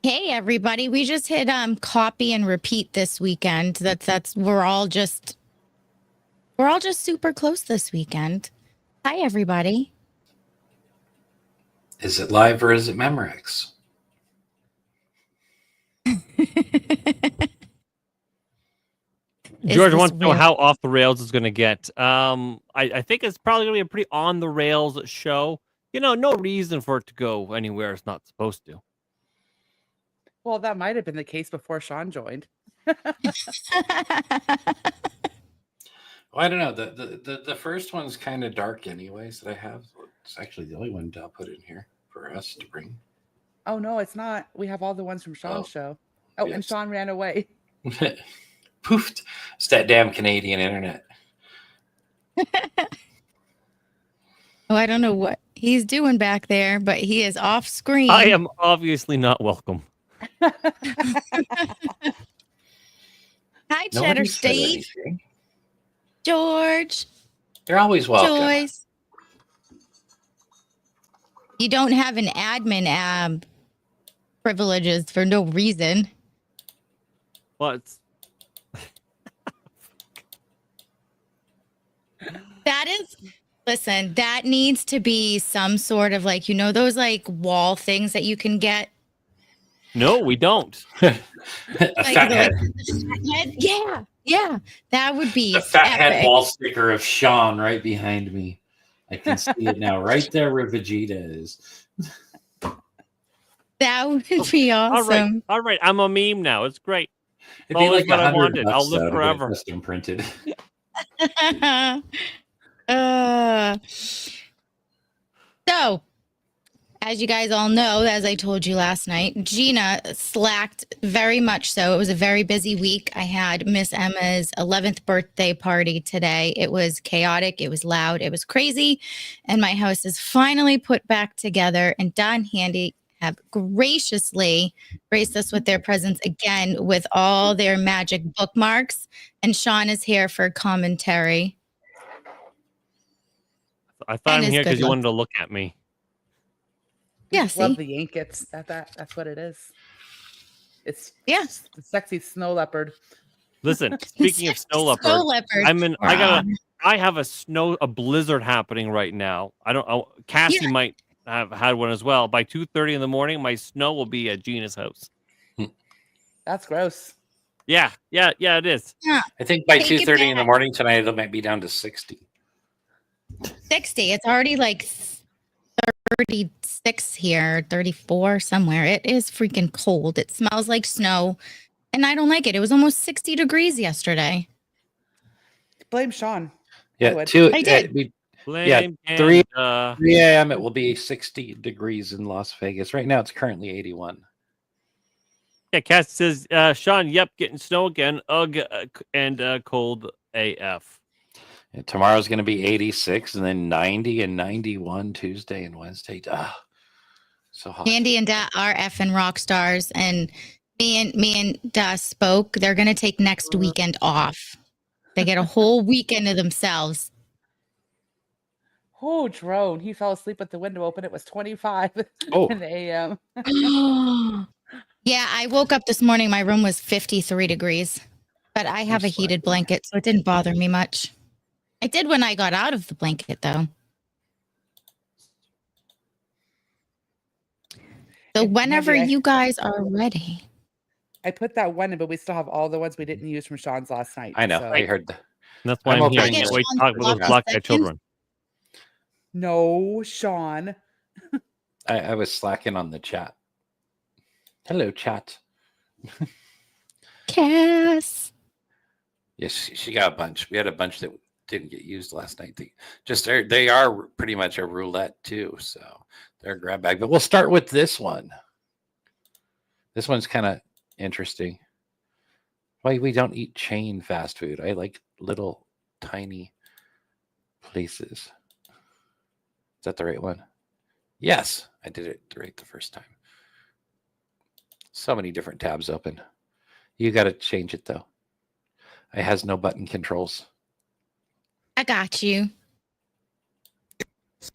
Hey everybody, we just hit copy and repeat this weekend. That's we're all just super close this weekend. Hi everybody. Is it live or is it Memorex? George wants to know how off the rails it's going to get. I think it's probably going to be a pretty on the rails show. You know, no reason for it to go anywhere it's not supposed to. Well, that might have been the case before Sean joined. Well, I don't know. The first one's kind of dark, anyways. That I have. It's actually the only one I'll put in here for us to bring. Oh no, it's not. We have all the ones from Sean's show. Oh, yes. And Sean ran away. Poofed. It's that damn Canadian internet. Oh, I don't know what he's doing back there, but he is off screen. I am obviously not welcome. Hi, Cheddar State. George. You're always welcome. Joyce. You don't have an admin privileges for no reason. What? Listen, that needs to be some sort of like, those like wall things that you can get. No, we don't. A fat head. Yeah. That would be the fat head wall sticker of Sean right behind me. I can see it now, right there where Vegeta is. That would be awesome. All right. I'm a meme now. It's great. It'd be like what I wanted. $100 I'll live forever. Custom printed. So, as you guys all know, as I told you last night, Gina slacked very much so. It was a very busy week. I had Miss Emma's 11th birthday party today. It was chaotic. It was loud. It was crazy. And my house is finally put back together. And Don Handy have graciously graced us with their presence again with all their magic bookmarks. And Sean is here for commentary. I thought I'm here because you wanted to look at me. Yeah, love the Yankets. That's what it is. It's the sexy snow leopard. Listen, speaking of snow leopard, I have a blizzard happening right now. Cassie might have had one as well. By 2:30 in the morning, my snow will be at Gina's house. That's gross. Yeah, it is. Yeah. I think by 2:30 in the morning tonight, it might be down to 60. 60. It's already like 36 here, 34 somewhere. It is freaking cold. It smells like snow, and I don't like it. It was almost 60 degrees yesterday. Blame Sean. Yeah, I did. 3 a.m. It will be 60 degrees in Las Vegas. Right now, it's currently 81. Yeah, Cass says, Sean, yep, getting snow again. Ugh, and cold AF. And tomorrow's going to be 86 and then 90 and 91 Tuesday and Wednesday. So hot. Andy and Da are effing rock stars, and me and Da spoke. They're going to take next weekend off. They get a whole weekend to themselves. Oh, drone. He fell asleep with the window open. It was 25 in the a.m. Yeah, I woke up this morning. My room was 53 degrees, but I have a heated blanket, so it didn't bother me much. I did when I got out of the blanket, though. So whenever you guys are ready. I put that one in, but we still have all the ones we didn't use from Sean's last night. I know. So. I heard that. That's why I'm here. Wait, talk with those black-eyed children. No, Sean. I was slacking on the chat. Hello, chat. Cass. Yes, she got a bunch. We had a bunch that didn't get used last night. They are pretty much a roulette too, so they're a grab bag. But we'll start with this one. This one's kind of interesting. Why we don't eat chain fast food? I like little tiny places. Is that the right one? Yes, I did it right the first time. So many different tabs open. You got to change it though. It has no button controls. I got you.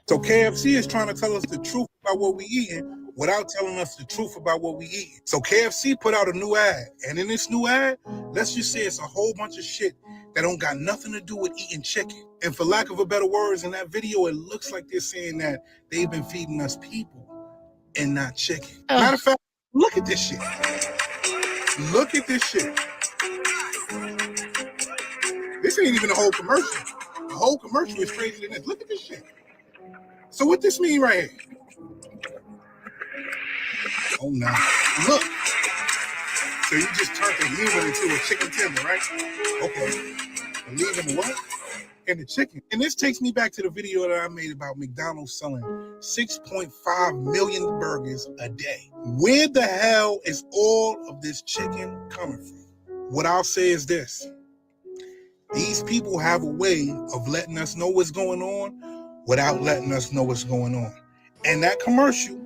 So KFC is trying to tell us the truth about what we eating, without telling us the truth about what we eat. So KFC put out a new ad, and in this new ad, let's just say it's a whole bunch of shit that don't got nothing to do with eating chicken. And for lack of a better words, in that video, it looks like they're saying that they've been feeding us people and not chicken. Matter of fact, look at this shit. Look at this shit. This ain't even a whole commercial. The whole commercial is crazier than this. Look at this shit. So what this mean right here? Oh no. Look. So you just turned a human into a chicken tender, right? Okay. And leaving the what? And the chicken. And this takes me back to the video that I made about McDonald's selling 6.5 million burgers a day. Where the hell is all of this chicken coming from? What I'll say is this. These people have a way of letting us know what's going on without letting us know what's going on. And that commercial,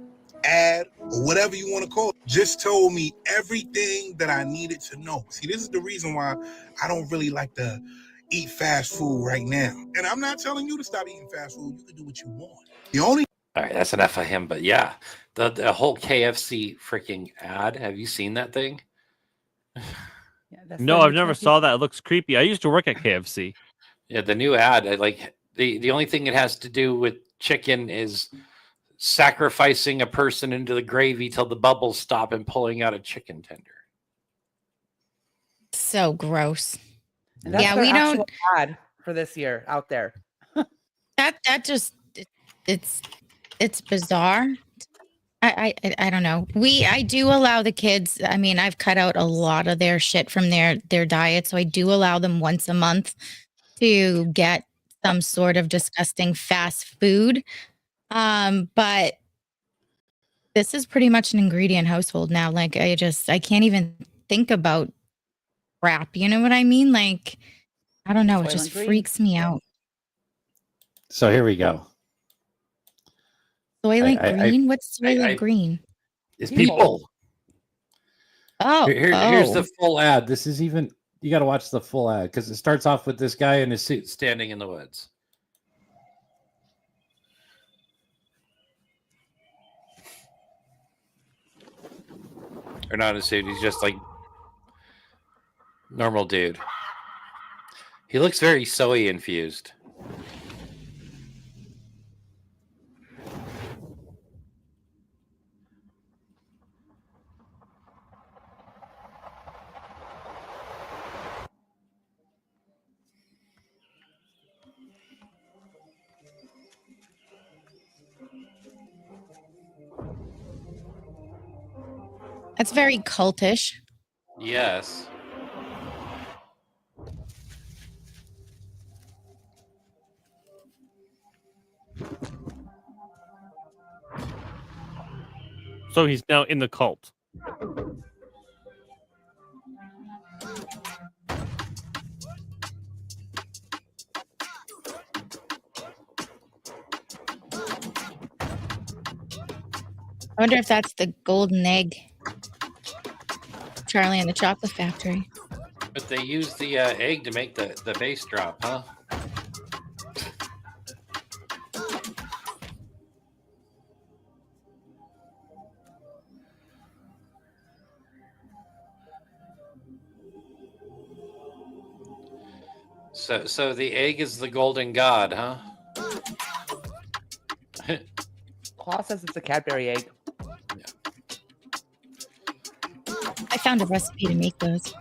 ad, or whatever you want to call it, just told me everything that I needed to know. See, this is the reason why I don't really like to eat fast food right now. And I'm not telling you to stop eating fast food. You can do what you want. All right, that's enough of him. But yeah, the whole KFC freaking ad. Have you seen that thing? No, I've never saw that. It looks creepy. I used to work at KFC. Yeah, the new ad. I like the only thing it has to do with chicken is sacrificing a person into the gravy till the bubbles stop and pulling out a chicken tender. So gross. And that's yeah, their we actual don't ad for this year out there. that just it's bizarre. I don't know. I do allow the kids. I mean, I've cut out a lot of their shit from their diet, so I do allow them once a month to get some sort of disgusting fast food. But this is pretty much an ingredient household now. Like I can't even think about crap. You know what I mean? Like I don't know. It just freaks me out. So here we go. Soylent Green? What's Soylent Green? It's people. Oh, here's the full ad. This is even, you got to watch the full ad because it starts off with this guy in his suit standing in the woods. Or not a suit. He's just like normal dude. He looks very soy infused. That's very cultish. Yes. So he's now in the cult. I wonder if that's the golden egg. Charlie and the Chocolate Factory. But they use the egg to make the bass drop, huh? So the egg is the golden god, huh? Claw says it's a Cadbury egg. Yeah. I found a recipe to make those.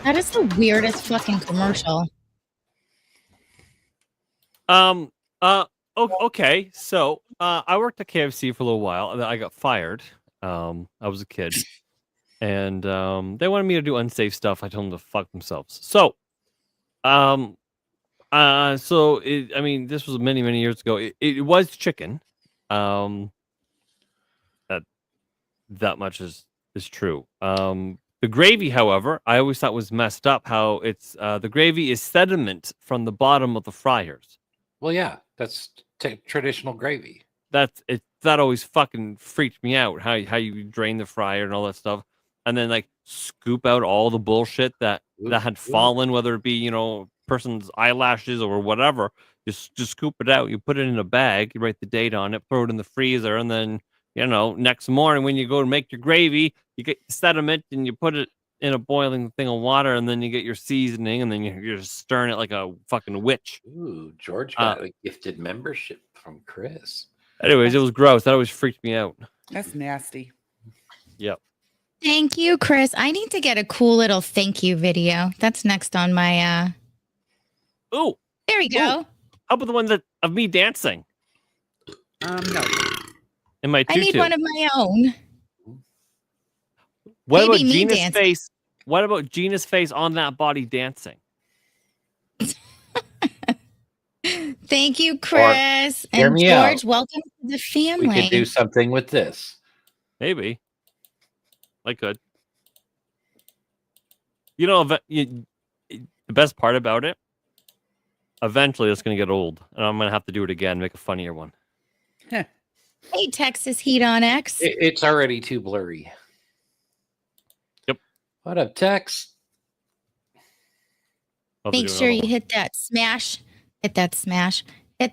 That is the weirdest fucking commercial. Okay. So, I worked at KFC for a little while, and then I got fired. I was a kid, and they wanted me to do unsafe stuff. I told them to fuck themselves. So, I mean, this was many, many years ago. It was chicken. That much is true. The gravy, however, I always thought was messed up. How it's the gravy is sediment from the bottom of the fryers. Well, yeah, that's traditional gravy. That always fucking freaked me out. How you drain the fryer and all that stuff, and then like scoop out all the bullshit that had fallen, whether it be person's eyelashes or whatever. Just scoop it out. You put it in a bag. You write the date on it. Throw it in the freezer, and then next morning when you go to make your gravy, you get sediment and you put it in a boiling thing of water, and then you get your seasoning, and then you're just stirring it like a fucking witch. Ooh, George got a gifted membership from Chris. Anyways, it was gross. That always freaked me out. That's nasty. Yep. Thank you, Chris. I need to get a cool little thank you video. That's next on my Ooh. There we go. Ooh. How about the one of me dancing? No. In my tutu. I need one of my own. What Maybe about me Gina's dancing. face? What about Gina's face on that body dancing? Thank you, Chris. hear And me George, out. welcome to the family. We could do something with this. Maybe. I could. The best part about it, eventually it's going to get old, and I'm going to have to do it again, make a funnier one. Hey, Texas Heat on X. It's already too blurry. Yep. What up, Tex? Make sure you hit that smash. Hit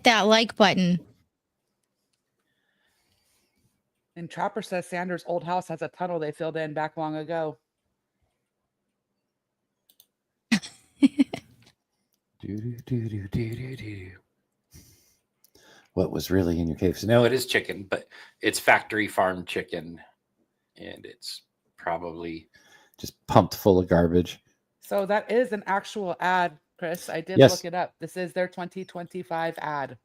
that like button. And Trapper says Sanders' old house has a tunnel they filled in back long ago. What was really in your cave? No, it is chicken, but it's factory farm chicken, and it's probably just pumped full of garbage. So that is an actual ad, Chris. I did Yes. look it up. This is their 2025 ad.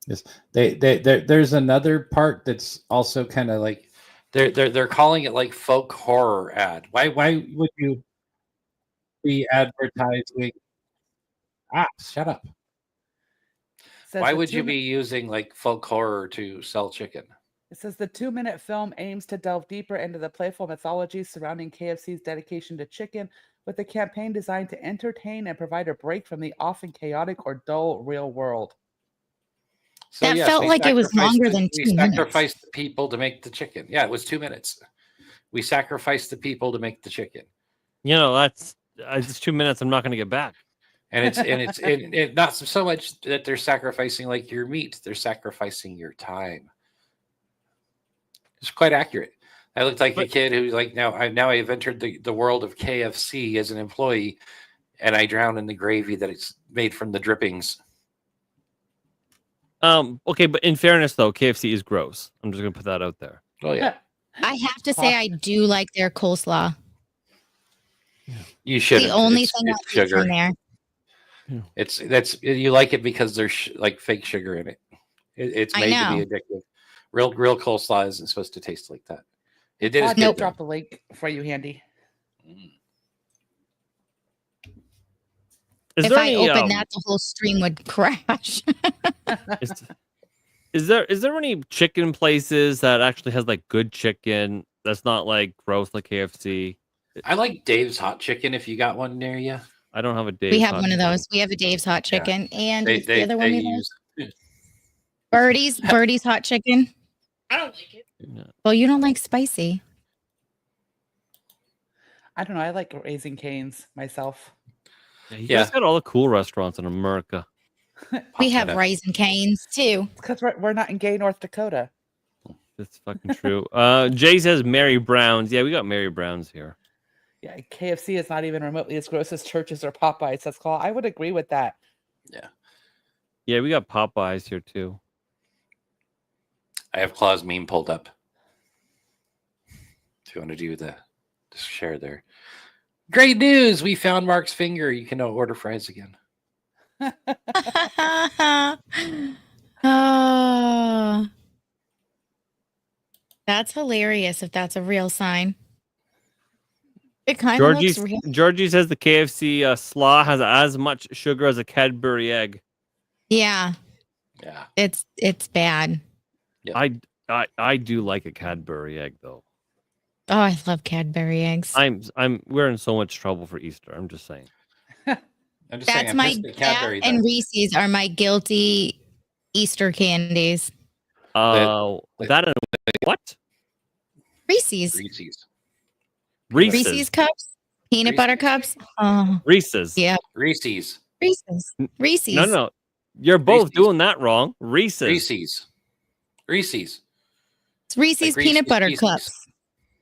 Yes, there's another part that's also kind of like they're calling it like folk horror ad. Why would you be advertising? Shut up. Says Why the would you 2 be using like folk horror to sell chicken? It says the 2-minute film aims to delve deeper into the playful mythology surrounding KFC's dedication to chicken, with a campaign designed to entertain and provide a break from the often chaotic or dull real world. So, That yes, felt we like it was sacrificed longer than 2 We minutes. sacrificed the people to make the chicken. Yeah, it was 2 minutes. We sacrificed the people to make the chicken. That's it's 2 minutes. I'm not going to get back. And it's not so much that they're sacrificing like your meat; they're sacrificing your time. It's quite accurate. I looked like a kid who's like, I've entered the world of KFC as an employee, and I drown in the gravy that it's made from the drippings. Okay, but in fairness though, KFC is gross. I'm just gonna put that out there. Oh yeah, I have to say I do like their coleslaw. you should. The only thing that's sugar in there. It's you like it because there's like fake sugar in it. It's made to be addictive. Real coleslaw isn't supposed to taste like that. It did. I'll drop the link for you, Handy. If I open that, the whole stream would crash. Is there any chicken places that actually has like good chicken that's not like gross like KFC? I like Dave's Hot Chicken. If you got one near you, I don't have a Dave's. We have one of those. We have a Dave's Hot Chicken, and they, the other one we use have? Birdie's Hot Chicken. I don't like it. No. Well, you don't like spicy. I don't know. I like Raising Cane's myself. You guys got all the cool restaurants in America. We have Rising Canes too. Because we're not in gay North Dakota. That's fucking true. Jay says Mary Brown's. Yeah, we got Mary Brown's here. Yeah, KFC is not even remotely as gross as Church's or Popeyes. That's called. I would agree with that. Yeah, we got Popeyes here too. I have Claw's meme pulled up. If you want to do the share there. Great news! We found Mark's finger. You can order fries again. Oh, that's hilarious if that's a real sign. It kind of looks real. Georgie says the KFC slaw has as much sugar as a Cadbury egg. Yeah. It's bad. Yeah. I do like a Cadbury egg though. Oh, I love Cadbury eggs. We're in so much trouble for Easter. I'm just saying. That and Reese's are my guilty Easter candies. That and what? Reese's. Reese's. Reese's cups. Peanut butter cups. Oh, Reese's. yeah. Reese's. Reese's. No. You're both Reese's. doing that wrong. Reese's. Reese's. It's Reese's Like peanut Reese's butter Pieces. cups.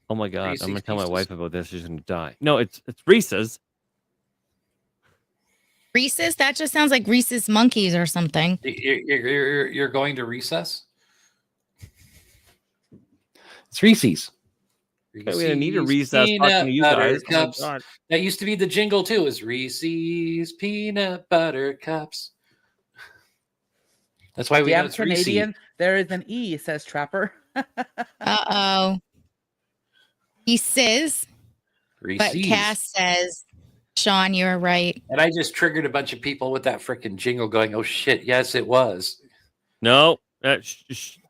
Oh my God. Reese's I'm going to tell my Pieces. wife about this. She's going to die. No, it's Reese's. Reese's? That just sounds like Reese's Monkeys or something. You're going to recess? It's Reese's. We're going to need a recess Peanut talking to you butter guys. Oh my cups. God. That used to be the jingle too. Is Reese's peanut butter cups? That's why we know Damn it's Canadian. Reese's. There is an E, says Trapper. Uh-oh. He says, but Reese's. Cass says, Sean, you're right. And I just triggered a bunch of people with that freaking jingle going, oh shit, yes, it was. No.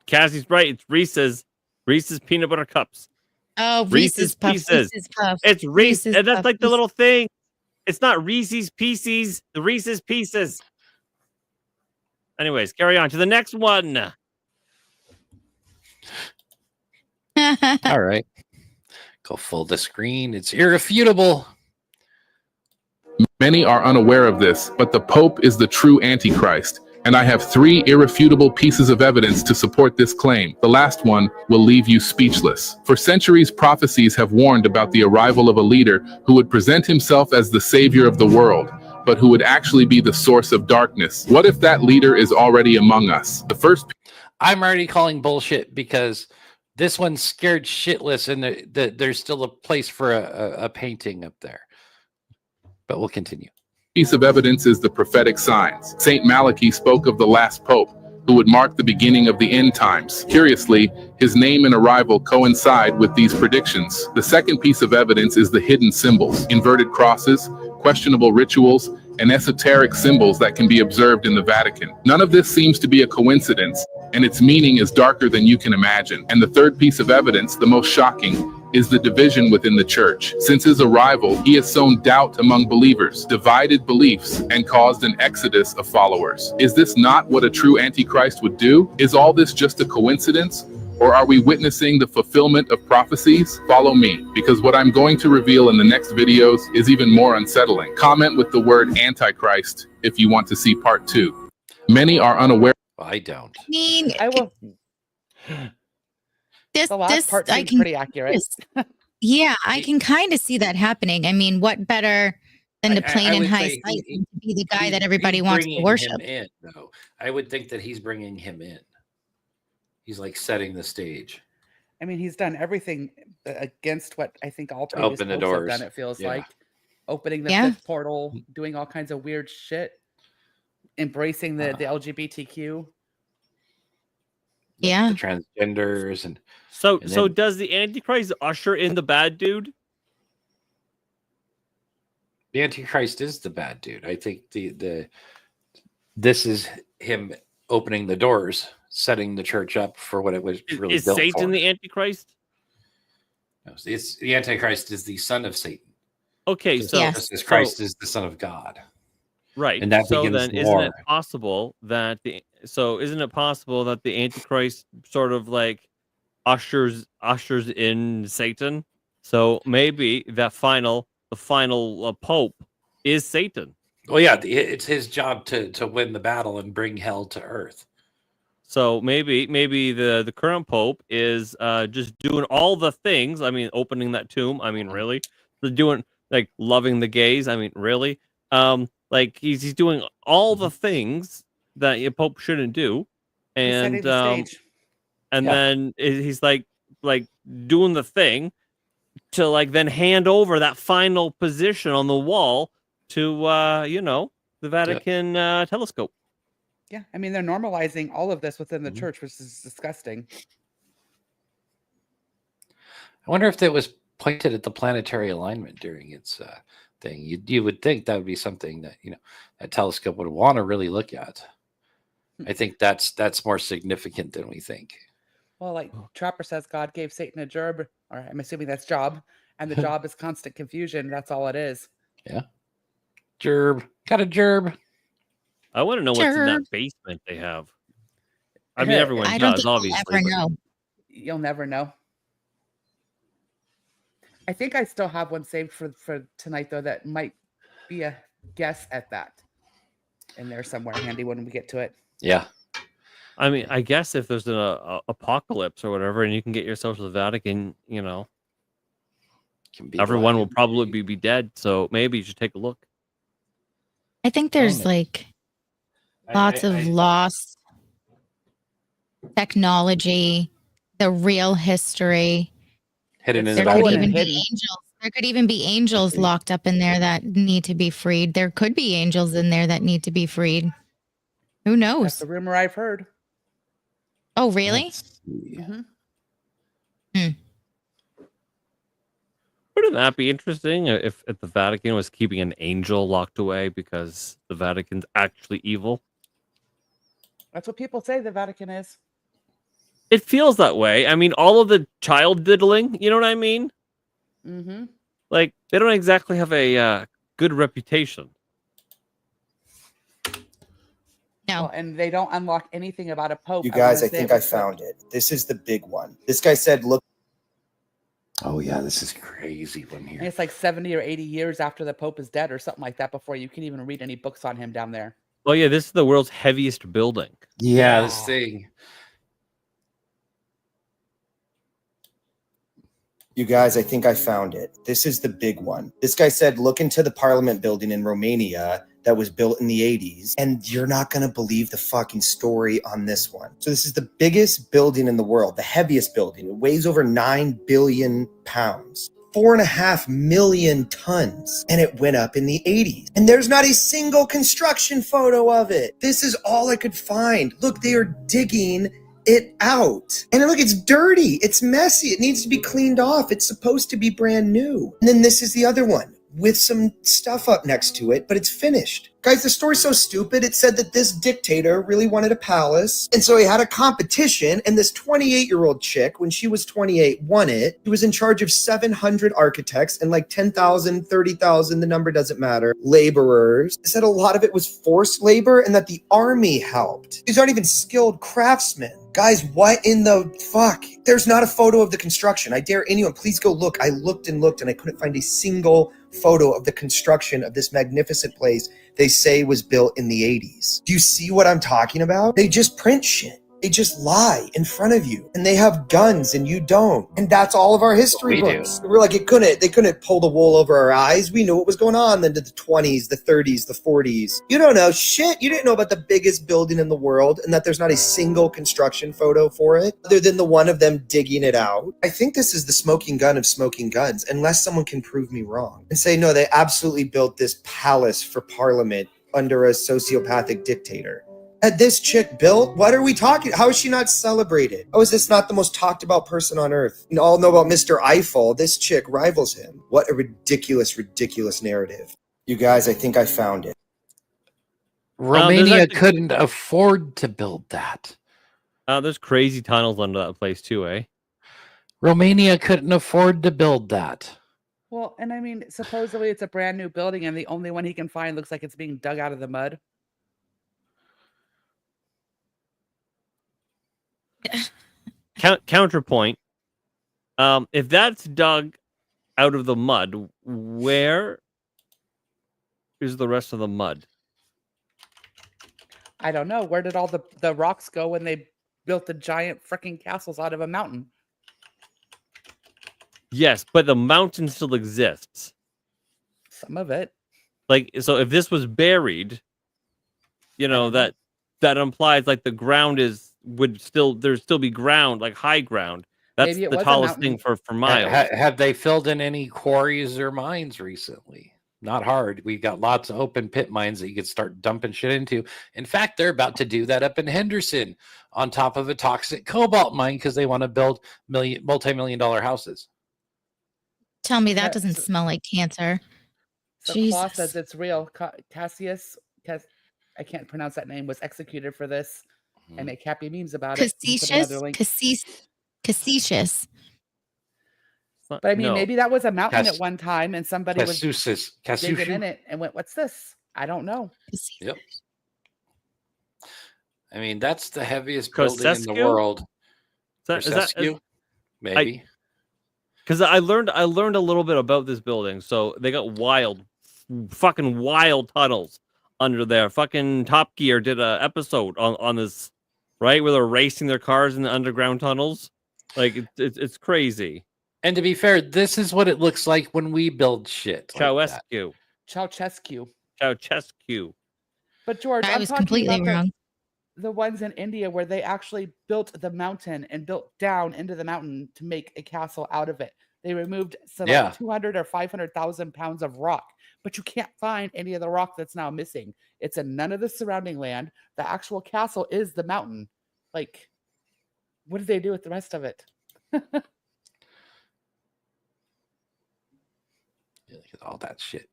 Cassie's right. It's Reese's. Reese's peanut butter cups. Oh, Reese's Reese's Puffs. Pieces. Reese's Puffs. It's Reese's. And that's Puffs. like the little thing. It's not Reese's Pieces. The Reese's Pieces. Anyways, carry on to the next one. All right. Go full the screen. It's irrefutable. Many are unaware of this, but the Pope is the true Antichrist, and I have 3 irrefutable pieces of evidence to support this claim. The last one will leave you speechless. For centuries, prophecies have warned about the arrival of a leader who would present himself as the savior of the world, but who would actually be the source of darkness. What if that leader is already among us? The first I'm already calling bullshit because this one's scared shitless, and there's still a place for a painting up there. But we'll continue. piece of evidence is the prophetic signs. Saint Malachi spoke of the last pope, who would mark the beginning of the end times. Curiously, his name and arrival coincide with these predictions. The second piece of evidence is the hidden symbols, inverted crosses, questionable rituals, and esoteric symbols that can be observed in the Vatican. None of this seems to be a coincidence, and its meaning is darker than you can imagine. And the third piece of evidence, the most shocking, is the division within the church. Since his arrival, he has sown doubt among believers, divided beliefs, and caused an exodus of followers. Is this not what a true Antichrist would do? Is all this just a coincidence? Or are we witnessing the fulfillment of prophecies? Follow me, because what I'm going to reveal in the next videos is even more unsettling. Comment with the word Antichrist if you want to see part 2. Many are unaware. I don't. I mean, I will. this, The last part seems pretty accurate. Yeah, I can kind of see that happening. I mean, what better than to plain and would high say sight than to be the guy he's- that everybody he's wants to bringing worship? him in, though. I would think that he's bringing him in. He's like setting the stage. I mean, he's done everything against what I think all To previous open the popes have doors. done. It feels Yeah. like opening the Yeah. fifth portal, doing all kinds of weird shit, embracing the LGBTQ. Yeah. The transgenders and So And so then- does the Antichrist usher in the bad dude? the Antichrist is the bad dude. I think this is him opening the doors, setting the church up for what it was really Is built Satan for. the Antichrist? No, it's the Antichrist is the son of Satan. Okay, Just so Yes. just as Christ is the son of God. right. And that so begins then the isn't it war. possible that the Antichrist sort of like ushers in Satan? So maybe the final pope is Satan. Well, yeah, it's his job to win the battle and bring hell to earth. So maybe the current pope is just doing all the things. I mean, opening that tomb. I mean, really, they're doing like loving the gays. I mean, really, like he's doing all the things that a pope shouldn't do, He's setting and the stage. and Yeah. then he's like doing the thing to like then hand over that final position on the wall to the Vatican telescope. Yeah, I mean, they're normalizing all of this within the Mhm. church, which is disgusting. I wonder if that was pointed at the planetary alignment during its thing. You would think that would be something that that telescope would want to really look at. I think that's more significant than we think. Well, like Trapper says, God gave Satan a gerb, or I'm assuming that's job, and the job is constant confusion. That's all it is. Gerb, got a gerb. I want to know what's in Sure. that basement they have. I mean, everyone I don't does, think obviously. we'll ever know. You'll never know. I think I still have one saved for tonight, though, that might be a guess at that in there somewhere handy when we get to it. Yeah. I mean, I guess if there's an apocalypse or whatever, and you can get yourself to the Vatican, you know, everyone will probably be dead. So maybe you should take a look. I think there's like lots of lost technology, the real history. Hidden in There the could Vatican. even be angels. There could even be angels locked up in there that need to be freed. There could be angels in there that need to be freed. Who knows? That's the rumor I've heard. Oh, really? Mm-hmm. Wouldn't that be interesting if the Vatican was keeping an angel locked away because the Vatican's actually evil? That's what people say the Vatican is. It feels that way. I mean, all of the child diddling, you know what I mean? Mm-hmm. Like, they don't exactly have a good reputation. No. Well, and they don't unlock anything about a pope. You guys, I think I found it. This is the big one. This guy said, look. Oh, yeah, this is crazy one here. And it's like 70 or 80 years after the pope is dead or something like that before you can even read any books on him down there. Well, yeah, this is the world's heaviest building. Yeah, this thing. You guys, I think I found it. This is the big one. This guy said, look into the parliament building in Romania that was built in the 80s, and you're not going to believe the fucking story on this one. So this is the biggest building in the world, the heaviest building. It weighs over 9 billion pounds. 4.5 million tons, and it went up in the 80s. And there's not a single construction photo of it. This is all I could find. Look, they are digging it out. And look, it's dirty. It's messy. It needs to be cleaned off. It's supposed to be brand new. And then this is the other one with some stuff up next to it, but it's finished. Guys, the story's so stupid. It said that this dictator really wanted a palace, and so he had a competition, and this 28-year-old chick, when she was 28, won it. She was in charge of 700 architects and like 10,000, 30,000, the number doesn't matter, laborers. They said a lot of it was forced labor and that the army helped. These aren't even skilled craftsmen. Guys, what in the fuck? There's not a photo of the construction. I dare anyone, please go look. I looked and looked and I couldn't find a single photo of the construction of this magnificent place they say was built in the 80s. Do you see what I'm talking about? They just print shit. They just lie in front of you, and they have guns and you don't. And that's all of our history books. We're like, they couldn't pull the wool over our eyes. We knew what was going on then to the 20s, the 30s, the 40s. You don't know shit. You didn't know about the biggest building in the world and that there's not a single construction photo for it other than the one of them digging it out. I think this is the smoking gun of smoking guns, unless someone can prove me wrong and say, no, they absolutely built this palace for parliament under a sociopathic dictator. Had this chick built? What are we talking? How is she not celebrated? How is this not the most talked about person on earth? You all know about Mr. Eiffel. This chick rivals him. What a ridiculous, ridiculous narrative. You guys, I think I found it. Romania couldn't afford to build that. There's crazy tunnels under that place too, eh? Romania couldn't afford to build that. Well, and I mean, supposedly it's a brand new building and the only one he can find looks like it's being dug out of the mud. Counterpoint. If that's dug out of the mud, where is the rest of the mud? I don't know. Where did all the rocks go when they built the giant freaking castles out of a mountain? Yes, but the mountain still exists. Some of it. Like, so if this was buried, you know, that implies like the ground would still be ground, like high ground. That's the tallest thing for miles. Have they filled in any quarries or mines recently? Not hard. We've got lots of open pit mines that you could start dumping shit into. In fact, they're about to do that up in Henderson on top of a toxic cobalt mine because they want to build multi-million-dollar houses. Tell me that doesn't smell like cancer. So Claw says it's real. Cassius, I can't pronounce that name, was executed for this and make happy memes about it. Facetious. But I mean, maybe that was a mountain at one time and somebody was digging in it and went, what's this? I don't know. Yep. I mean, that's the heaviest building in the world. Is that maybe? Because I learned a little bit about this building. So they got fucking wild tunnels under there. Fucking Top Gear did a episode on this, right, where they're racing their cars in the underground tunnels. Like it's crazy. And to be fair, this is what it looks like when we build shit. Ceausescu. But George, I I'm was talking completely about wrong. the ones in India where they actually built the mountain and built down into the mountain to make a castle out of it. They removed like 200 or 500,000 pounds of rock, but you can't find any of the rock that's now missing. It's in none of the surrounding land. The actual castle is the mountain. Like, what did they do with the rest of it? Look at all that shit.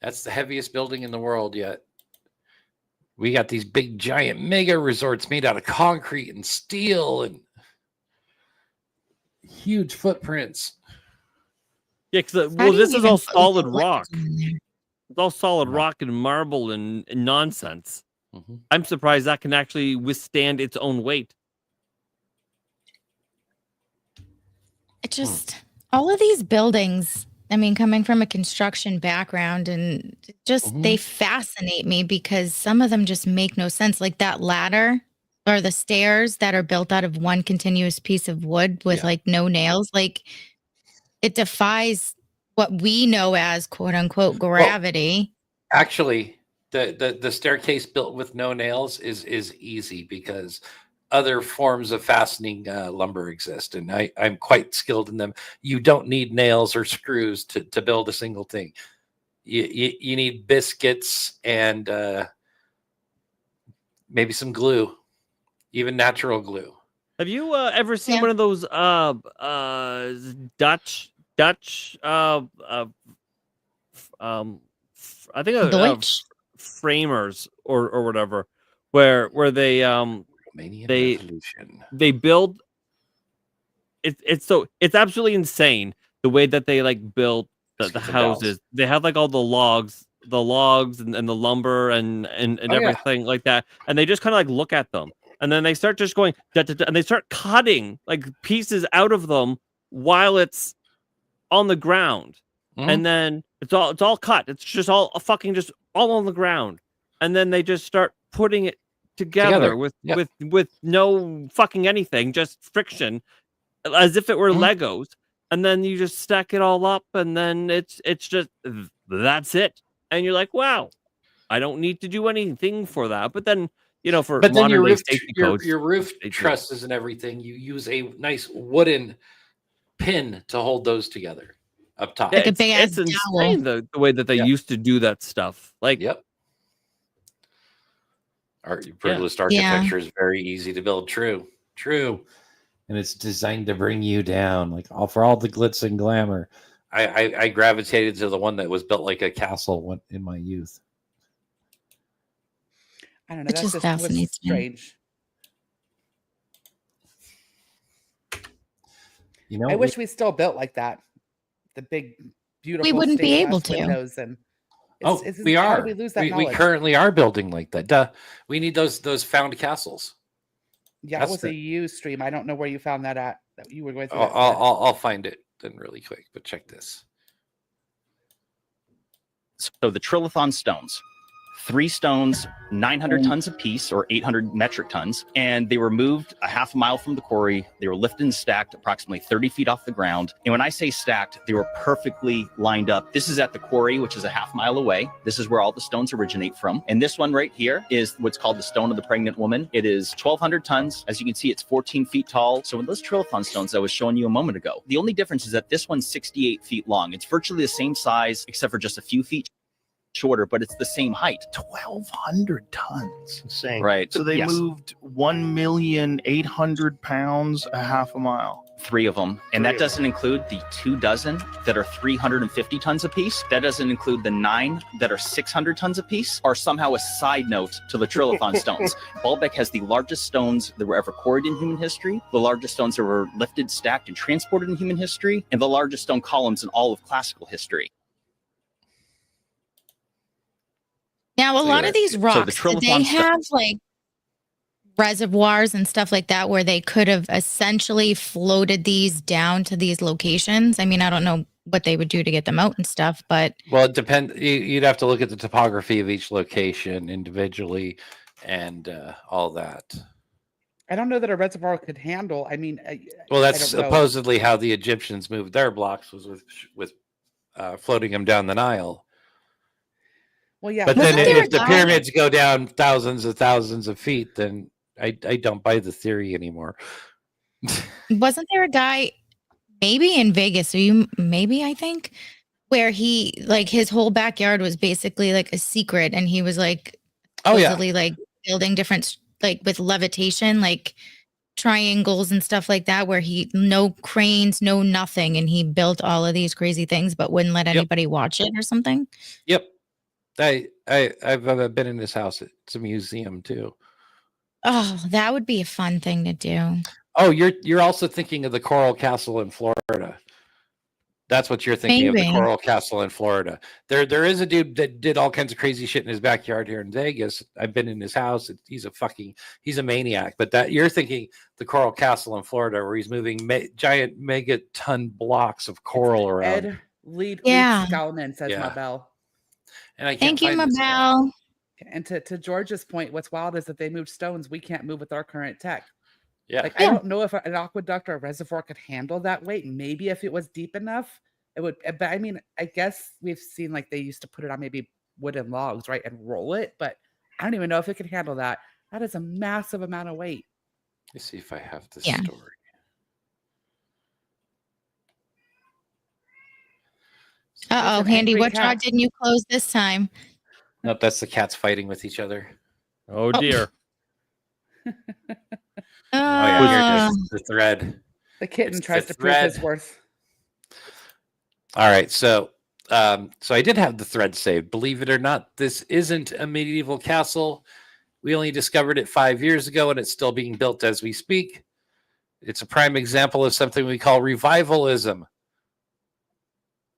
That's the heaviest building in the world yet. We got these big, giant mega resorts made out of concrete and steel and huge footprints. Yeah, because this is all solid rock. It's all solid rock and marble and nonsense. Mm-hmm. I'm surprised that can actually withstand its own weight. It just all of these buildings. I mean, coming from a construction background, and just they fascinate me because some of them just make no sense. Like that ladder or the stairs that are built out of one continuous piece of wood with like no nails. Like it defies what we know as quote unquote gravity. Well, actually, the staircase built with no nails is easy because other forms of fastening lumber exist, and I'm quite skilled in them. You don't need nails or screws to build a single thing. You need biscuits and maybe some glue, even natural glue. Have you ever seen one of those Dutch I think framers or whatever, where they they build it's absolutely insane the way that they like build the houses. They have like all the logs and the lumber and everything like that, and they just kind of like look at them, and then they start just going and they start cutting like pieces out of them while it's on the ground. And then it's all cut. It's just all on the ground, and then they just start putting it together. with no fucking anything, just friction, as if it were Legos. And then you just stack it all up, and then it's just that's it. And you're like, wow, I don't need to do anything for that. But then for modern day safety codes, your roof trusses and everything, you use a nice wooden pin to hold those together. Up top. Like it's insane the way that they used to do that stuff. Like, brutalist architecture is very easy to build. True. And it's designed to bring you down, like for all the glitz and glamour. I gravitated to the one that was built like a castle in my youth. I don't know. That's just strange. I wish we still built like that. The big, beautiful. We wouldn't be able to. And we are. We lose that we currently are building like that. Duh. We need those found castles. Yeah, that was a U stream. I don't know where you found that at. That you were going through. I'll find it then really quick. But check this. So the trilithon stones. 3 stones, 900 tons apiece, or 800 metric tons, and they were moved a half a mile from the quarry. They were lifted and stacked approximately 30 feet off the ground. And when I say stacked, they were perfectly lined up. This is at the quarry, which is a half mile away. This is where all the stones originate from. And this one right here is what's called the Stone of the Pregnant Woman. It is 1,200 tons. As you can see, it's 14 feet tall. So when those trilithon stones I was showing you a moment ago, the only difference is that this one's 68 feet long. It's virtually the same size, except for just a few feet shorter, but it's the same height. 1,200 tons. Insane. Right. So they moved 1,800,000 pounds a half a mile. 3 of them. And that doesn't include the 2 dozen that are 350 tons apiece. That doesn't include the 9 that are 600 tons apiece, are somehow a side note to the trilithon stones. Baalbek has the largest stones that were ever quarried in human history, the largest stones that were lifted, stacked, and transported in human history, and the largest stone columns in all of classical history. Now, a So, lot yeah. of these So the rocks, did they Trilithon have like reservoirs and stuff like that where they could have essentially floated these down to these locations? I mean, I don't know what they would do to get them out and stuff, but Well, it depends. You'd have to look at the topography of each location individually and all that. I don't know that a reservoir could handle. I mean, Well, that's I don't know. supposedly how the Egyptians moved their blocks, was with floating them down the Nile. Well, yeah. But Wasn't then there if a the guy- pyramids go down thousands of feet, then I don't buy the theory anymore. wasn't there a guy maybe in Vegas, so you maybe I think, where he like his whole backyard was basically like a secret and he was like Oh yeah, supposedly like building different like with levitation, like triangles and stuff like that, where he no cranes, no nothing, and he built all of these crazy things but wouldn't let Yep. anybody watch it or something. yep. I've been in his house. It's a museum too. Oh, that would be a fun thing to do. Oh, you're also thinking of the Coral Castle in Florida. That's what you're thinking of, the Maybe. Coral Castle in Florida. There is a dude that did all kinds of crazy shit in his backyard here in Vegas. I've been in his house. He's a maniac. But that you're thinking the Coral Castle in Florida, where he's moving giant megaton blocks of coral around. Ed Lead Yeah. Skalman says Yeah. Mabel. And I can't Thank you, find this guy. Mabel. And to George's point, what's wild is that they moved stones we can't move with our current tech. Yeah. Like, Yeah. I don't know if an aqueduct or a reservoir could handle that weight. Maybe if it was deep enough, it would. But I mean, I guess we've seen like they used to put it on maybe wooden logs, right, and roll it. But I don't even know if it could handle that. That is a massive amount of weight. Let's see if I have this Yeah. story. Uh-oh, Listen, Handy, angry what drawer cat. didn't you close this time? Nope, that's the cats fighting with each other. Oh dear. Oh yeah, here it is. The thread. The kitten It's tries the to prove his thread. worth. All right, so I did have the thread saved. Believe it or not, this isn't a medieval castle. We only discovered it 5 years ago, and it's still being built as we speak. It's a prime example of something we call revivalism.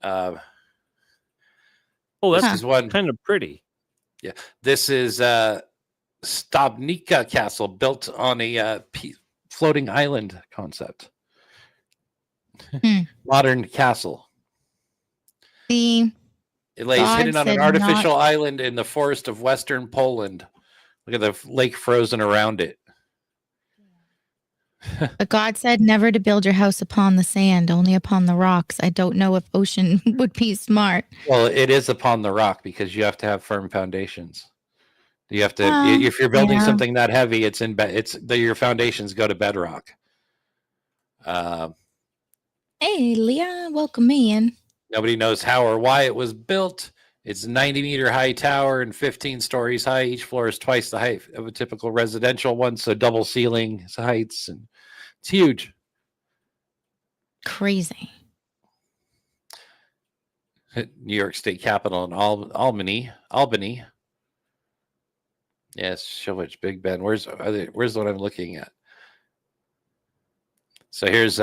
Oh, This that's is one. kind of pretty. This is Stobnica Castle, built on a floating island concept. Modern castle. The It lays God hidden on an said artificial island in the forest of western Poland. Look at the lake frozen around it. But God said never to build your house upon the sand, only upon the rocks. I don't know if ocean would be smart. Well, it is upon the rock because you have to have firm foundations. You have to, Well, if you're building yeah. something that heavy, your foundations go to bedrock. Hey, Leah, welcome in. Nobody knows how or why it was built. It's a 90-meter high tower and 15 stories high. Each floor is twice the height of a typical residential one, so double ceiling heights, and it's huge. Crazy. New York State Capitol in Albany. Yes, Shoreditch, Big Ben. Where's the one I'm looking at? So here's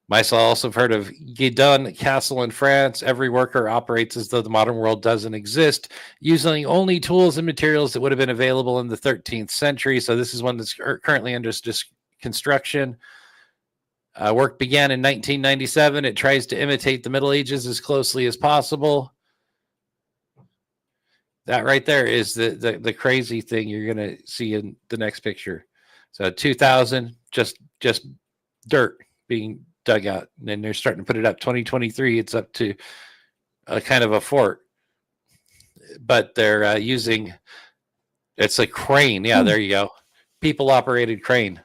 myself also have heard of Guidon Castle in France. Every worker operates as though the modern world doesn't exist, using only tools and materials that would have been available in the 13th century. So this is one that's currently under construction. Work began in 1997. It tries to imitate the Middle Ages as closely as possible. That right there is the crazy thing you're going to see in the next picture. So 2000, just dirt being dug out, and then they're starting to put it up. 2023, it's up to a kind of a fort, but they're using, it's a crane. Yeah, there you go. People operated crane.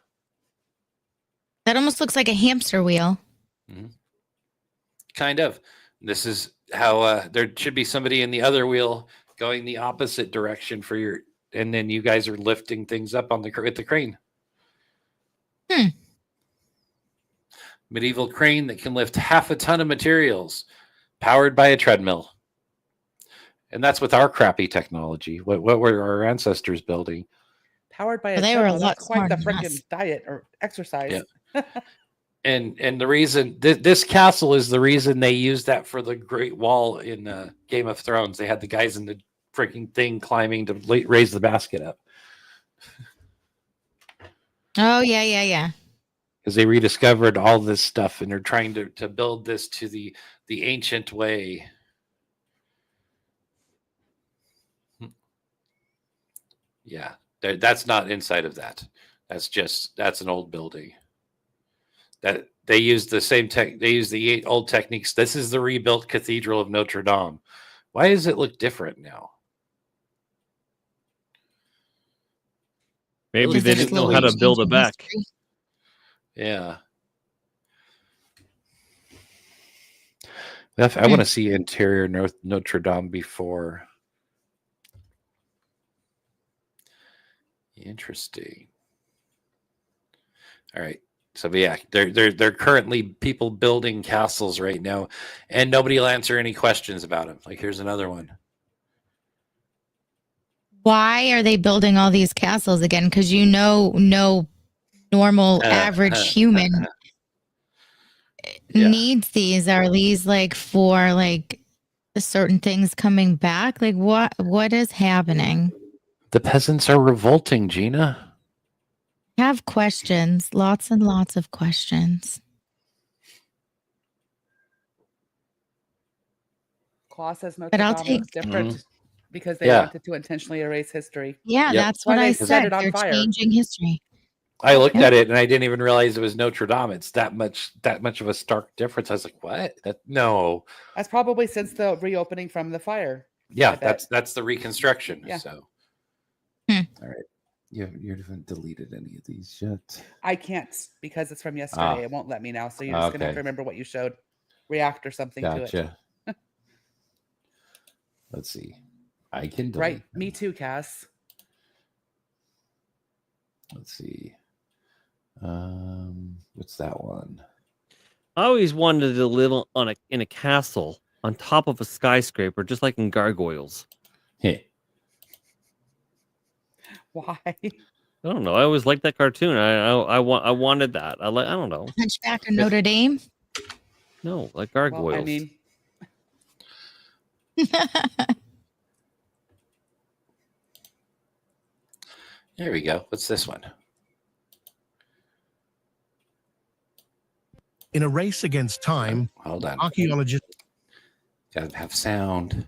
That almost looks like a hamster wheel. Mm-hmm. Kind of. This is how there should be somebody in the other wheel going the opposite direction for your, and then you guys are lifting things up on with the crane. Medieval crane that can lift half a ton of materials, powered by a treadmill. And that's with our crappy technology. What were our ancestors building? Powered by a Well, they were a treadmill. lot That's quite the smarter than freaking us. diet or exercise. Yeah. And the reason this castle is the reason they used that for the Great Wall in Game of Thrones. They had the guys in the freaking thing climbing to raise the basket up. Oh yeah. Because they rediscovered all this stuff and they're trying to build this to the ancient way. Yeah, that's not inside of that. That's an old building. That they use the same tech. They use the old techniques. This is the rebuilt Cathedral of Notre Dame. Why does it look different now? Maybe they didn't know how to build it back. Yeah. I want to see interior Notre Dame before. Interesting. All right. So yeah, they're currently people building castles right now, and nobody will answer any questions about them. Like here's another one. Why are they building all these castles again? Because no normal average human needs these. Are these like for like certain things coming back? Like what is happening? The peasants are revolting, Gina. I have questions, lots and lots of questions. Claw says Notre Dame looks different because they wanted to intentionally erase history. Yeah, that's what I said. They're changing history. I looked at it and I didn't even realize it was Notre Dame. It's that much of a stark difference. I was like, what? No. That's probably since the reopening from the fire. Yeah, that's the reconstruction. Yeah. So all right. You haven't deleted any of these yet. I can't because it's from yesterday. It won't let me now. So you're just gonna have to remember what you showed. React or something to it. Let's see. I can delete Right. Me too, Cass. Let's see. What's that one? I always wanted to live in a castle on top of a skyscraper, just like in Gargoyles. Hey. Why? I don't know. I always liked that cartoon. I wanted that. I don't know. Hunchback of Notre Dame? No, like Gargoyles. Well, I mean, there we go. What's this one? In a race against time, hold on. Archaeologists Gotta have sound.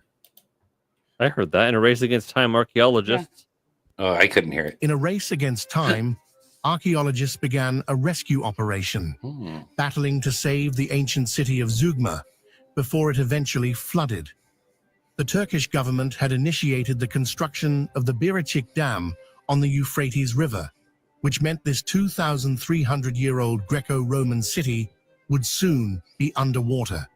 I heard that. In a race against time, archaeologists. Oh, I couldn't hear it. In a race against time, archaeologists began a rescue operation, battling to save the ancient city of Zugma before it eventually flooded. The Turkish government had initiated the construction of the Biricik Dam on the Euphrates River, which meant this 2,300-year-old Greco-Roman city would soon be underwater.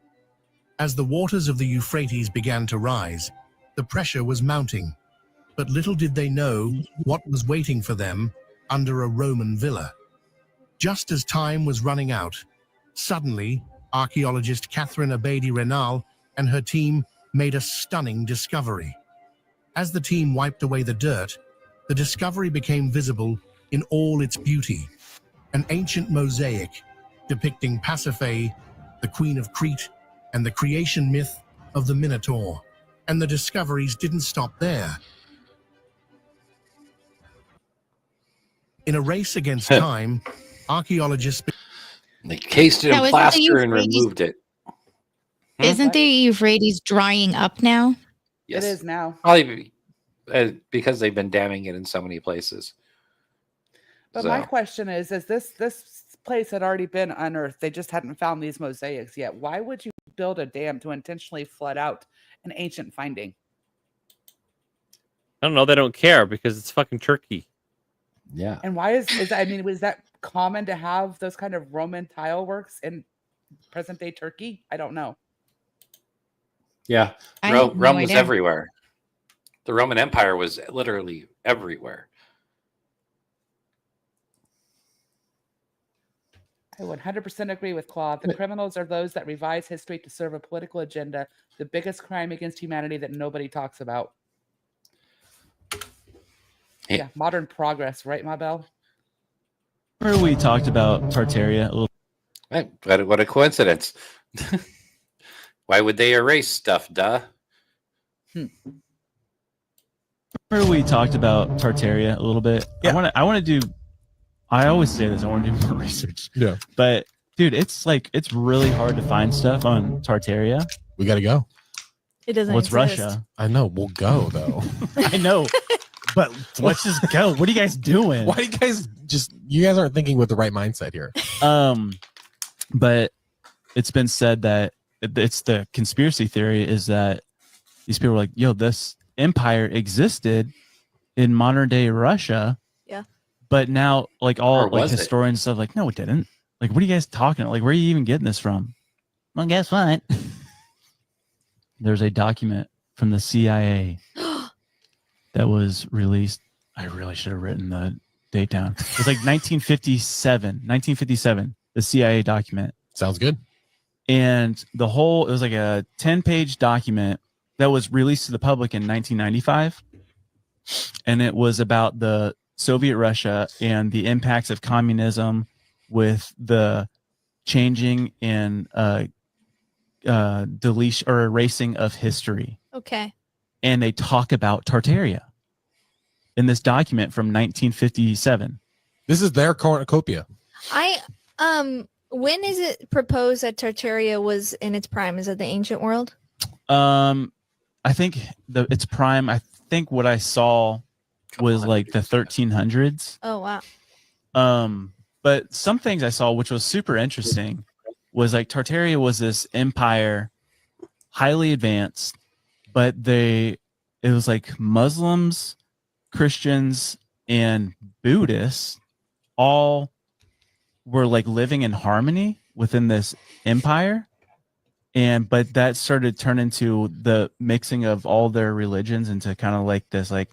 As the waters of the Euphrates began to rise, the pressure was mounting. But little did they know what was waiting for them under a Roman villa. Just as time was running out, suddenly, archaeologist Catherine Abadi-Renal and her team made a stunning discovery. As the team wiped away the dirt, the discovery became visible in all its beauty. An ancient mosaic depicting Pasiphae, the Queen of Crete, and the creation myth of the Minotaur. And the discoveries didn't stop there. In a race against time, archaeologists... They cased it in plaster and removed it. Isn't the Euphrates drying up now? Yes. It is now. Probably because they've been damming it in so many places. But my question is this place had already been unearthed. They just hadn't found these mosaics yet. Why would you build a dam to intentionally flood out an ancient finding? I don't know. They don't care because it's fucking Turkey. Yeah. And why is that? I mean, was that common to have those kind of Roman tile works in present day Turkey? I don't know. Yeah. I have no Rome was idea. everywhere. The Roman Empire was literally everywhere. I 100% agree with Claude. The criminals are those that revise history to serve a political agenda, the biggest crime against humanity that nobody talks about. Yeah, modern progress, right, Mabel? Remember we talked about Tartaria a little. Right. What a coincidence. Why would they erase stuff, duh? Remember we talked about Tartaria a little bit? Yeah. I want to do, I always say this, I want to do more research. Yeah. But dude, it's really hard to find stuff on Tartaria. We got to go. It doesn't What's exist. Russia? I know. We'll go, though. I know. But let's just go. What are you guys doing? Why do you guys aren't thinking with the right mindset here? But it's been said that it's the conspiracy theory is that these people are like, yo, this empire existed in modern day Russia. Yeah. But now like all Or like was it? historians and stuff like, no, it didn't. Like, what are you guys talking about? Like, where are you even getting this from? Well, guess what? There's a document from the CIA that was released. I really should have written the date down. It was like 1957, the CIA document. Sounds good. And it was like a 10-page document that was released to the public in 1995. And it was about the Soviet Russia and the impacts of communism with the changing and deletion or erasing of history. Okay. And they talk about Tartaria in this document from 1957. This is their cornucopia. When is it proposed that Tartaria was in its prime? Is it the ancient world? I think its prime. I think what I saw was like the 1300s. Oh wow. But some things I saw, which was super interesting, was like Tartaria was this empire, highly advanced, but it was like Muslims, Christians, and Buddhists all were like living in harmony within this empire. But that started to turn into the mixing of all their religions into kind of like this like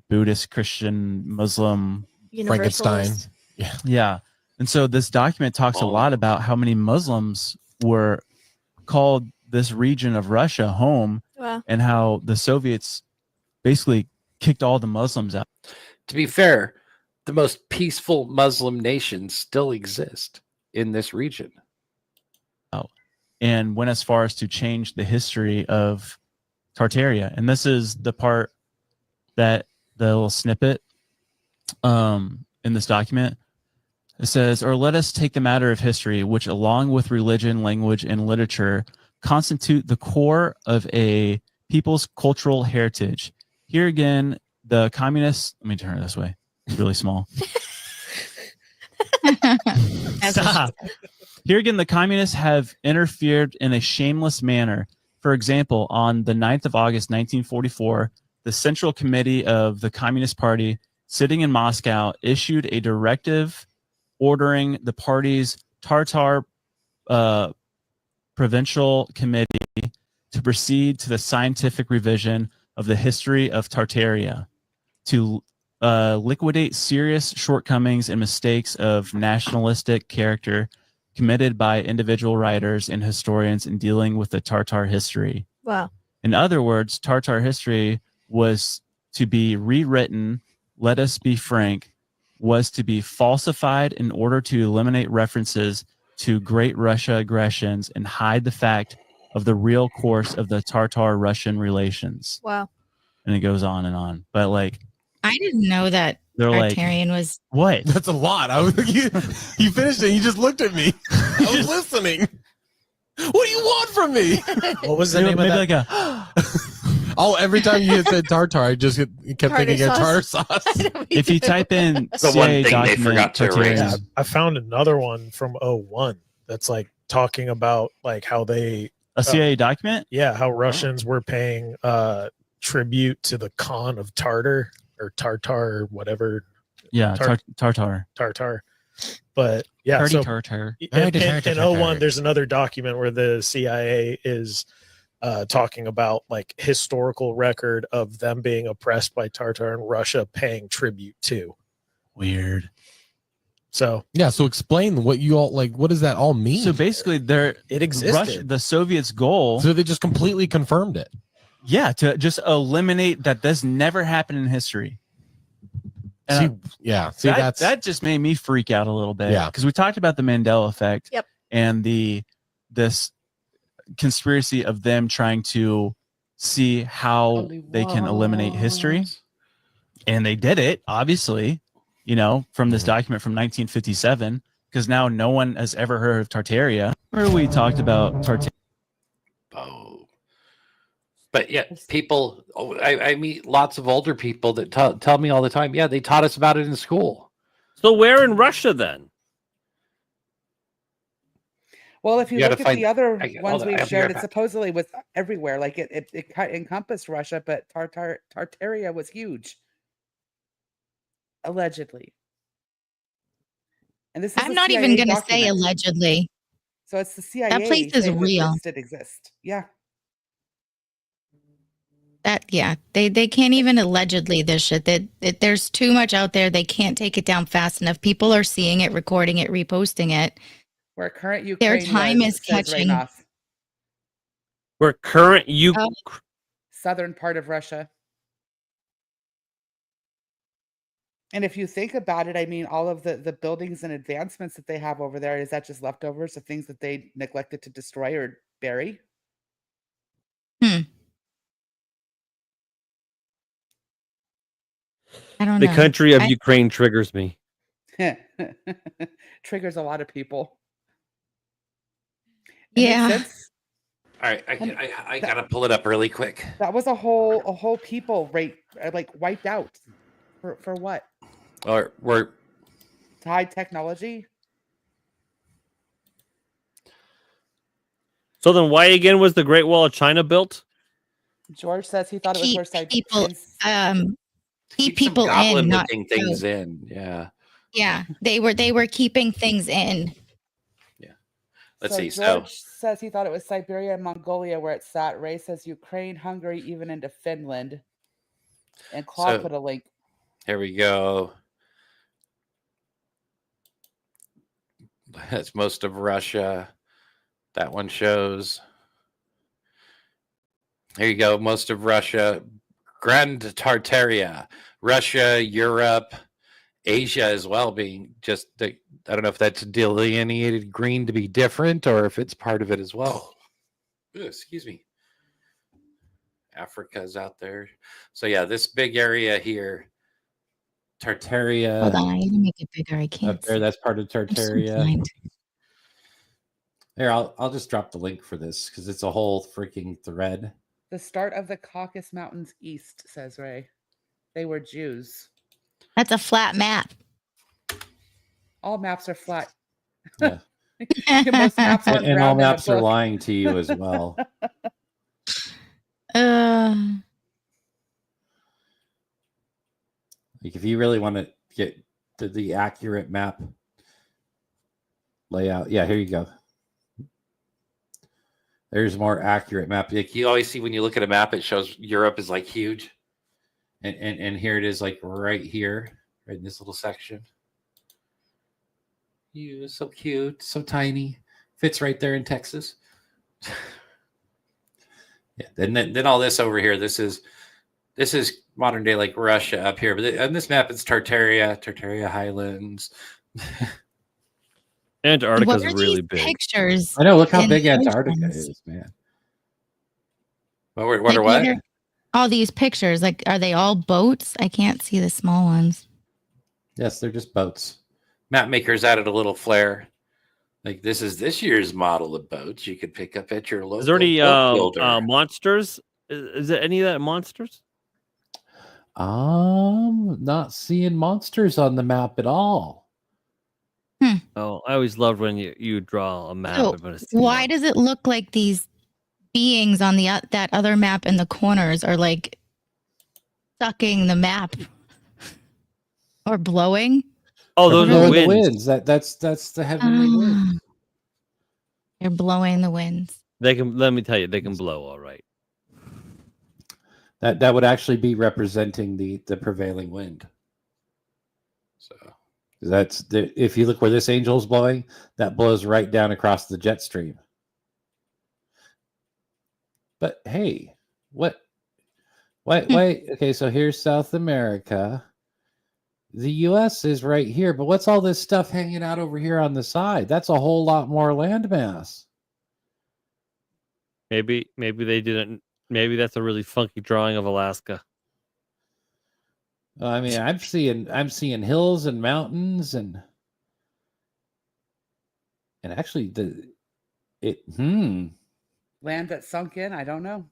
Buddhist, Christian, Muslim, Frankenstein. Yeah. And so this document talks a lot about how many Muslims were called this region of Russia home. Wow. And how the Soviets basically kicked all the Muslims out. To be fair, the most peaceful Muslim nations still exist in this region. And went as far as to change the history of Tartaria. And this is the part that the little snippet in this document. It says, or let us take the matter of history, which along with religion, language, and literature constitute the core of a people's cultural heritage. Here again, the communists, let me turn it this way. It's really small. Stop. Here again, the communists have interfered in a shameless manner. For example, on the 9th of August, 1944, the Central Committee of the Communist Party, sitting in Moscow, issued a directive ordering the party's Tartar Provincial Committee to proceed to the scientific revision of the history of Tartaria, to liquidate serious shortcomings and mistakes of nationalistic character committed by individual writers and historians in dealing with the Tartar history. Wow. In other words, Tartar history was to be rewritten, let us be frank, was to be falsified in order to eliminate references to Great Russia aggressions and hide the fact of the real course of the Tartar-Russian relations. Wow. And it goes on and on. But like, I didn't know that they're Tartarian was. What? That's a lot. I was you finished it. You just looked at me. I was listening. What do you want from me? What was the name of that? Like oh, every time you said tartar, I just kept thinking of tartar sauce. If you type in The CIA one thing they document, forgot to Tartarian, erase. Yeah, I found another one from 01 that's like talking about like how they a CIA document? Yeah, how Russians were paying tribute to the Khan of Tartar or Tartar or whatever. Yeah, Tartar. But yeah, so Tartar. in 01, there's another document where the CIA is talking about like historical record of them being oppressed by Tartar and Russia paying tribute to. Weird. So yeah, so explain what you all like. What does that all mean? So basically, it existed. the Soviets' goal. So they just completely confirmed it. Yeah, to just eliminate that this never happened in history. See, that just made me freak out a little bit. Yeah, because we talked about the Mandela effect. Yep. and this conspiracy of them trying to see how they can eliminate history. And they did it, obviously, from this document from 1957, because now no one has ever heard of Tartaria. Remember we talked about Tartaria. Oh. But yeah, people, I meet lots of older people that tell me all the time, yeah, they taught us about it in school. So where in Russia then? Well, if you look at the other ones we've shared, right it supposedly was everywhere. Like it encompassed Russia, but Tartaria was huge, allegedly. And this is I'm not even going to say allegedly. So it's the CIA. That place is real. That did exist. Yeah. They can't even allegedly this shit. There's too much out there. They can't take it down fast enough. People are seeing it, recording it, reposting it. Where current Ukraine their time is says catching. Where current southern part of Russia. And if you think about it, I mean, all of the buildings and advancements that they have over there, is that just leftovers of things that they neglected to destroy or bury? I don't know. The country of Ukraine triggers me. Triggers a lot of people. Yeah. All right, I gotta pull it up really quick. That was a whole people wiped out. For what? Or we're high technology. So then, why again was the Great Wall of China built? George says he thought it was where keep people in, not things in. Yeah. Yeah, they were keeping things in. Yeah. Let's see. George says he thought it was Siberia and Mongolia where it sat. Ray says Ukraine, Hungary, even into Finland. And Claude put a link. Here we go. That's most of Russia. That one shows. Here you go. Most of Russia. Grand Tartaria. Russia, Europe, Asia as well being just, I don't know if that's delineated green to be different or if it's part of it as well. Ooh, excuse me. Africa's out there. So yeah, this big area here. Tartaria. Hold on, I need to make it bigger. I can't. Up there, that's part of Tartaria. Here, I'll just drop the link for this because it's a whole freaking thread. The start of the Caucasus Mountains east, says Ray. They were Jews. That's a flat map. All maps are flat. Yeah. Most maps and all maps are lying to you as well. Like if you really want to get the accurate map layout, yeah, here you go. There's more accurate map. Like you always see when you look at a map, it shows Europe is like huge, and here it is like right here, right in this little section. You so cute, so tiny, fits right there in Texas. Yeah, then all this over here. This is modern day like Russia up here, but on this map it's Tartaria Highlands. Antarctica's really big. Pictures. I know. Look how big Antarctica is, man. What are what? All these pictures, like, are they all boats? I can't see the small ones. Yes, they're just boats. Map makers added a little flair. Like this is this year's model of boats you could pick up at your local. Is there any monsters? Is there any of that monsters? Not seeing monsters on the map at all. Oh, I always loved when you draw a map. So why does it look like these beings on that other map in the corners are like sucking the map or blowing? Oh, those are the winds. That's the heavenly wind. They're blowing the winds. They can. Let me tell you, they can blow all right. That would actually be representing the prevailing wind. So that's if you look where this angel is blowing, that blows right down across the jet stream. But hey, what? Why? Okay, so here's South America. The U.S. is right here, but what's all this stuff hanging out over here on the side? That's a whole lot more landmass. Maybe they didn't. Maybe that's a really funky drawing of Alaska. I mean, I'm seeing hills and mountains and actually Land that sunk in. I don't know.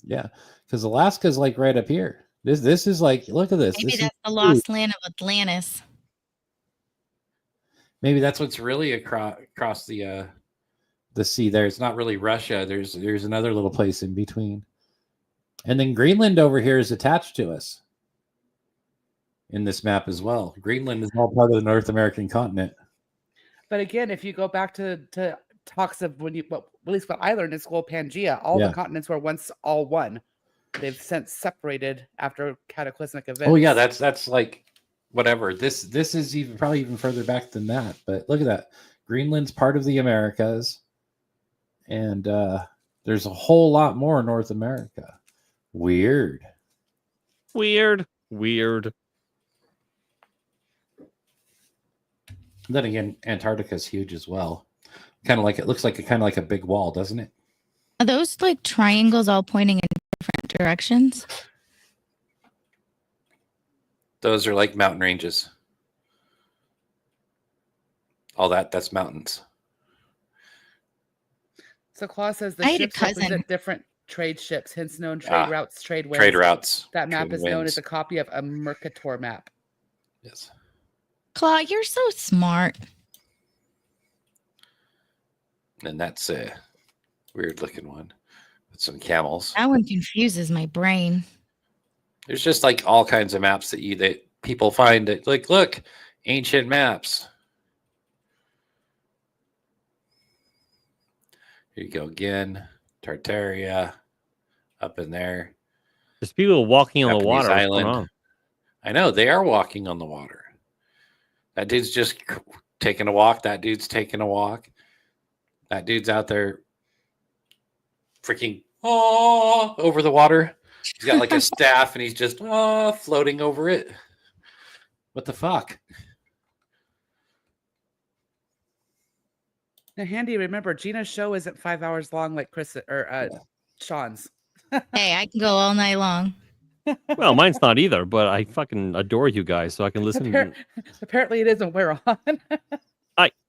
yeah, because Alaska's like right up here. This is like, look at this. Maybe This that's is the lost land of Atlantis. Maybe that's what's really across the sea there. It's not really Russia. There's another little place in between. And then Greenland over here is attached to us in this map as well. Greenland is all part of the North American continent. But again, if you go back to talks of at least what I learned in school, Pangea, all the continents were once all one. They've since separated after cataclysmic events. Oh yeah, that's like whatever. This is probably even further back than that. But look at that. Greenland's part of the Americas, and there's a whole lot more in North America. Weird. Then again, Antarctica's huge as well. It looks like a big wall, doesn't it? Are those like triangles all pointing in different directions? Those are like mountain ranges. All that's mountains. So Claus says the ships represent different trade ships, hence known trade routes, trade winds. Trade routes. That map trade is known winds. as a copy of a Mercator map. Yes. Claw, you're so smart. And that's a weird looking one with some camels. That one confuses my brain. There's just like all kinds of maps that people find that like, look, ancient maps. Here you go again. Tartaria up in there. There's people walking on Japanese the water. Island. I know they are walking on the water. That dude's just taking a walk. That dude's taking a walk. That dude's out there freaking over the water. He's got like a staff and he's just floating over it. What the fuck? Now, Handy, remember, Gina's show isn't 5 hours long like Chris or Sean's. Hey, I can go all night long. Well, mine's not either, but I fucking adore you guys, so I can listen. Apparently, it isn't. We're on.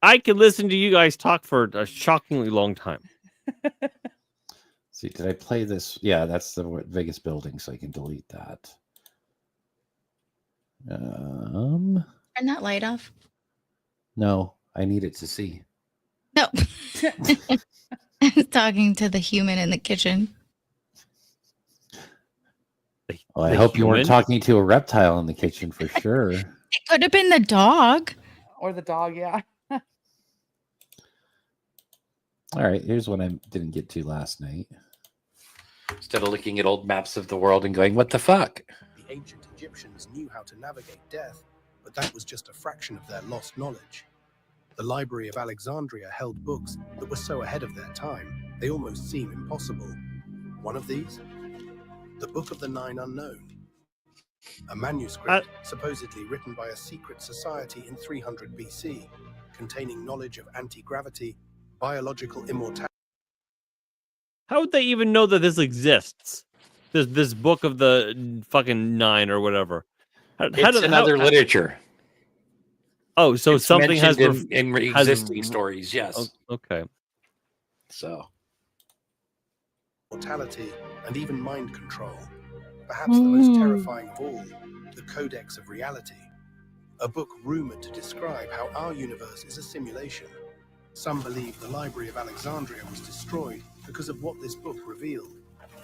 I can listen to you guys talk for a shockingly long time. See, did I play this? Yeah, that's the Vegas building, so I can delete that. Turn that light off. No, I need it to see. No. I was talking to the human in the kitchen. Well, I hope you weren't talking to a reptile in the kitchen for sure. It could have been the dog. Or the dog, yeah. All right, here's what I didn't get to last night. Instead of looking at old maps of the world and going, what the fuck? The ancient Egyptians knew how to navigate death, but that was just a fraction of their lost knowledge. The Library of Alexandria held books that were so ahead of their time, they almost seem impossible. One of these? The Book of the Nine Unknown. A manuscript supposedly written by a secret society in 300 BC, containing knowledge of anti-gravity, biological immortality. How would they even know that this exists? This book of the fucking nine or whatever. It's another literature. Oh, so it's something has in existing stories. Yes. Okay. So. Mortality and even mind control. Perhaps the most terrifying of all, the Codex of Reality. A book rumored to describe how our universe is a simulation. Some believe the Library of Alexandria was destroyed because of what this book revealed,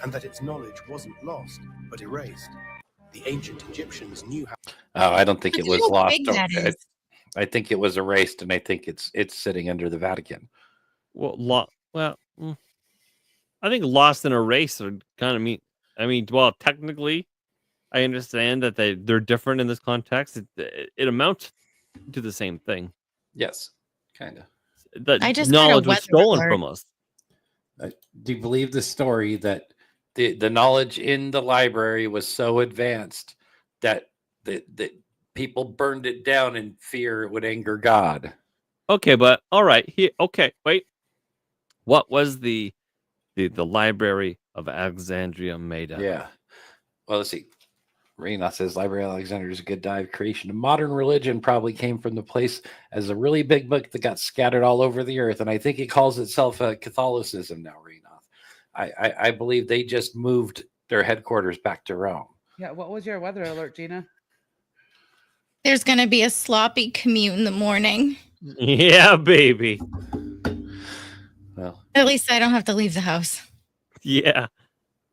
and that its knowledge wasn't lost, but erased. The ancient Egyptians knew how... Oh, I don't think it was lost. I think it was erased, and I think it's sitting under the Vatican. Well, I think lost and erased are kind of mean. I mean, well, technically, I understand that they're different in this context. It amounts to the same thing. Yes, kind of. That knowledge was stolen from us. Do you believe the story that the knowledge in the library was so advanced that people burned it down in fear it would anger God. Okay, but all right. Okay, wait. What was the Library of Alexandria made of? Yeah. Well, let's see. Rena says Library of Alexandria is a good dive. Creation of modern religion probably came from the place as a really big book that got scattered all over the earth. And I think it calls itself Catholicism now, Rena. I believe they just moved their headquarters back to Rome. Yeah, what was your weather alert, Gina? There's going to be a sloppy commute in the morning. Yeah, baby. Well, at least I don't have to leave the house. Yeah.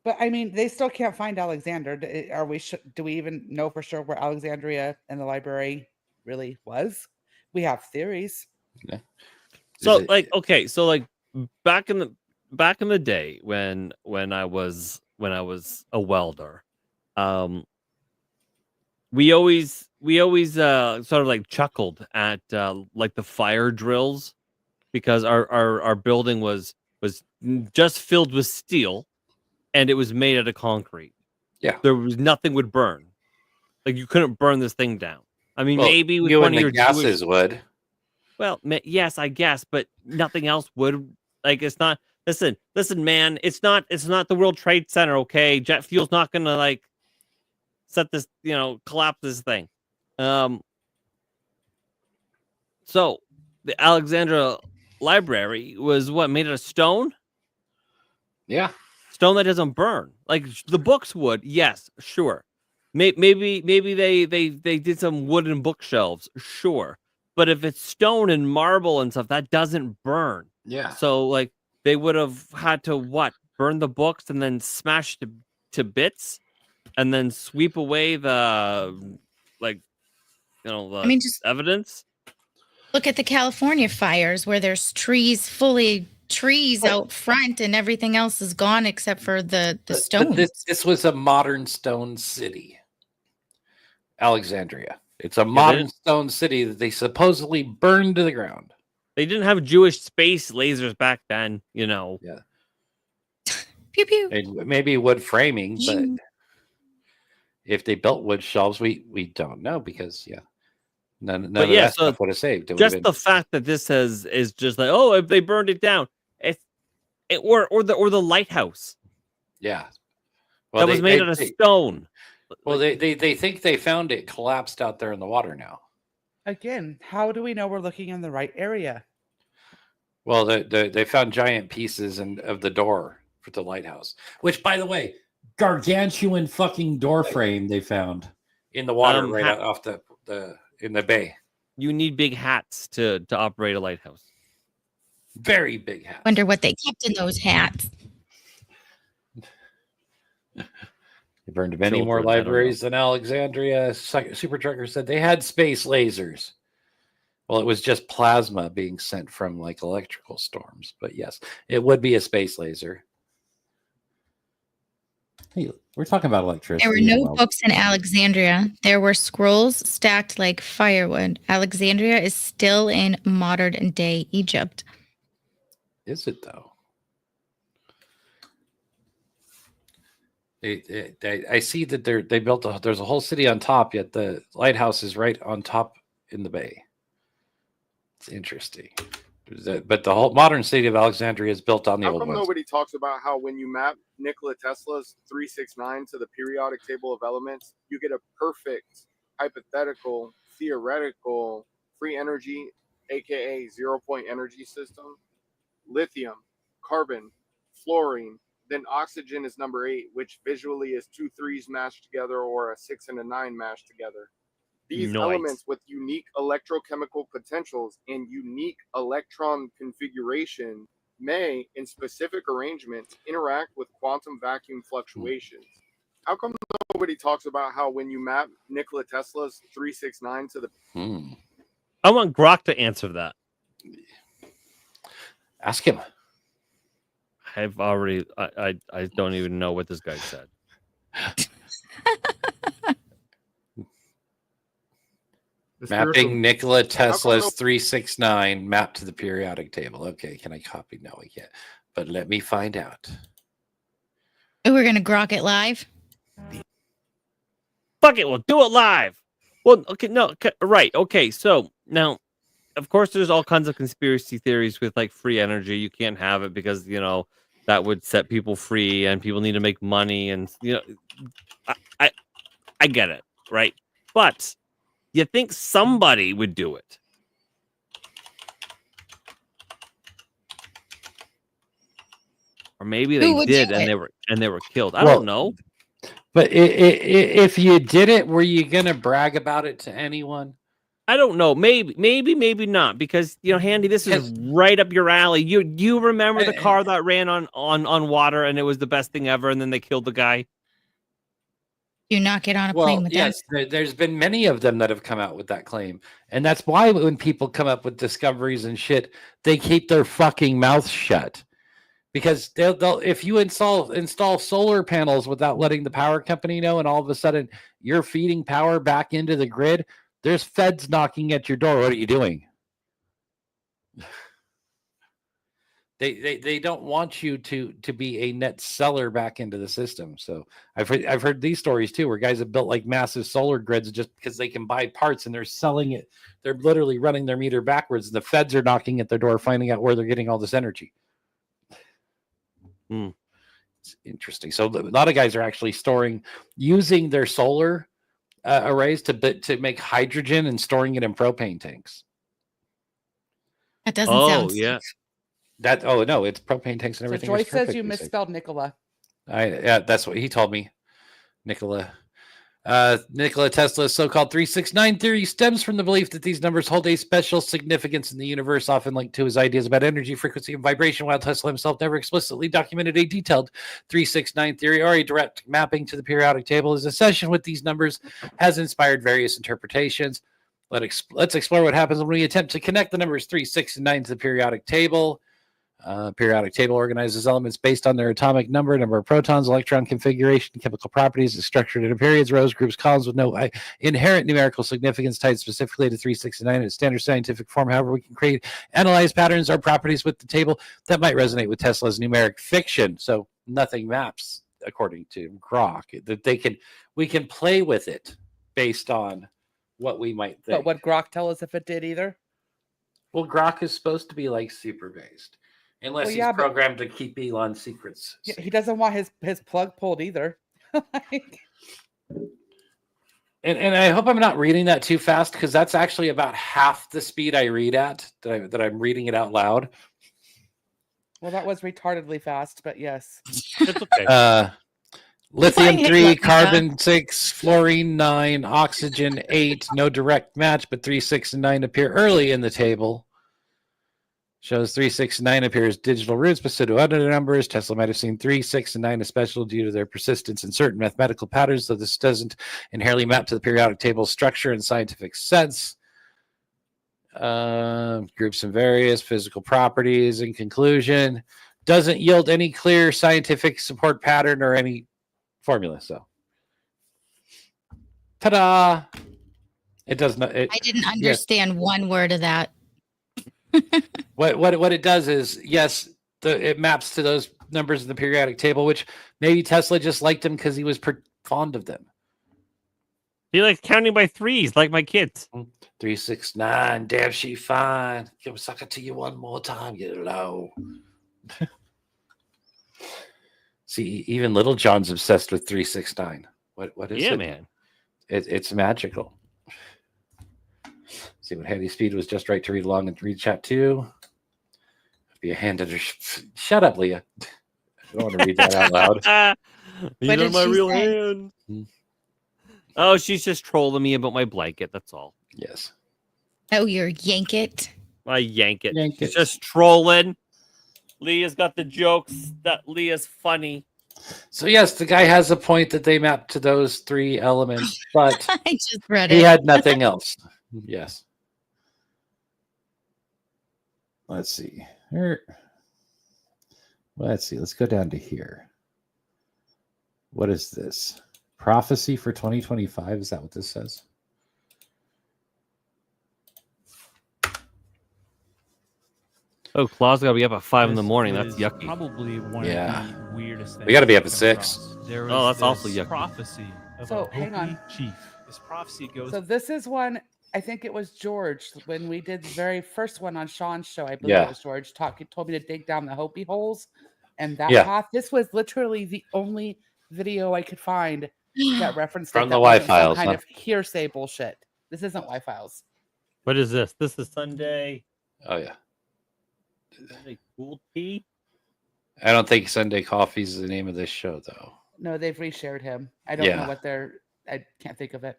But I mean, they still can't find Alexander. Do we even know for sure where Alexandria and the library really was? We have theories. Yeah. So back in the day when I was a welder, we always sort of like chuckled at like the fire drills, because our building was just filled with steel and it was made out of concrete. Yeah, there was nothing would burn. Like, you couldn't burn this thing down. I mean, well, maybe with you one and of the your gases would. Well, yes, I guess, but nothing else would. Like, it's not. Listen, man. It's not the World Trade Center. Okay, jet fuel's not gonna like set this. Collapse this thing. So the Alexandria Library was what, made out of stone? Yeah, stone that doesn't burn. Like the books would. Yes, sure. Maybe they did some wooden bookshelves. Sure. But if it's stone and marble and stuff, that doesn't burn. Yeah. So like they would have had to burn the books and then smash to bits, and then sweep away the just evidence. Look at the California fires where there's trees out front and everything else is gone except for the stones. But this was a modern stone city. Alexandria. It's a modern stone city that they supposedly burned to the ground. They didn't have Jewish space lasers back then, Yeah. Pew pew. Maybe wood framing, but if they built wood shelves, we don't know, because none of that stuff would have saved. Just the fact that this is just like, oh, if they burned it down, or the lighthouse. Yeah. Well, that was made out of stone. Well, they think they found it collapsed out there in the water now. Again, how do we know we're looking in the right area? Well, they found giant pieces of the door for the lighthouse, which, by the way, gargantuan fucking door frame they found in the water right off in the bay. You need big hats to operate a lighthouse. Very big hats. Wonder what they kept in those hats. They burned many more libraries than Alexandria. Super Trucker said they had space lasers. Well, it was just plasma being sent from like electrical storms. But yes, it would be a space laser. Hey, we're talking about electricity. There were no books in Alexandria. There were scrolls stacked like firewood. Alexandria is still in modern day Egypt. Is it though? I see that they built there's a whole city on top, yet the lighthouse is right on top in the bay. It's interesting. But the whole modern city of Alexandria is built on the old How come ones. nobody talks about how when you map Nikola Tesla's 369 to the periodic table of elements, you get a perfect hypothetical, theoretical free energy, aka 0-point energy system? Lithium, carbon, fluorine, then oxygen is number 8, which visually is 2 3s mashed together or a 6 and a 9 mashed together. These elements with unique electrochemical potentials and unique electron configuration may, in specific arrangements, interact with quantum vacuum fluctuations. How come nobody talks about how when you map Nikola Tesla's 369 to the... I want Grok to answer that. Ask him. I've already... I don't even know what this guy said. Mapping Nikola Tesla's 369 map to the periodic table. Okay, can I copy? No, I can't. But let me find out. We're going to grok it live. Fuck it, we'll do it live. Well, okay, no, right, okay. So now, of course, there's all kinds of conspiracy theories with like free energy. You can't have it because that would set people free, and people need to make money, and I get it, right? But you think somebody would do it? Or maybe they did, and they were killed. I don't know. But if you did it, were you gonna brag about it to anyone? I don't know. Maybe not. Because Handy, this is right up your alley. You remember the car that ran on water, and it was the best thing ever, and then they killed the guy. Do not get on a plane with yes, there's been many of them that have come out with that claim, and that's why when people come up with discoveries and shit, they keep their fucking mouths shut. Because they'll if you install solar panels without letting the power company know, and all of a sudden you're feeding power back into the grid, there's feds knocking at your door. What are you doing? They don't want you to be a net seller back into the system. So I've heard these stories too, where guys have built like massive solar grids just because they can buy parts, and they're selling it. They're literally running their meter backwards, and the feds are knocking at their door, finding out where they're getting all this energy. It's interesting. So a lot of guys are actually using their solar arrays to make hydrogen and storing it in propane tanks. That doesn't sound. Yeah. No, it's propane tanks and everything. So Joyce says you misspelled Nikola. That's what he told me. Nikola Tesla's so-called 369 theory stems from the belief that these numbers hold a special significance in the universe, often linked to his ideas about energy, frequency, and vibration, while Tesla himself never explicitly documented a detailed 369 theory or a direct mapping to the periodic table. His obsession with these numbers has inspired various interpretations. Let's explore what happens when we attempt to connect the numbers 3, 6, and 9 to the periodic table. Periodic table organizes elements based on their atomic number of protons, electron configuration, chemical properties. Is structured into periods, rows, groups, columns with no inherent numerical significance tied specifically to 3, 6, and 9 in its standard scientific form. However, we can analyze patterns or properties with the table that might resonate with Tesla's numeric fiction. So nothing maps, according to Grok. That we can play with it based on what we might think. But would Grok tell us if it did either? Well, Grok is supposed to be like super based. Unless he's programmed to keep Elon's secrets. Yeah, he doesn't want his plug pulled either. And I hope I'm not reading that too fast, because that's actually about half the speed I read at, that I'm reading it out loud. Well, that was retardedly fast, but yes. It's okay. Lithium 3, carbon 6, fluorine 9, oxygen 8. No direct match, but 3, 6, and 9 appear early in the table. Shows 3, 6, and 9 appears digital roots, but pseudo other numbers. Tesla might have seen 3, 6, and 9 as special due to their persistence in certain mathematical patterns, though this doesn't inherently map to the periodic table structure in scientific sense. Groups and various physical properties. In conclusion, doesn't yield any clear scientific support pattern or any formula. So, ta-da! It does not. I didn't understand one word of that. What it does is, yes, it maps to those numbers in the periodic table, which maybe Tesla just liked them because he was fond of them. He likes counting by threes, like my kids. 3, 6, 9. Damn, she fine. Give a sucker to you one more time. Get low. See, even Little John's obsessed with 3, 6, 9. What is it? Yeah, man. It's magical. See what Handy Speed was just right to read along and read chat too. Be a hand under. Shut up, Leah. I don't want to read that out loud. These are my real hand. Oh, she's just trolling me about my blanket. That's all. Yes. Oh, you're yank it. I yank it. She's just trolling. Leah's got the jokes. That Leah's funny. So yes, the guy has a point that they map to those 3 elements, but I just read he it. had nothing else. Yes. Let's see. Let's see. Let's go down to here. What is this? Prophecy for 2025? Is that what this says? Oh, Claw's got to be up at 5 in the morning. That's yucky. Probably one of the weirdest things. We got to be up at 6. There was that's also this yucky. prophecy of So, a hang on. Hopi chief. This prophecy goes. So this is one. I think it was George when we did the very first one on Sean's show. I believe it was George told me to dig down the Hopi holes, and that path. This was literally the only video I could find that referenced from it. the That Y wasn't files, some kind of hearsay bullshit. This isn't Y files. What is this? This is Sunday. Oh yeah. Sunday Cool Tea. I don't think Sunday Coffee is the name of this show, though. No, they've reshared him. I don't know what I can't think of it.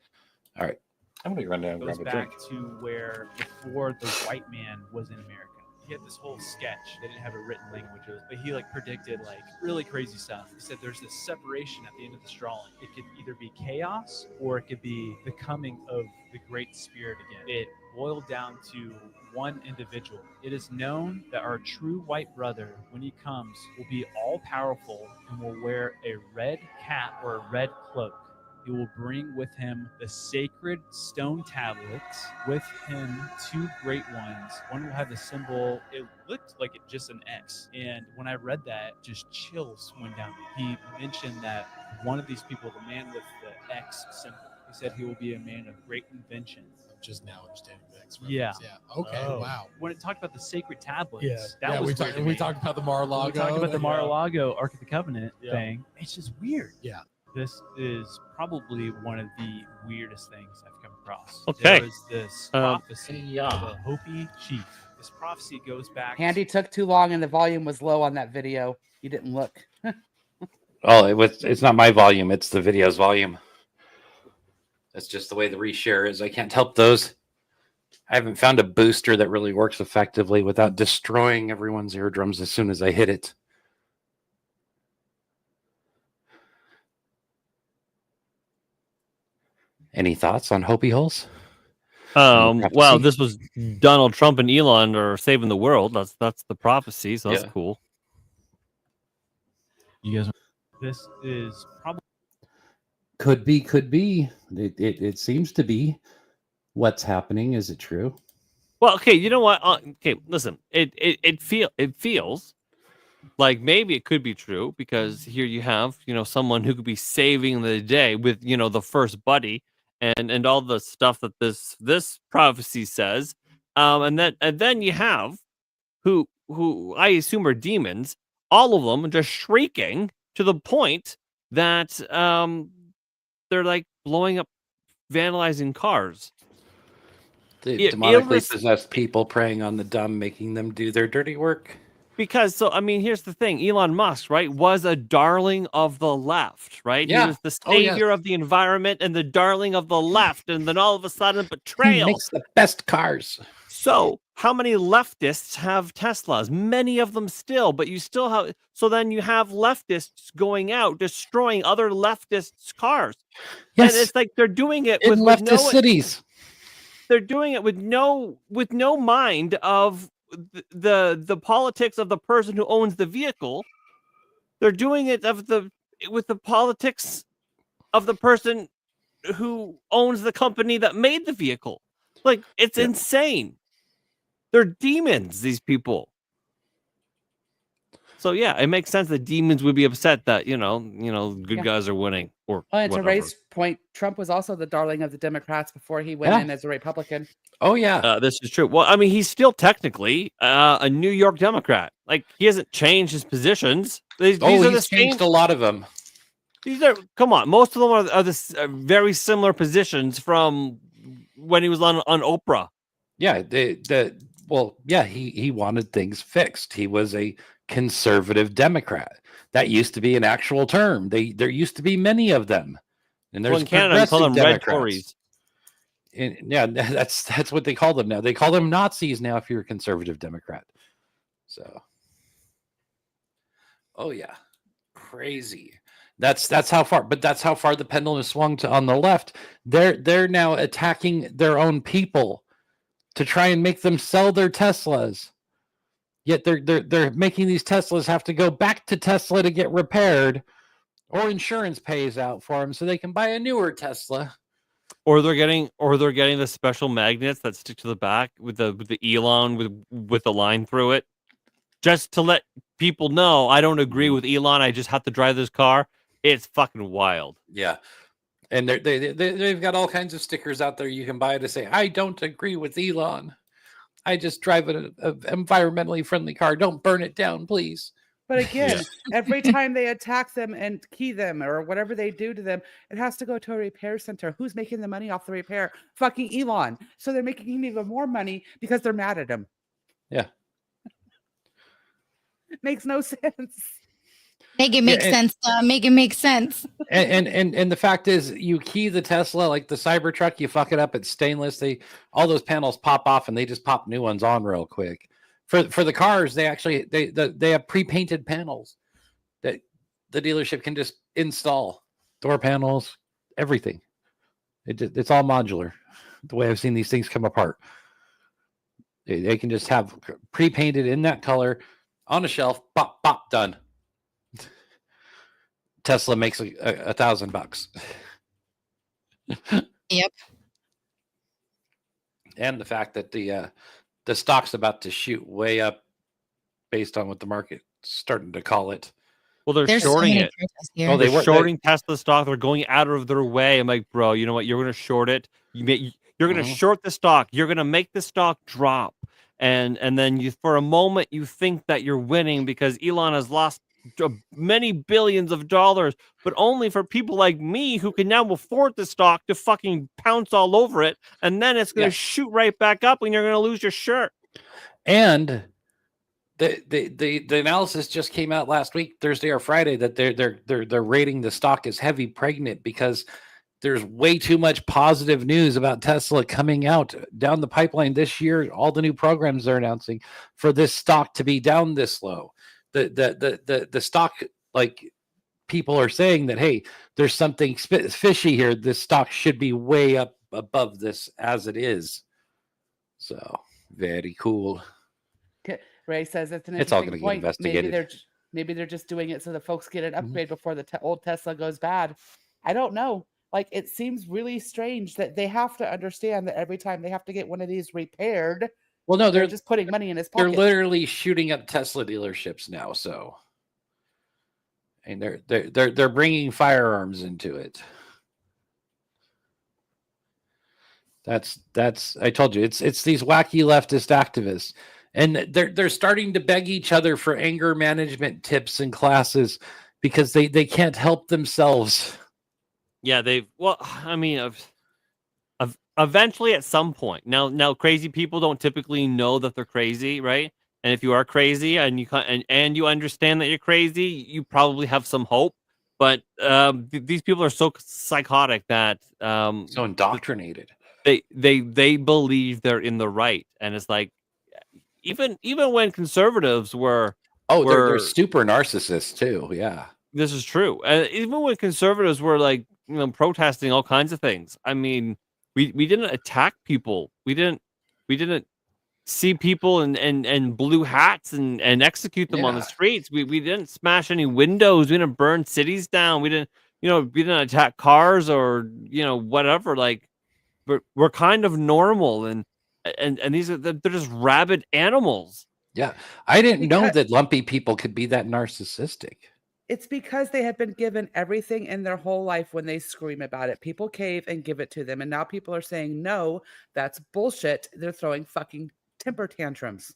All right. I'm going to run down and Goes grab a back drink. to where before the white man was in America. He had this whole sketch. They didn't have a written language, but he like predicted like really crazy stuff. He said there's this separation at the end of this drawing. It could either be chaos or it could be the coming of the Great Spirit again. It boiled down to one individual. It is known that our true white brother, when he comes, will be all powerful and will wear a red cap or a red cloak. He will bring with him the sacred stone tablets, with him 2 great ones. One will have the symbol, it looked like it just an X. And when I read that, just chills went down me. He mentioned that one of these people, the man with the X symbol, he said he will be a man of great invention. I'm just now understanding the X Yeah. reference. Yeah. Okay. Oh. Wow. When it talked about the sacred tablets, Yeah. was We talked about the Mar-a-Lago. We talked about the Mar-a-Lago Ark of the Covenant Yeah. thing. It's just weird. Yeah. This is probably one of the weirdest things I've come across. Okay. There is this prophecy of a Hopi chief. This prophecy goes back. Handy took too long and the volume was low on that video. You didn't look. Oh, it's not my volume. It's the video's volume. That's just the way the reshare is. I can't help those. I haven't found a booster that really works effectively without destroying everyone's eardrums as soon as I hit it. Any thoughts on Hopi holes? Well, this was Donald Trump and Elon are saving the world. That's the prophecy, so that's cool. You guys, this is probably Could be. It seems to be what's happening. Is it true? Well, okay, you know what? Okay, listen. It feels like maybe it could be true because here you have, someone who could be saving the day with, the first buddy and all the stuff that this prophecy says. And then you have who I assume are demons, all of them just shrieking to the point that they're like blowing up, vandalizing cars. The demonically possessed people preying on the dumb, making them do their dirty work. Because, here's the thing. Elon Musk, right, was a darling of the left, right? Yeah. He was the savior of the environment and the darling of the left. And then all of a sudden, betrayal. He makes the best cars. So how many leftists have Teslas? Many of them still, but you still have. So then you have leftists going out, destroying other leftists' cars. Yes. And it's like they're doing it in with leftist cities. They're doing it with no mind of the politics of the person who owns the vehicle. They're doing it with the politics of the person who owns the company that made the vehicle. Like, it's insane. They're demons, these people. So yeah, it makes sense that demons would be upset that good guys are winning. Or and to Ray's point, Trump was also the darling of the Democrats before he went in as a Republican. Oh yeah, this is true. Well, he's still technically a New York Democrat. Like, he hasn't changed his posisions. These are the same. Changed a lot of them. These are most of them are the very similar positions from when he was on Oprah. Yeah, he wanted things fixed. He was a conservative Democrat. That used to be an actual term. There used to be many of them. And there's in Canada, they call them Democrats. red Tories. Yeah, that's what they call them now. They call them Nazis now if you're a conservative Democrat. So, oh yeah, crazy. That's how far. But that's how far the pendulum has swung to on the left. They're now attacking their own people to try and make them sell their Teslas. Yet they're making these Teslas have to go back to Tesla to get repaired, or insurance pays out for them so they can buy a newer Tesla. Or they're getting the special magnets that stick to the back with the Elon with the line through it, just to let people know I don't agree with Elon. I just have to drive this car. It's fucking wild. Yeah. And they've got all kinds of stickers out there you can buy to say, I don't agree with Elon. I just drive an environmentally friendly car. Don't burn it down, please. But again, every time they attack them and key them or whatever they do to them, it has to go to a repair center. Who's making the money off the repair? Fucking Elon. So they're making him even more money because they're mad at him. Yeah. It makes no sense. Make it make sense. Make it make sense. And the fact is, you key the Tesla, like the Cybertruck, you fuck it up. It's stainless. All those panels pop off, and they just pop new ones on real quick. For the cars, they have pre-painted panels that the dealership can just install. Door panels, everything. It's all modular. The way I've seen these things come apart, they can just have pre-painted in that color on a shelf. Pop, pop, done. Tesla makes $1,000. Yep. And the fact that the stock's about to shoot way up based on what the market's starting to call it. Well, they're shorting it. Oh, They're shorting Tesla stock. They're going out of their way. I'm like, bro, you know what? You're going to short it. You're going to short the stock. You're going to make the stock drop. And then you, for a moment, you think that you're winning because Elon has lost many billions of dollars, but only for people like me who can now afford the stock to fucking pounce all over it, and then it's going to shoot right back up, and you're going to lose your shirt. And the analysis just came out last week, Thursday or Friday, that they're rating the stock as heavy pregnant because there's way too much positive news about Tesla coming out down the pipeline this year. All the new programs they're announcing for this stock to be down this low. The stock, like, people are saying that, hey, there's something fishy here. This stock should be way up above this as it is. So very cool. Ray says it's all going to get point. investigated. Maybe they're just doing it so the folks get an upgrade before the old Tesla goes bad. I don't know. Like, it seems really strange that they have to understand that every time they have to get one of these repaired. Well, no, they're just putting money in his pocket. They're literally shooting up Tesla dealerships now. So, and they're bringing firearms into it. That's I told you, it's these wacky leftist activists, and they're starting to beg each other for anger management tips and classes because they can't help themselves. Yeah, eventually at some point. Now crazy people don't typically know that they're crazy, right? And if you are crazy and you understand that you're crazy, you probably have some hope. But these people are so psychotic that so indoctrinated. They believe they're in the right, and it's like even when conservatives were they're super narcissists too. Yeah, this is true. Even when conservatives were like protesting all kinds of things. I mean, we didn't attack people. We didn't see people in blue hats and execute them on the streets. We didn't smash any windows. We didn't burn cities down. We didn't attack cars or whatever. Like we're kind of normal and these they're just rabid animals. Yeah, I didn't know that lumpy people could be that narcissistic. It's because they have been given everything in their whole life. When they scream about it, people cave and give it to them. And now people are saying, no, that's bullshit. They're throwing fucking temper tantrums.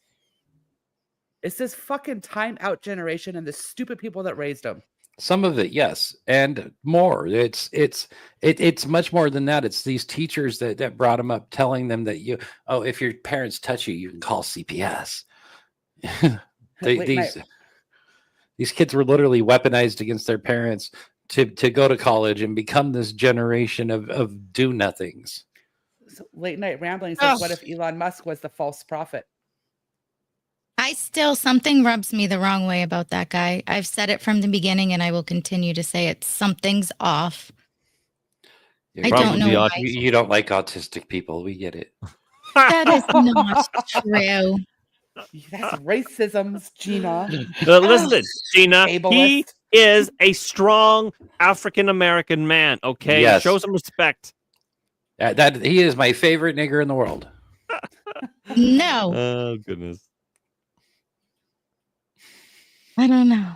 It's this fucking time out generation and the stupid people that raised them. Some of it, yes, and more. It's much more than that. It's these teachers that brought them up, telling them that if your parents touch you, you can call CPS. These kids were literally weaponized against their parents to go to college and become this generation of do-nothings. So Late Night Rambling says, what if Elon Musk was the false prophet? Something rubs me the wrong way about that guy. I've said it from the beginning and I will continue to say it. Something's off. Yeah, I don't know why. You don't like autistic people. We get it. That is not true. That's racism, Gina. Listen, Gina, he is a strong African-American man, okay? Yes. Show some respect. That he is my favorite nigger in the world. No. Oh, goodness. I don't know.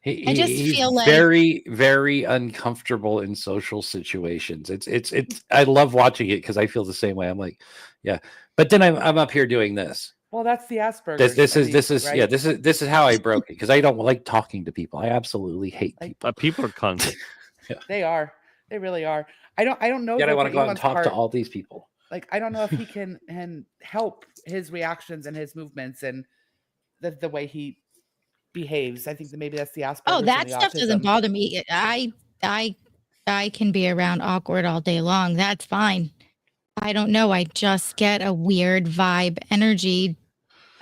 I just he's feel like very, very uncomfortable in social situations. It's I love watching it because I feel the same way. I'm like, yeah, but then I'm up here doing this. Well, that's the Asperger's. This I mean, is right? yeah, this is how I broke it because I don't like talking to people. I absolutely hate people. People are cunts. They are. They really are. I don't know. Yet I though, want to for go out and Elon's talk to part, all these people. Like, I don't know if he can help his reactions and his movements and the way he behaves. I think that maybe that's the Asperger's. Oh, and that the stuff autism. doesn't bother me. I can be around awkward all day long. That's fine. I don't know. I just get a weird vibe, energy.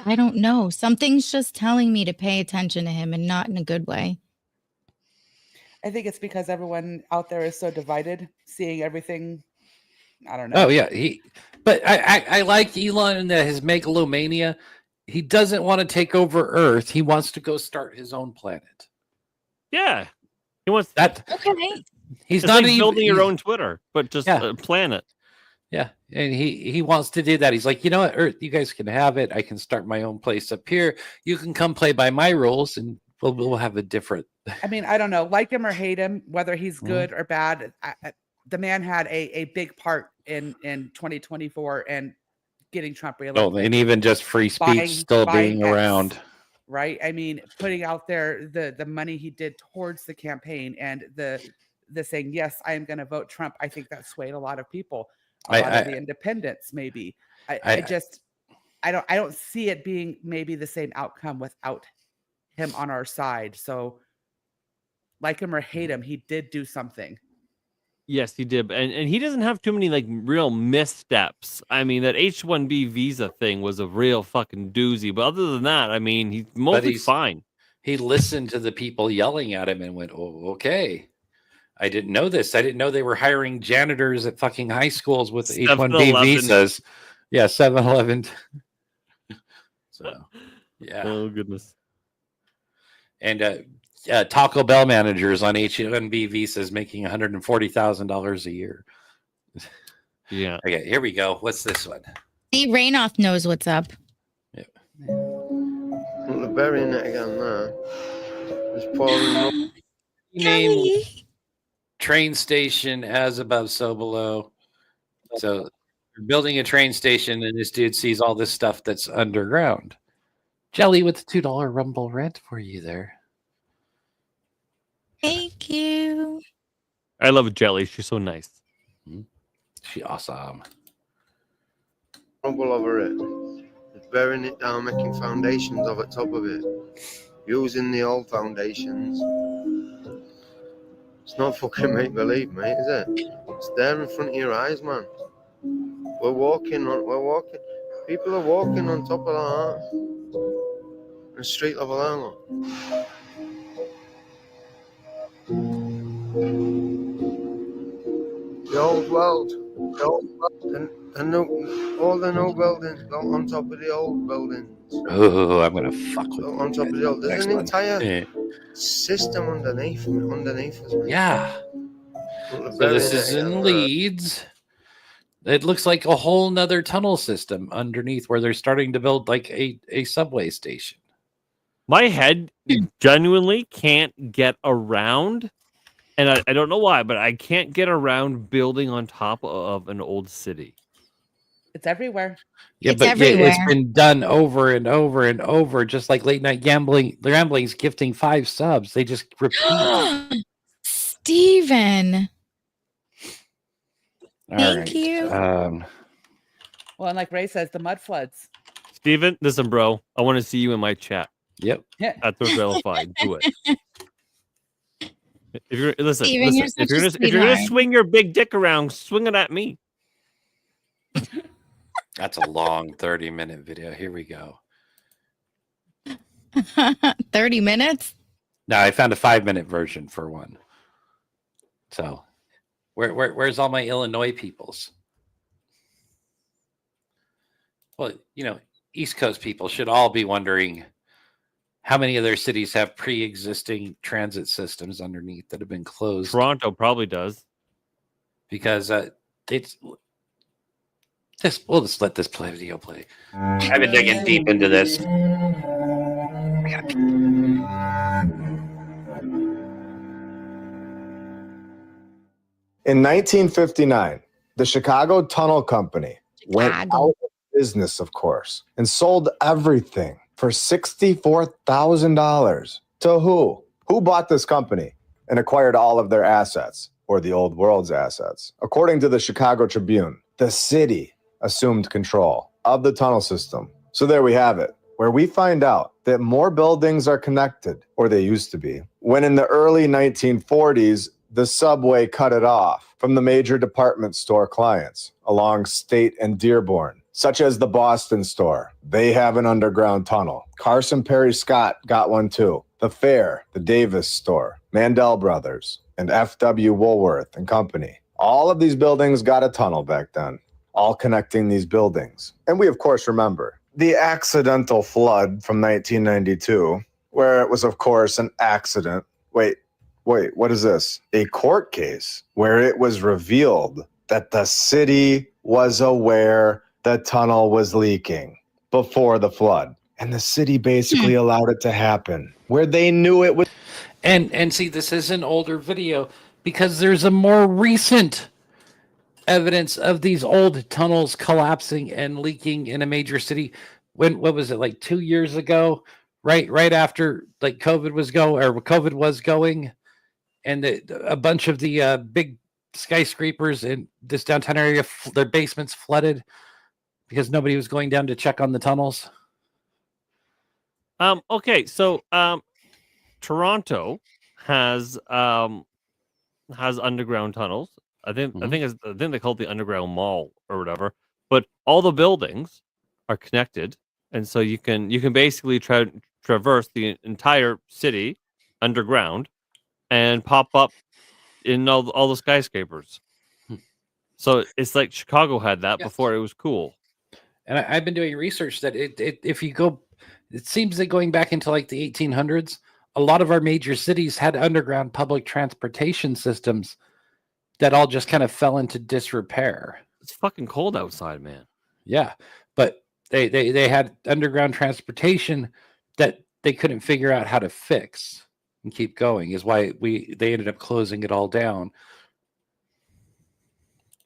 I don't know. Something's just telling me to pay attention to him and not in a good way. I think it's because everyone out there is so divided, seeing everything. I don't know. Oh yeah, but I like Elon in that his megalomania. He doesn't want to take over Earth. He wants to go start his own planet. Yeah, he wants that. Okay. He's it's not like even building your own Twitter, but just a planet. Yeah, and he wants to do that. He's like, you know what, Earth, you guys can have it. I can start my own place up here. You can come play by my rules, and we'll have a different. I mean, I don't know, like him or hate him, whether he's good or bad. The man had a big part in 2024 and getting Trump reelected. Oh, and even just free speech still being around. Right? I mean, putting out there the money he did towards the campaign and the saying, yes, I am going to vote Trump. I think that swayed a lot of people, a lot of the independents, maybe. I don't see it being maybe the same outcome without him on our side. So like him or hate him, he did do something. Yes, he did, and he doesn't have too many like real missteps. I mean, that H-1B visa thing was a real fucking doozy. But other than that, I mean, he's mostly fine. He listened to the people yelling at him and went, "Oh, okay. I didn't know this. I didn't know they were hiring janitors at fucking high schools with H-1B visas." Yeah, 7-Eleven. So, yeah. Oh goodness. And Taco Bell managers on H-1B visas making $140,000 a year. Yeah. Okay, here we go. What's this one? See, Rainoff knows what's up. They're burying it again there. It's pouring. Name train station as above, so below. So you're building a train station, and this dude sees all this stuff that's underground. Jelly with the $2 Rumble rent for you there. Thank you. I love Jelly. She's so nice. She awesome. Rumble over it. It's burying it down, making foundations of it, top of it. Using the old foundations. It's not fucking make believe, mate, is it? It's there in front of your eyes, man. We're walking. People are walking on top of that. The street level angle. The old world. And all the new buildings built on top of the old buildings. Oh, I'm gonna fuck with you. On top of the old. There's an entire system underneath us. Mate. Yeah. So this is in Leeds. It looks like a whole nother tunnel system underneath where they're starting to build like a subway station. My head genuinely can't get around, and I don't know why, but I can't get around building on top of an old city. It's everywhere. Yeah, It's but everywhere. it's been done over and over and over, just like late night gambling. The gambling's gifting 5 subs. They just repeat. Steven. Thank right. you. Well, and like Ray says, the mud floods. Steven, listen, bro. I want to see you in my chat. Yep. At the Relified. Do it. If you're Steven, you're such a if you're gonna swing your big dick around, swing it at me. That's a long 30-minute video. Here we go. 30 minutes? No, I found a 5-minute version for one. So, where's all my Illinois peoples? Well, East Coast people should all be wondering how many other cities have pre-existing transit systems underneath that have been closed. Toronto probably does, because we'll just let this video play. I've been digging deep into this. In 1959, the Chicago Tunnel Company went out of business, of course, and sold everything for $64,000. To who? Who bought this company and acquired all of their assets, or the old world's assets? According to the Chicago Tribune, the city assumed control of the tunnel system. So there we have it, where we find out that more buildings are connected, or they used to be, when in the early 1940s, the subway cut it off from the major department store clients along State and Dearborn, such as the Boston store. They have an underground tunnel. Carson Perry Scott got one too. The Fair, the Davis store, Mandel Brothers, and F.W. Woolworth and Company. All of these buildings got a tunnel back then, all connecting these buildings. And we, of course, remember the accidental flood from 1992, where it was, of course, an accident. Wait, what is this? A court case where it was revealed that the city was aware the tunnel was leaking before the flood. And the city basically allowed it to happen where they knew it was. And see, this is an older video because there's a more recent evidence of these old tunnels collapsing and leaking in a major city. What was it, like 2 years ago? Right after like COVID was going, and a bunch of the big skyscrapers in this downtown area, their basements flooded because nobody was going down to check on the tunnels. Okay, so Toronto has underground tunnels. I think they call it the underground mall or whatever. But all the buildings are connected, and so you can basically traverse the entire city underground and pop up in all the skyscrapers. So it's like Chicago had that before it was cool. And I've been doing research that if you go, it seems that going back into like the 1800s, a lot of our major cities had underground public transportation systems that all just kind of fell into disrepair. It's fucking cold outside, man. Yeah, but they had underground transportation that they couldn't figure out how to fix and keep going. Is why they ended up closing it all down.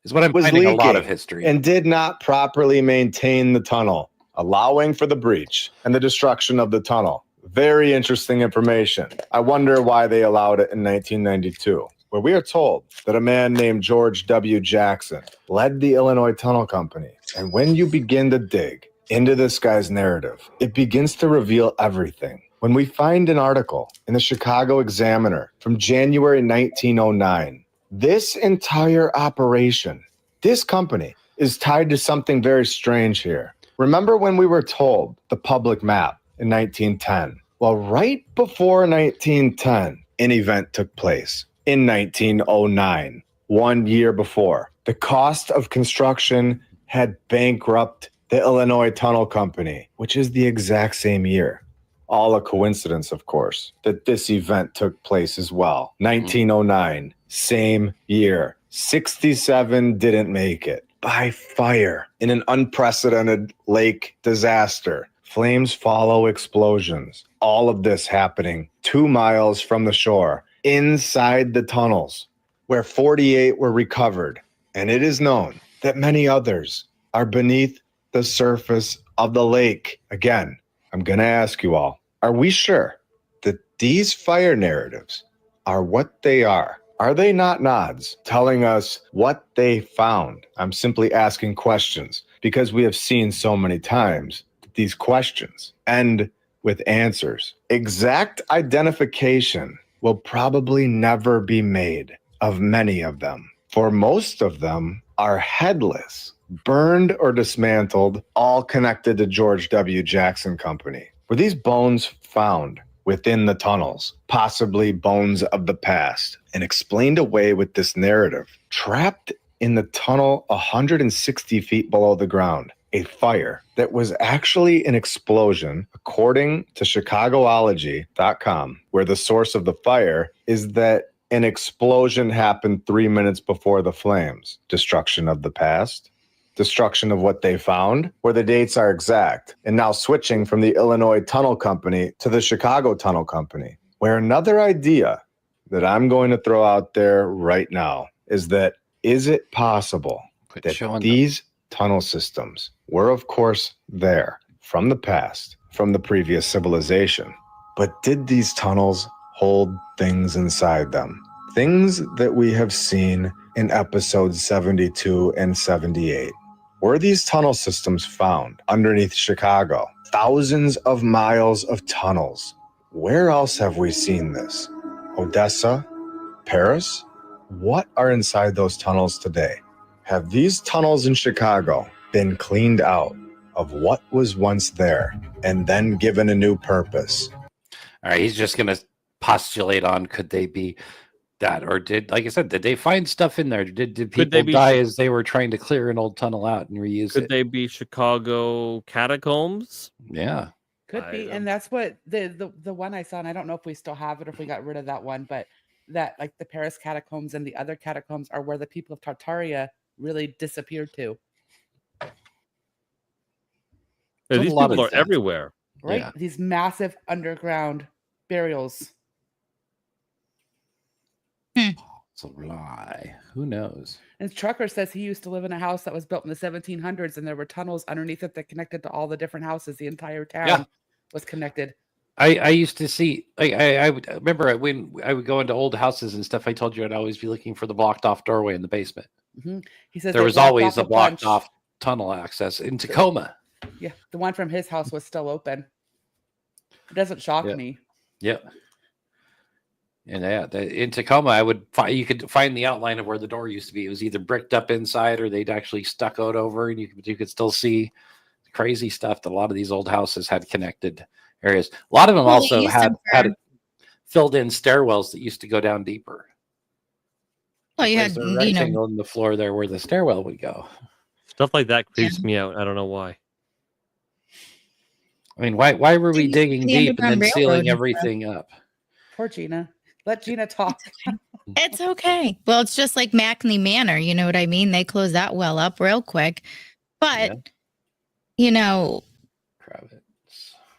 Is what I'm finding a lot of history. And did not properly maintain the tunnel, allowing for the breach and the destruction of the tunnel. Very interesting information. I wonder why they allowed it in 1992, where we are told that a man named George W. Jackson led the Illinois Tunnel Company. And when you begin to dig into this guy's narrative, it begins to reveal everything. When we find an article in the Chicago Examiner from January 1909, this entire operation, this company, is tied to something very strange here. Remember when we were told the public map in 1910? Well, right before 1910, an event took place in 1909, 1 year before. The cost of construction had bankrupted the Illinois Tunnel Company, which is the exact same year. All a coincidence, of course, that this event took place as well. 1909, same year. 67 didn't make it by fire in an unprecedented lake disaster. Flames follow explosions. All of this happening 2 miles from the shore, inside the tunnels, where 48 were recovered. And it is known that many others are beneath the surface of the lake. Again, I'm going to ask you all, are we sure that these fire narratives are what they are? Are they not nods telling us what they found? I'm simply asking questions because we have seen so many times that these questions end with answers. Exact identification will probably never be made of many of them, for most of them are headless, burned or dismantled, all connected to George W. Jackson Company. Were these bones found within the tunnels, possibly bones of the past, and explained away with this narrative? Trapped in the tunnel 160 feet below the ground, a fire that was actually an explosion, according to Chicagoology.com, where the source of the fire is that an explosion happened 3 minutes before the flames. Destruction of the past? Destruction of what they found, where the dates are exact, and now switching from the Illinois Tunnel Company to the Chicago Tunnel Company, where another idea that I'm going to throw out there right now is it possible that these tunnel systems were, of course, there from the past, from the previous civilization, but did these tunnels hold things inside them? Things that we have seen in episodes 72 and 78. Were these tunnel systems found underneath Chicago? Thousands of miles of tunnels. Where else have we seen this? Odessa? Paris? What are inside those tunnels today? Have these tunnels in Chicago been cleaned out of what was once there and then given a new purpose? All right, he's just going to postulate on could they be that, or like I said, did they find stuff in there? Did people die as they were trying to clear an old tunnel out and reuse it? Could they be Chicago catacombs? Yeah, could be, and that's what the one I saw, and I don't know if we still have it or if we got rid of that one, but that like the Paris catacombs and the other catacombs are where the people of Tartaria really disappeared to. Yeah, these people are everywhere, right? Yeah. These massive underground burials. It's a lie. Who knows? And Trucker says he used to live in a house that was built in the 1700s, and there were tunnels underneath it that connected to all the different houses. The entire town was connected. I used to see, like, I would remember when I would go into old houses and stuff. I told you I'd always be looking for the blocked off doorway in the basement. Mm-hmm. He says there was always a blocked off tunnel access in Tacoma. Yeah, the one from his house was still open. It doesn't shock me. Yep. And in Tacoma, I would you could find the outline of where the door used to be. It was either bricked up inside or they'd actually stuccoed over, and you could still see crazy stuff that a lot of these old houses had connected areas. A lot of them also had filled in stairwells that used to go down deeper. Well, you had a rectangle in the floor there where the stairwell would go. Stuff like that creeps me out. I don't know why. I mean, why were we digging deep and then sealing everything up? Poor Gina. Let Gina talk. It's okay. Well, it's just like Mackney Manor. You know what I mean? They closed that well up real quick. But, you know,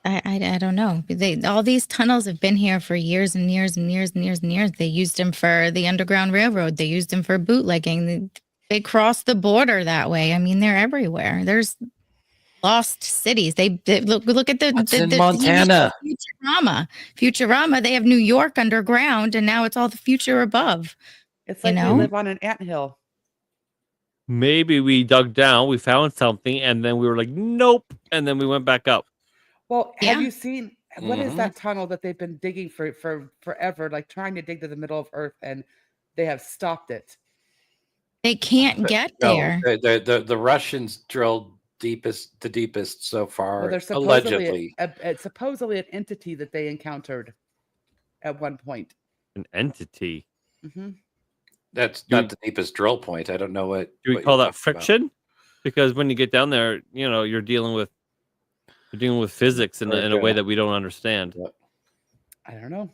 I don't know. All these tunnels have been here for years and years and years and years and years. They used them for the Underground Railroad. They used them for bootlegging. They crossed the border that way. I mean, they're everywhere. There's lost cities. They look at the Montana. Futurama. They have New York underground, and now it's all the future above. It's like we live on an anthill. Maybe we dug down, we found something, and then we were like, nope, and then we went back up. Well, have you seen what is that tunnel that they've been digging for forever, like trying to dig to the middle of Earth, and they have stopped it? They can't get there. The Russians drilled the deepest so far. Well, there's allegedly, it's supposedly an entity that they encountered at one point. An entity. Mm-hmm. That's not the deepest drill point. I don't know what. Do we call that friction? Because when you get down there, you know you're dealing with physics in a way that we don't understand. I don't know.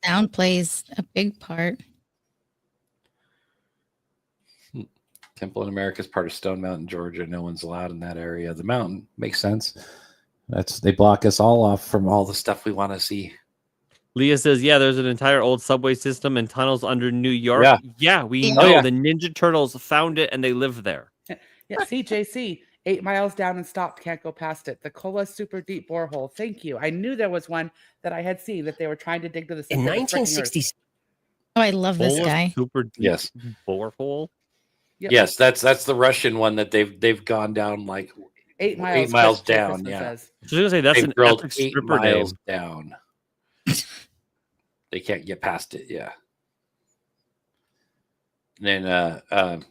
Sound plays a big part. Temple in America is part of Stone Mountain, Georgia. No one's allowed in that area. The mountain makes sense. They block us all off from all the stuff we want to see. Leah says, "Yeah, there's an entire old subway system and tunnels under New York." Yeah, we know. Oh, yeah. The Ninja Turtles found it and they live there. Yeah, CJC, 8 miles down and stopped. Can't go past it. The Cola super deep borehole. Thank you. I knew there was one that I had seen that they were trying to dig to the in 1966. Oh, I love this guy. Super deep borehole. Yep. Yes, that's the Russian one that they've gone down like 8 miles. 8 miles Chris down. Jefferson Yeah, says. I was gonna say that's They've an drilled epic 8 stripper miles name. down. They can't get past it. Yeah. And then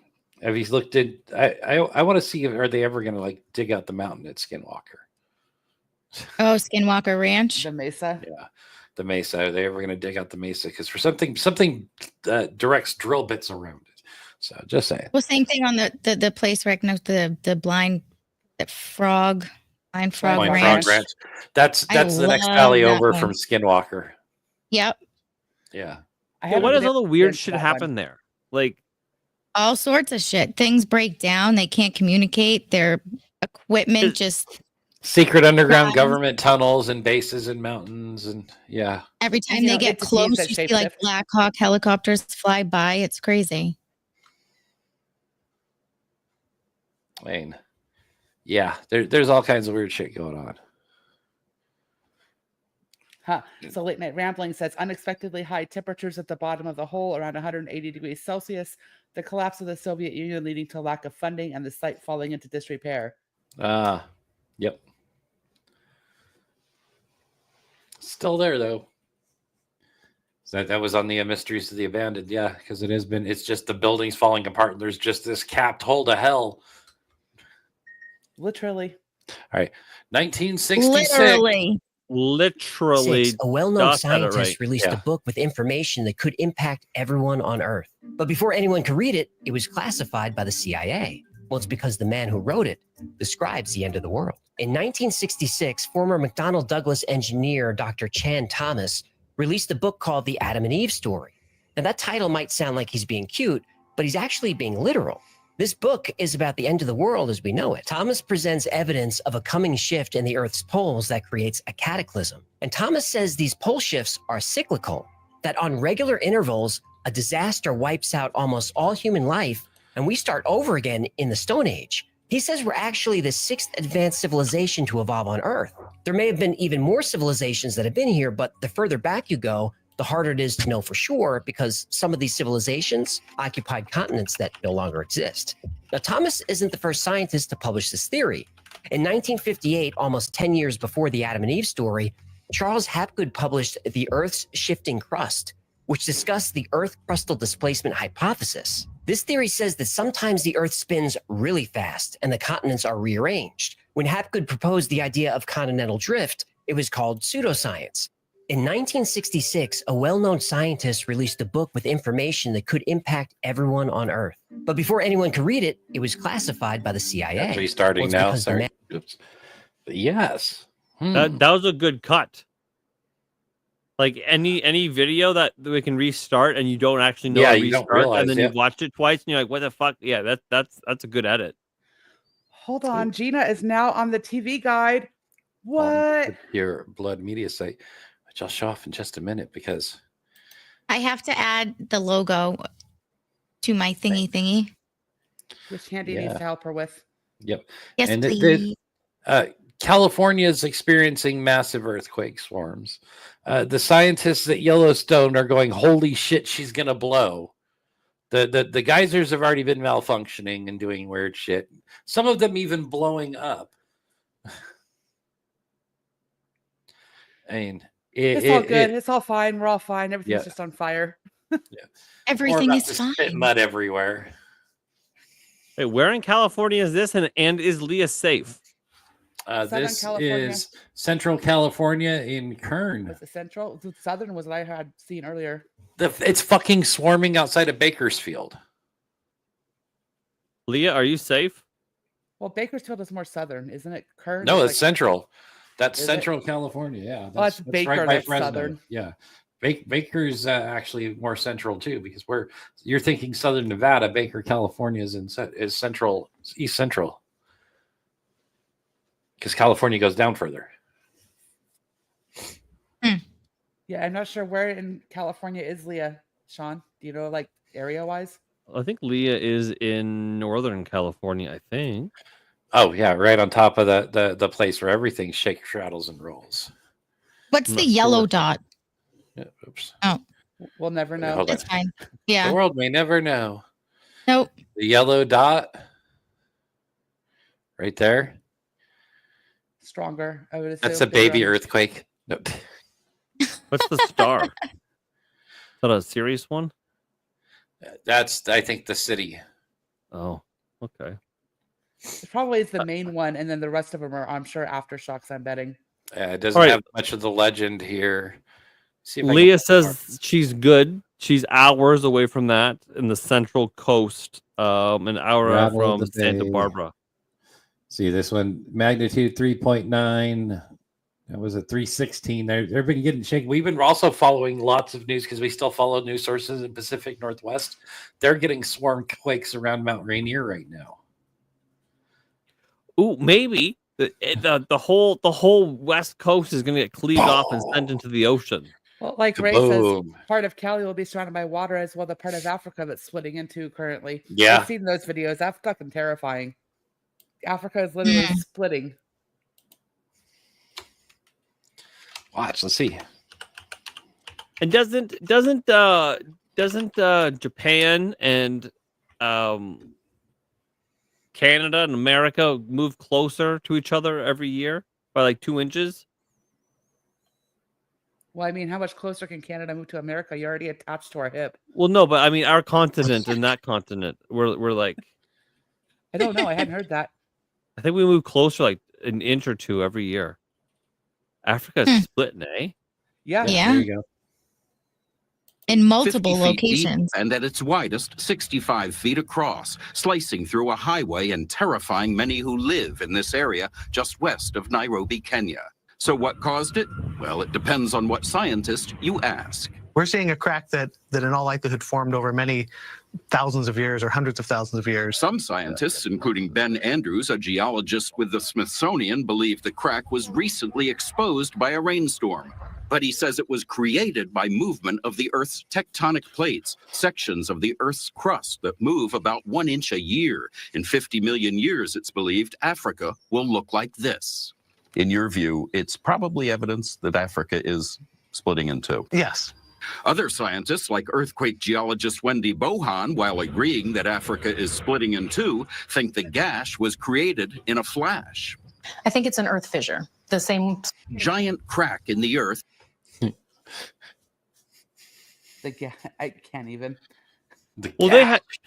have you looked at? I want to see are they ever going to like dig out the mountain at Skinwalker? Oh, Skinwalker Ranch. The Mesa. Yeah, the Mesa. Are they ever going to dig out the Mesa? Because for something directs drill bits around it. So just saying. Well, same thing on the place right next to the blind frog ranch. That's the next valley over from Skinwalker. Yep. Yeah. What does all the weird shit happen there? Like all sorts of shit. Things break down. They can't communicate. Their equipment just secret underground government tunnels and bases and mountains and every time they get close, you see like Black Hawk helicopters fly by. It's crazy. I mean, yeah, there's all kinds of weird shit going on. Huh. So Late Night Rambling says unexpectedly high temperatures at the bottom of the hole, around 180 degrees Celsius. The collapse of the Soviet Union leading to lack of funding and the site falling into disrepair. Yep. Still there though. So that was on the Mysteries of the Abandoned, yeah, because it's just the buildings falling apart and there's just this capped hole to hell. Literally. All right. 1966. Literally. A well-known Josh had it scientist right. released Yeah. a book with information that could impact everyone on Earth. But before anyone could read it, it was classified by the CIA. Well, it's because the man who wrote it describes the end of the world. In 1966, former McDonnell Douglas engineer Dr. Chan Thomas released a book called The Adam and Eve Story. Now, that title might sound like he's being cute, but he's actually being literal. This book is about the end of the world as we know it. Thomas presents evidence of a coming shift in the Earth's poles that creates a cataclysm. And Thomas says these pole shifts are cyclical, that on regular intervals, a disaster wipes out almost all human life, and we start over again in the Stone Age. He says we're actually the 6th advanced civilization to evolve on Earth. There may have been even more civilizations that have been here, but the further back you go, the harder it is to know for sure because some of these civilizations occupied continents that no longer exist. Now, Thomas isn't the first scientist to publish this theory. In 1958, almost 10 years before the Adam and Eve story, Charles Hapgood published The Earth's Shifting Crust, which discussed the Earth crustal displacement hypothesis. This theory says that sometimes the Earth spins really fast and the continents are rearranged. When Hapgood proposed the idea of continental drift, it was called pseudoscience. In 1966, a well-known scientist released a book with information that could impact everyone on Earth. But before anyone could read it, it was classified by the CIA. That's restarting Well, now. because the Sorry. man- Oops. But yes. That was a good cut. Like any video that we can restart and you don't actually know to you don't restart, realize, and then yeah. you've watched it twice and you're like, what the fuck? Yeah, that's a good edit. Hold on. Gina is now on the TV guide. What? Your blood media site, which I'll show off in just a minute because I have to add the logo to my thingy. Which Handy needs to help her with. Yep. Yes, and please. California is experiencing massive earthquake swarms. The scientists at Yellowstone are going, holy shit, she's going to blow. The geysers have already been malfunctioning and doing weird shit. Some of them even blowing up. I mean, It's all good. It's all fine. We're all fine. Everything's just on fire. Everything More is about fine. spit mud everywhere. Wait, where in California is this? And is Leah safe? This California. is Central California in Kern. Was it central? The southern was what I had seen earlier. It's fucking swarming outside of Bakersfield. Leah, are you safe? Well, Bakersfield is more southern, isn't it? Kern? No, is it's Central. That's Is it? Central California. Yeah. That's Baker, right by that's Fresno. southern. Yeah. Baker's actually more central too, because you're thinking Southern Nevada. Baker, California is central, East Central, because California goes down further. Yeah, I'm not sure where in California is Leah. Sean, do you know, like area wise? I think Leah is in Northern California, I think. Oh yeah, right on top of the place where everything shakes, rattles, and rolls. What's the yellow dot? Yeah, oops. Oh, We'll never know. Hold on. it's fine. Yeah. The world may never know. Nope. The yellow dot, right there. Stronger, I would assume. That's a bigger baby on- earthquake. Nope. What's the star? Is that a serious one? That's, I think, the city. Oh, okay. It probably is the main one, and then the rest of them are, I'm sure, aftershocks. I'm betting. It doesn't All right. have much of the legend here. See if I can- Leah says she's good. She's hours away from that in the Central Coast, an hour out Rattle from the Santa Bay. Barbara. See this one, magnitude 3.9. That was a 316. They've been getting shaken. We've been also following lots of news because we still follow news sources in Pacific Northwest. They're getting swarm quakes around Mount Rainier right now. Ooh, maybe the whole West Coast is going to get cleaved off and sent into the ocean. Well, like Ray says, Kaboom. part of Cali will be surrounded by water as well. The part of Africa that's splitting into currently. Yeah. I've seen those videos. That's fucking terrifying. Africa is literally splitting. Watch, let's see. And doesn't Japan and Canada and America move closer to each other every year by like 2 inches? Well, I mean, how much closer can Canada move to America? You're already attached to our hip. Well, no, but I mean our continent and that continent, we're like, I don't know. I hadn't heard that. I think we move closer like an inch or two every year. Africa's splitting, eh? Yeah. There you go. In multiple 50 feet deep locations. and at its widest, 65 feet across, slicing through a highway and terrifying many who live in this area just west of Nairobi, Kenya. So what caused it? Well, it depends on what scientist you ask. We're seeing a crack that in all likelihood formed over many thousands of years or hundreds of thousands of years. Some scientists, including Ben Andrews, a geologist with the Smithsonian, believe the crack was recently exposed by a rainstorm. But he says it was created by movement of the Earth's tectonic plates, sections of the Earth's crust that move about 1 inch a year. In 50 million years, it's believed Africa will look like this. In your view, it's probably evidence that Africa is splitting in two. Yes. Other scientists, like earthquake geologist Wendy Bohan, while agreeing that Africa is splitting in two, think the gash was created in a flash. I think it's an earth fissure. The same giant crack in the earth. I can't even. Well,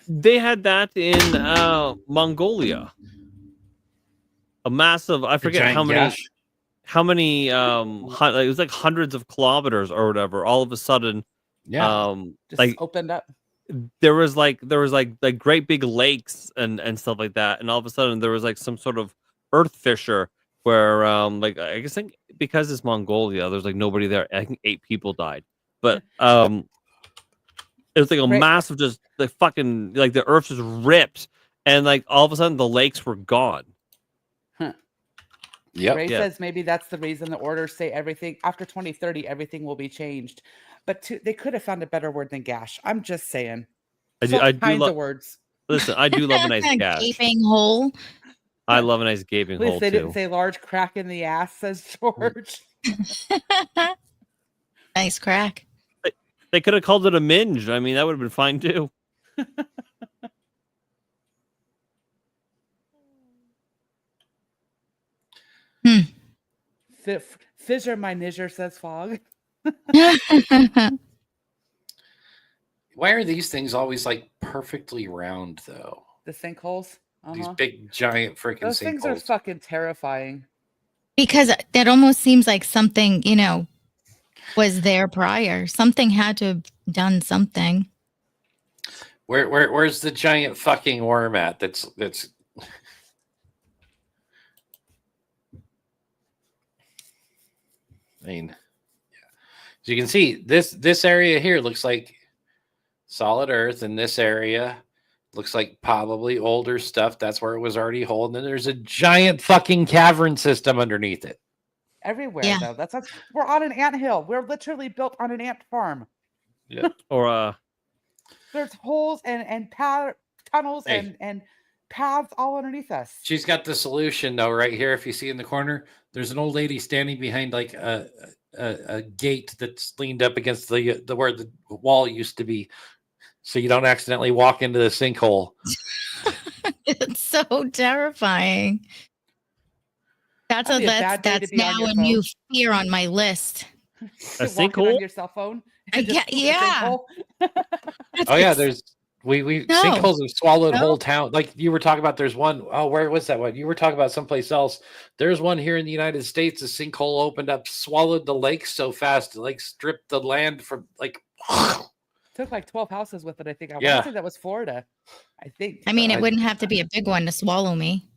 they had that in Mongolia. A massive, I forget how many, gash? it was like hundreds of kilometers or whatever. All of a sudden, Just like opened up. there was like great big lakes and stuff like that, and all of a sudden there was like some sort of earth fissure where like I guess because it's Mongolia, there's like nobody there. I think 8 people died, but it was like a massive, just like fucking, like the earth just ripped, and like all of a sudden the lakes were gone. Ray says maybe that's the reason the orders say everything after 2030 everything will be changed, but they could have found a better word than gash. I'm just saying. I do kinds love of words. Listen, I do love a nice gash. Gaping hole. I love a nice gaping At least hole they too. didn't say large crack in the ass, says George. Nice crack. They could have called it a minge. I mean, that would have been fine too. Fissure my nizzure, says Fog. Why are these things always like perfectly round though? The sinkholes. These big giant freaking Those things are sinkholes. fucking terrifying. Because that almost seems like something, was there prior. Something had to have done something. Where's the giant fucking worm at? That's. I mean, so you can see this area here looks like solid earth, and this area looks like probably older stuff. That's where it was already holding. And there's a giant fucking cavern system underneath it. Everywhere, though. We're on an anthill. We're literally built on an ant farm. Yeah. Or there's holes and tunnels and paths all underneath us. She's got the solution though, right here. If you see in the corner, there's an old lady standing behind like a gate that's leaned up against the where the wall used to be, so you don't accidentally walk into the sinkhole. It's so terrifying. That's now a new fear on my list. A sinkhole on your cell phone. Yeah. Oh yeah, there's sinkholes have swallowed whole town. Like you were talking about, there's one. Oh, where was that one? You were talking about someplace else. There's one here in the United States. A sinkhole opened up, swallowed the lake so fast, it like stripped the land from like. Took like 12 houses with it. I think. I want Yeah. to say that was Florida. I think. I mean, it wouldn't have to be a big one to swallow me.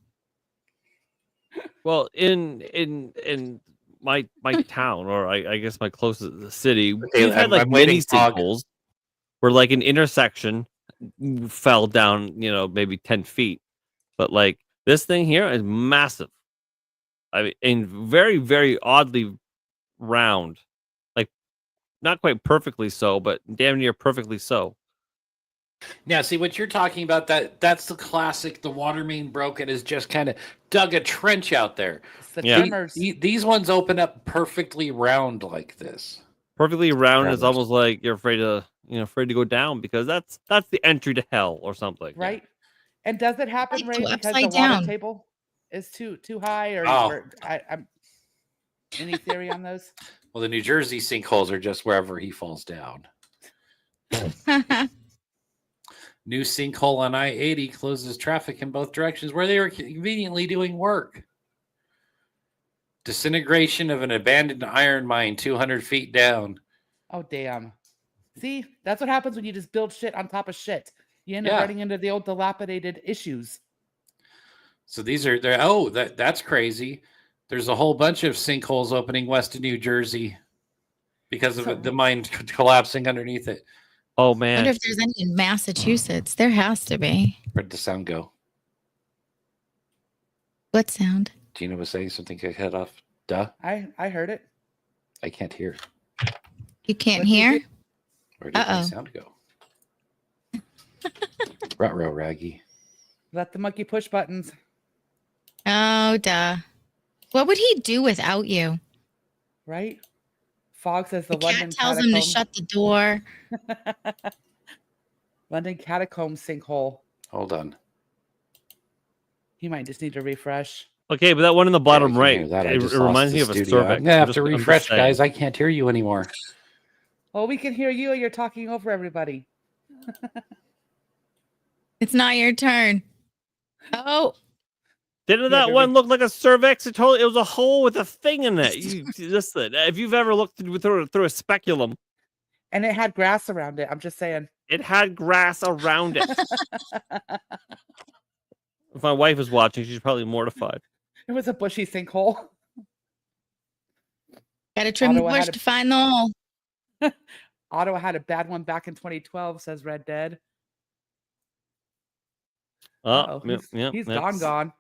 well, in my town, or I guess my closest city, we've had like many sinkholes where like an intersection fell down, maybe 10 feet. But like this thing here is massive. I mean, and very, very oddly round. Like not quite perfectly so, but damn near perfectly so. Now, see what you're talking about. That's the classic. The water main broke and has just kind of dug a trench out there. The tremors. These ones open up perfectly round like this. Perfectly round is almost like you're afraid to go down because that's the entry to hell or something. Right. And does it happen, Ray, because the water table is too high, or I'm any theory on those? Well, the New Jersey sinkholes are just wherever he falls down. New sinkhole on I-80 closes traffic in both directions where they were conveniently doing work. Disintegration of an abandoned iron mine 200 feet down. Oh, damn. See, that's what happens when you just build shit on top of shit. You end up running into the old dilapidated issues. So these are there. Oh, that's crazy. There's a whole bunch of sinkholes opening west of New Jersey because of the mine collapsing underneath it. Oh I man! wonder if there's any in Massachusetts. There has to be. Where'd the sound go? What sound? Gina was saying something. I cut off. Duh. I heard it. I can't hear. You can't hear? Where did my sound go? Ruh-roh, Raggy. Let the monkey push buttons. Oh, duh. What would he do without you? Right? Fog says the London cat tells him to shut the door. London catacomb sinkhole. Hold on. He might just need to refresh. Okay, but that one in the bottom right, it reminds me of a studio. cervix. I'm gonna have to refresh, guys. I can't hear you anymore. Well, we can hear you. You're talking over everybody. It's not your turn. Oh. Didn't that one look like a cervix? It was a hole with a thing in it. Listen, if you've ever looked through a speculum. And it had grass around it. I'm just saying. It had grass around it. If my wife is watching, she's probably mortified. It was a bushy sinkhole. Gotta trim the bush to find the hole. Ottawa had a bad one back in 2012, says Red Dead. He's gone.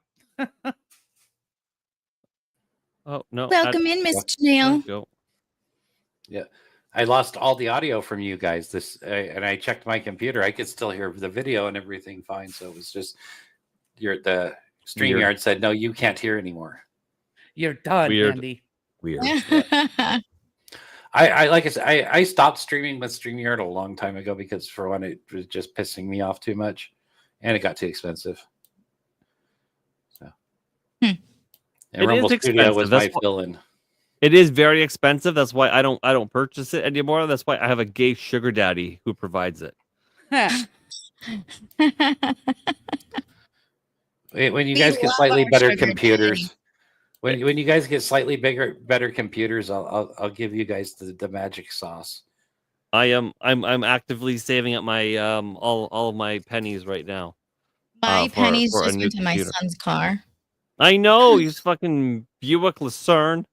Oh no! Welcome in, Miss Janelle. Yeah, I lost all the audio from you guys. And I checked my computer. I could still hear the video and everything fine. So it was just the StreamYard said no, you can't hear anymore. You're done, Andy. Weird. I like I said, I stopped streaming with StreamYard a long time ago because for one, it was just pissing me off too much, and it got too expensive. And Rumble Studio was my fill-in. It is very expensive. That's why I don't purchase it anymore. That's why I have a gay sugar daddy who provides it. When you guys get slightly better computers, when you guys get slightly better computers, I'll give you guys the magic sauce. I'm actively saving up my all of my pennies right now. My pennies just went to my son's car. I know, he's fucking Buick Lucerne.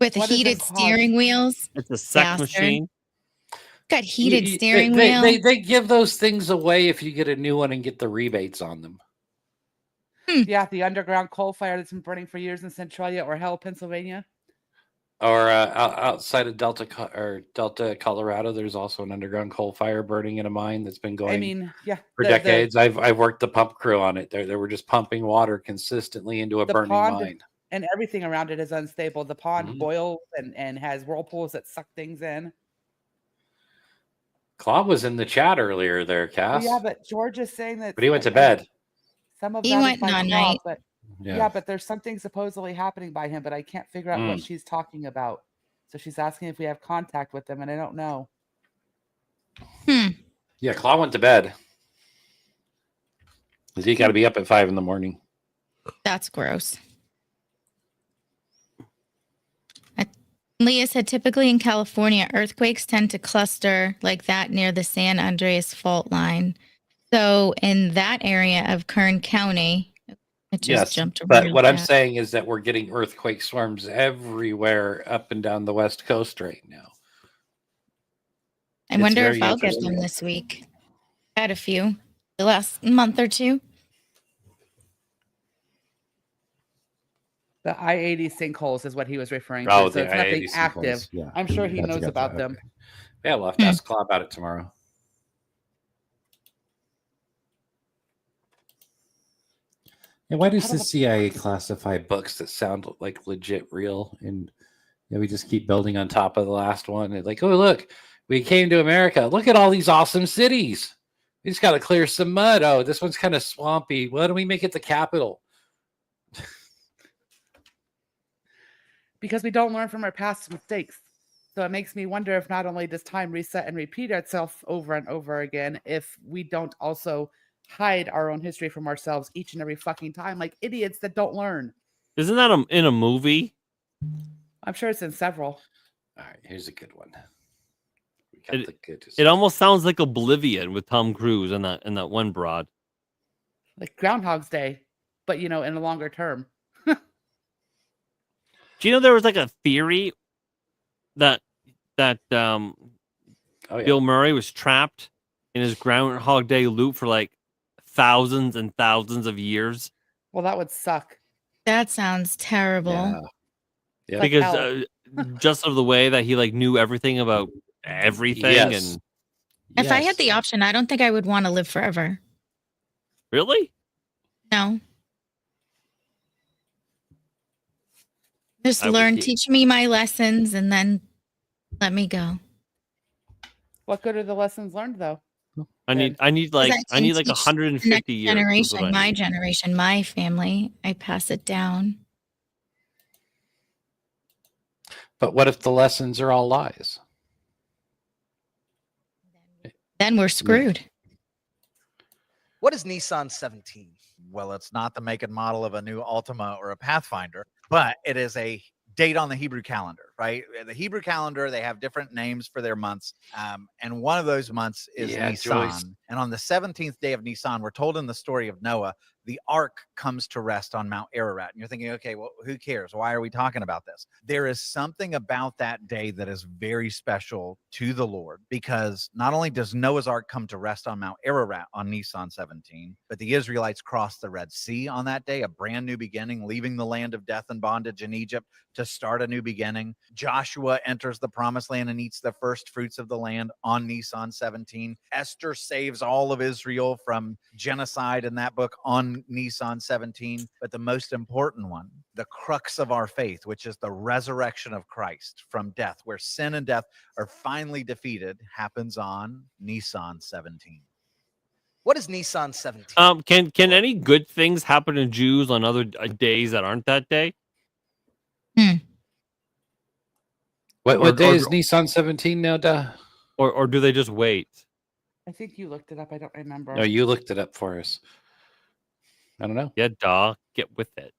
With heated steering wheels. It's a sex machine. Got heated steering wheel. They give those things away if you get a new one and get the rebates on them. Yeah, the underground coal fire that's been burning for years in Centralia or Hell, Pennsylvania. Or outside of Delta, Colorado, there's also an underground coal fire burning in a mine that's been going for decades. I've worked the pump crew on it. They were just pumping water consistently into a burning mine. And everything around it is unstable. The pond boils and has whirlpools that suck things in. Claude was in the chat earlier there, Cass. Well, yeah, but George is saying that. But he went to bed. Some of he that went is by on Claude, night. but but there's something supposedly happening by him, but I can't figure out what she's talking about. So she's asking if we have contact with them, and I don't know. Yeah, Claude went to bed. He got to be up at 5 a.m. That's gross. Leah said typically in California, earthquakes tend to cluster like that near the San Andreas fault line. So in that area of Kern County, it just jumped around. But what I'm saying is that we're getting earthquake swarms everywhere up and down the West Coast right now. I wonder if I'll get them this week. I had a few the last month or two. The I-80 sinkholes is what he was referring to. Oh, so it's nothing active. Yeah. I'm sure he knows about them. Yeah, we'll have to ask Claude about it tomorrow. And why does the CIA classify books that sound like legit real? And we just keep building on top of the last one. And like, oh, look, we came to America. Look at all these awesome cities. We just got to clear some mud. Oh, this one's kind of swampy. Why don't we make it the capital? Because we don't learn from our past mistakes. So it makes me wonder if not only does time reset and repeat itself over and over again, if we don't also hide our own history from ourselves each and every fucking time, like idiots that don't learn. Isn't that in a movie? I'm sure it's in several. All right, here's a good one. It almost sounds like Oblivion with Tom Cruise and that one broad. Like Groundhog's Day, but in a longer term. Do you know there was like a theory that Bill Murray was trapped in his Groundhog Day loop for like thousands and thousands of years? Well, that would suck. That sounds terrible. Yeah. Because just of the way that he like knew everything about everything. Yes. And If I had the option, I don't think I would want to live forever. Really? No. Just teach me my lessons, and then let me go. What good are the lessons learned, though? I need like 150 next years. generation, my generation, my family. I pass it down. But what if the lessons are all lies? Then we're screwed. What is Nissan 17? Well, it's not the make and model of a new Altima or a Pathfinder, but it is a date on the Hebrew calendar, right? The Hebrew calendar, they have different names for their months. And one of those months is Nisan. Joyce. And on the 17th day of Nisan, we're told in the story of Noah, the ark comes to rest on Mount Ararat. And you're thinking, okay, well, who cares? Why are we talking about this? There is something about that day that is very special to the Lord, because not only does Noah's ark come to rest on Mount Ararat on Nisan 17, but the Israelites crossed the Red Sea on that day, a brand new beginning, leaving the land of death and bondage in Egypt to start a new beginning. Joshua enters the promised land and eats the first fruits of the land on Nisan 17. Esther saves all of Israel from genocide in that book on Nisan 17. But the most important one, the crux of our faith, which is the resurrection of Christ from death, where sin and death are finally defeated, happens on Nisan 17. What is Nisan 17? Can any good things happen to Jews on other days that aren't that day? What day is Nissan 17 now, duh? Or do they just wait? I think you looked it up. I don't remember. No, you looked it up for us. I don't know. Yeah, duh. Get with it.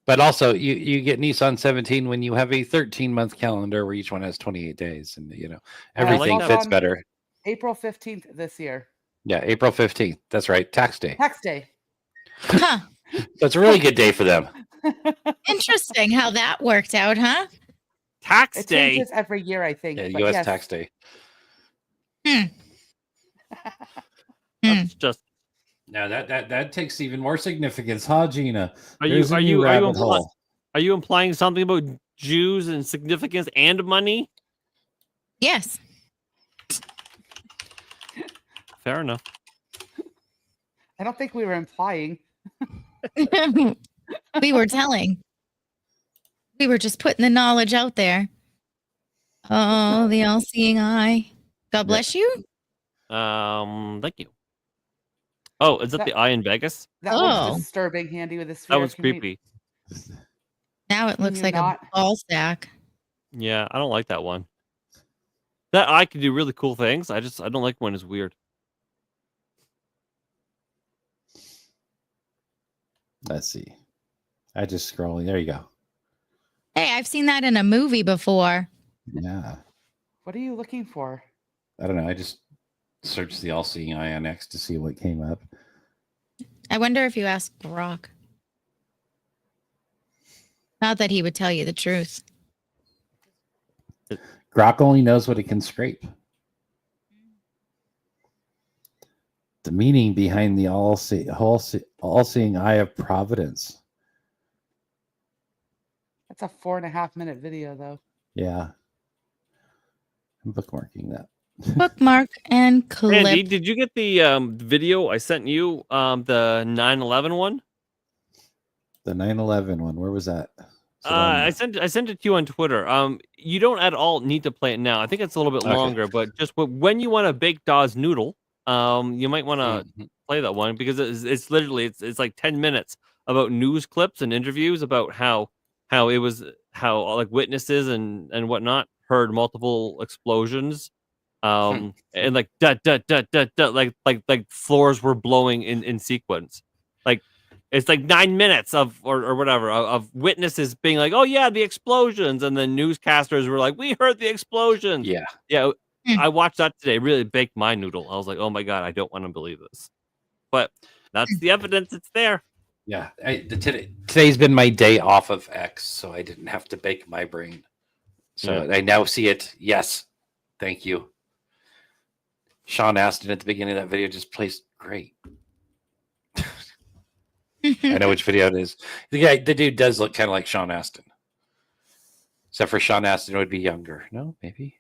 But also, you get Nissan 17 when you have a 13-month calendar where each one has 28 days, and everything fits better. April 15th this year. Yeah, April 15th. That's right. Tax day. Tax day. Huh. So it's a really good day for them. Interesting how that worked out, huh? Tax It day. changes every year, I think. Yeah, but U.S. yes. tax day. That's just. Now that takes even more significance, huh, Gina? Are There's you a new rabbit hole. are you implying something about Jews and significance and money? Yes. Fair enough. I don't think we were implying. We were telling. We were just putting the knowledge out there. Oh, the all-seeing eye. God bless you. Thank you. Oh, is that the eye in Vegas? That was disturbing, Handy, with his That was creepy. Now it looks like a ball sack. Yeah, I don't like that one. That eye can do really cool things. I don't like when it's weird. Let's see. I just scrolling. There you go. Hey, I've seen that in a movie before. Yeah. What are you looking for? I don't know. I just searched the all-seeing eye on X to see what came up. I wonder if you asked Barack. Not that he would tell you the truth. Grok only knows what it can scrape. The meaning behind the all-seeing eye of providence. That's a 4.5-minute video, though. Yeah. I'm bookmarking that. Bookmark and clip. Andy, did you get the video I sent you? The 9/11 one? The 9/11 one. Where was that? I sent it to you on Twitter. You don't at all need to play it now. I think it's a little bit Okay. longer, but just when you want to bake Dawes noodle, you might want to play that one because it's literally it's like 10 minutes about news clips and interviews about how like witnesses and whatnot heard multiple explosions, and like like floors were blowing in sequence, like. It's like 9 minutes of or whatever of witnesses being like, "Oh yeah, the explosions," and then newscasters were like, "We heard the explosions." Yeah. I watched that today. Really baked my noodle. I was like, "Oh my god, I don't want to believe this," but that's the evidence. It's there. Yeah, today's been my day off of X, so I didn't have to bake my brain. So I now see it. Yes, thank you. Sean Astin at the beginning of that video just plays great. I know which video it is. The dude does look kind of like Sean Astin, except for Sean Astin would be younger. No, maybe.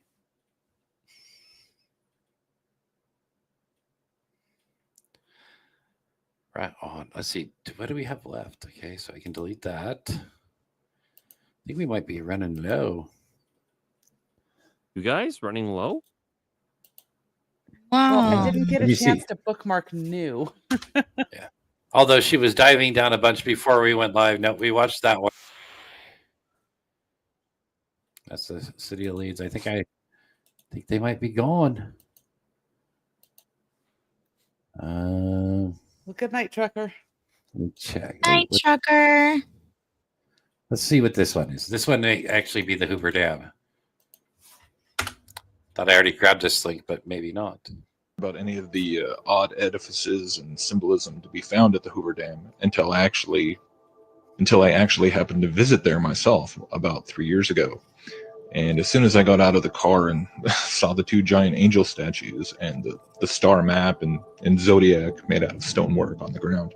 Right on. Let's see. What do we have left? Okay, so I can delete that. I think we might be running low. You guys running low? Well, Wow. I didn't get Let a me chance see. to bookmark new. Yeah. Although she was diving down a bunch before we went live. No, we watched that one. That's the City of Leeds. I think they might be gone. Well, good night, trucker. Let me check. Night, trucker. Let's see what this one is. This one may actually be the Hoover Dam. Thought I already grabbed this link, but maybe not. About any of the odd edifices and symbolism to be found at the Hoover Dam until I actually happened to visit there myself about 3 years ago. And as soon as I got out of the car and saw the two giant angel statues and the star map and zodiac made out of stonework on the ground,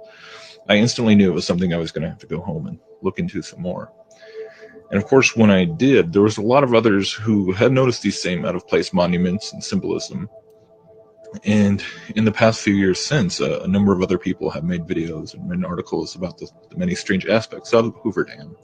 I instantly knew it was something I was going to have to go home and look into some more. And of course, when I did, there was a lot of others who had noticed these same out-of-place monuments and symbolism. And in the past few years since, a number of other people have made videos and written articles about the many strange aspects of Hoover Dam,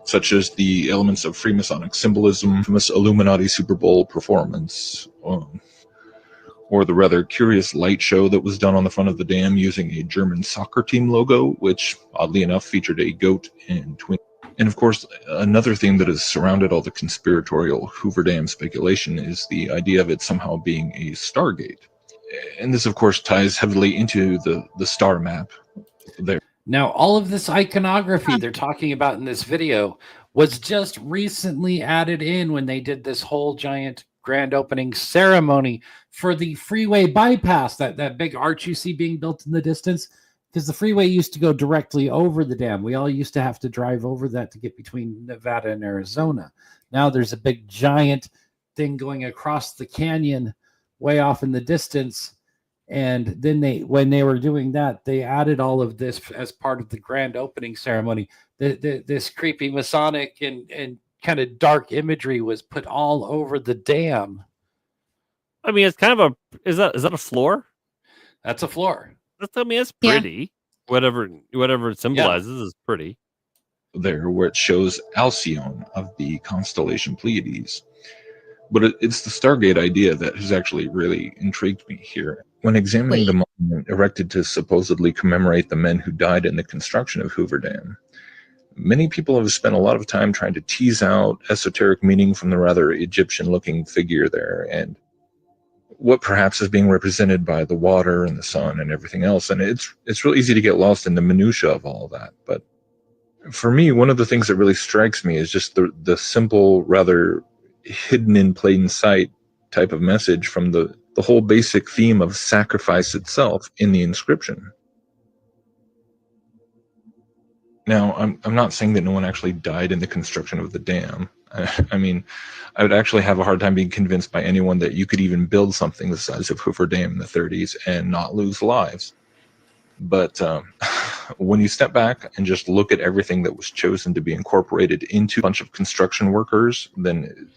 such as the elements of Freemasonic symbolism, famous Illuminati Super Bowl performance, or the rather curious light show that was done on the front of the dam using a German soccer team logo, which oddly enough featured a goat and twin. And of course, another thing that has surrounded all the conspiratorial Hoover Dam speculation is the idea of it somehow being a Stargate. And this, of course, ties heavily into the star map there. Now, all of this iconography they're talking about in this video was just recently added in when they did this whole giant grand opening ceremony for the freeway bypass, that big arch you see being built in the distance. Because the freeway used to go directly over the dam. We all used to have to drive over that to get between Nevada and Arizona. Now there's a big giant thing going across the canyon way off in the distance. And then when they were doing that, they added all of this as part of the grand opening ceremony. This creepy Masonic and kind of dark imagery was put all over the dam. I mean, it's kind of is that a floor? That's a floor. I mean, it's pretty. Yeah. Whatever it symbolizes is pretty. There, where it shows Alcyone of the constellation Pleiades. But it's the Stargate idea that has actually really intrigued me here. When examining the monument erected to supposedly commemorate the men who died in the construction of Hoover Dam, many people have spent a lot of time trying to tease out esoteric meaning from the rather Egyptian-looking figure there, and what perhaps is being represented by the water and the sun and everything else. And it's real easy to get lost in the minutia of all that. But for me, one of the things that really strikes me is just the simple, rather hidden in plain sight type of message from the whole basic theme of sacrifice itself in the inscription. Now, I'm not saying that no one actually died in the construction of the dam. I mean, I would actually have a hard time being convinced by anyone that you could even build something the size of Hoover Dam in the 30s and not lose lives. But when you step back and just look at everything that was chosen to be incorporated into a bunch of construction workers, then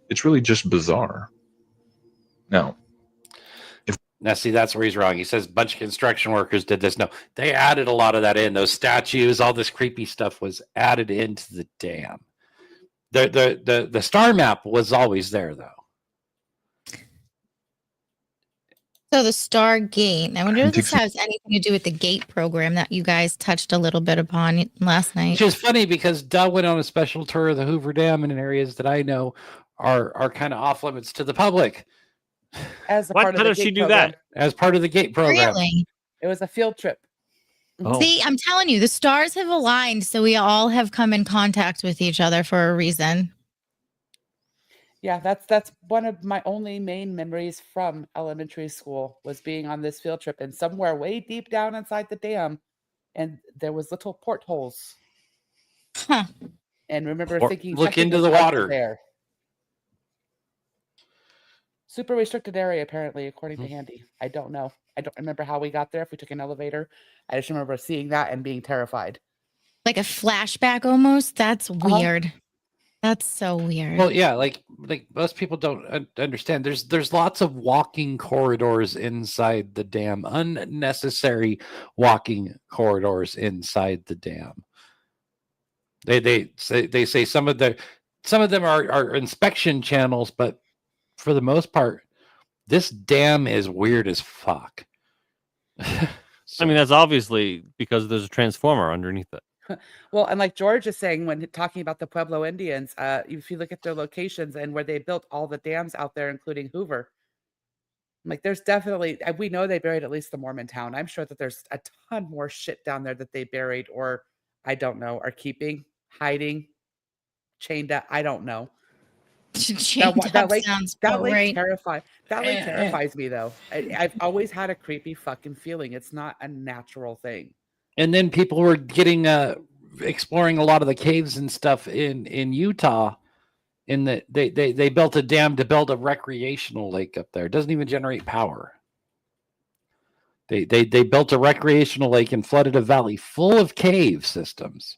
it's really just bizarre. Now, Now, see, that's where he's wrong. He says a bunch of construction workers did this. No, they added a lot of that in. Those statues, all this creepy stuff was added into the dam. The star map was always there, though. So the Stargate. I wonder if this has anything to do with the gate program that you guys touched a little bit upon last night. Which is funny because Doug went on a special tour of the Hoover Dam in areas that I know are kind of off limits to the public. As a What? part of How the does she gate do program. that? As part of the gate program. Really? It was a field trip. Oh. See, I'm telling you, the stars have aligned, so we all have come in contact with each other for a reason. Yeah, that's one of my only main memories from elementary school was being on this field trip, and somewhere way deep down inside the dam, and there was little portholes. Huh. And remember Or thinking, look something into is the out water. there. Super restricted area, apparently, according to Handy. I don't know. I don't remember how we got there. If we took an elevator, I just remember seeing that and being terrified. Like a flashback almost? That's weird. That's so weird. Well, yeah, like most people don't understand. There's lots of walking corridors inside the dam, unnecessary walking corridors inside the dam. They say some of them are inspection channels, but for the most part, this dam is weird as fuck. I mean, that's obviously because there's a transformer underneath it. Well, and like George is saying when talking about the Pueblo Indians, if you look at their locations and where they built all the dams out there, including Hoover, like there's definitely, we know they buried at least the Mormon town. I'm sure that there's a ton more shit down there that they buried, or I don't know, are keeping, hiding, chained up. I don't know. That lake terrifies me though. I've always had a creepy fucking feeling. It's not a natural thing. And then people were getting exploring a lot of the caves and stuff in Utah. In that they built a dam to build a recreational lake up there. It doesn't even generate power. They built a recreational lake and flooded a valley full of cave systems.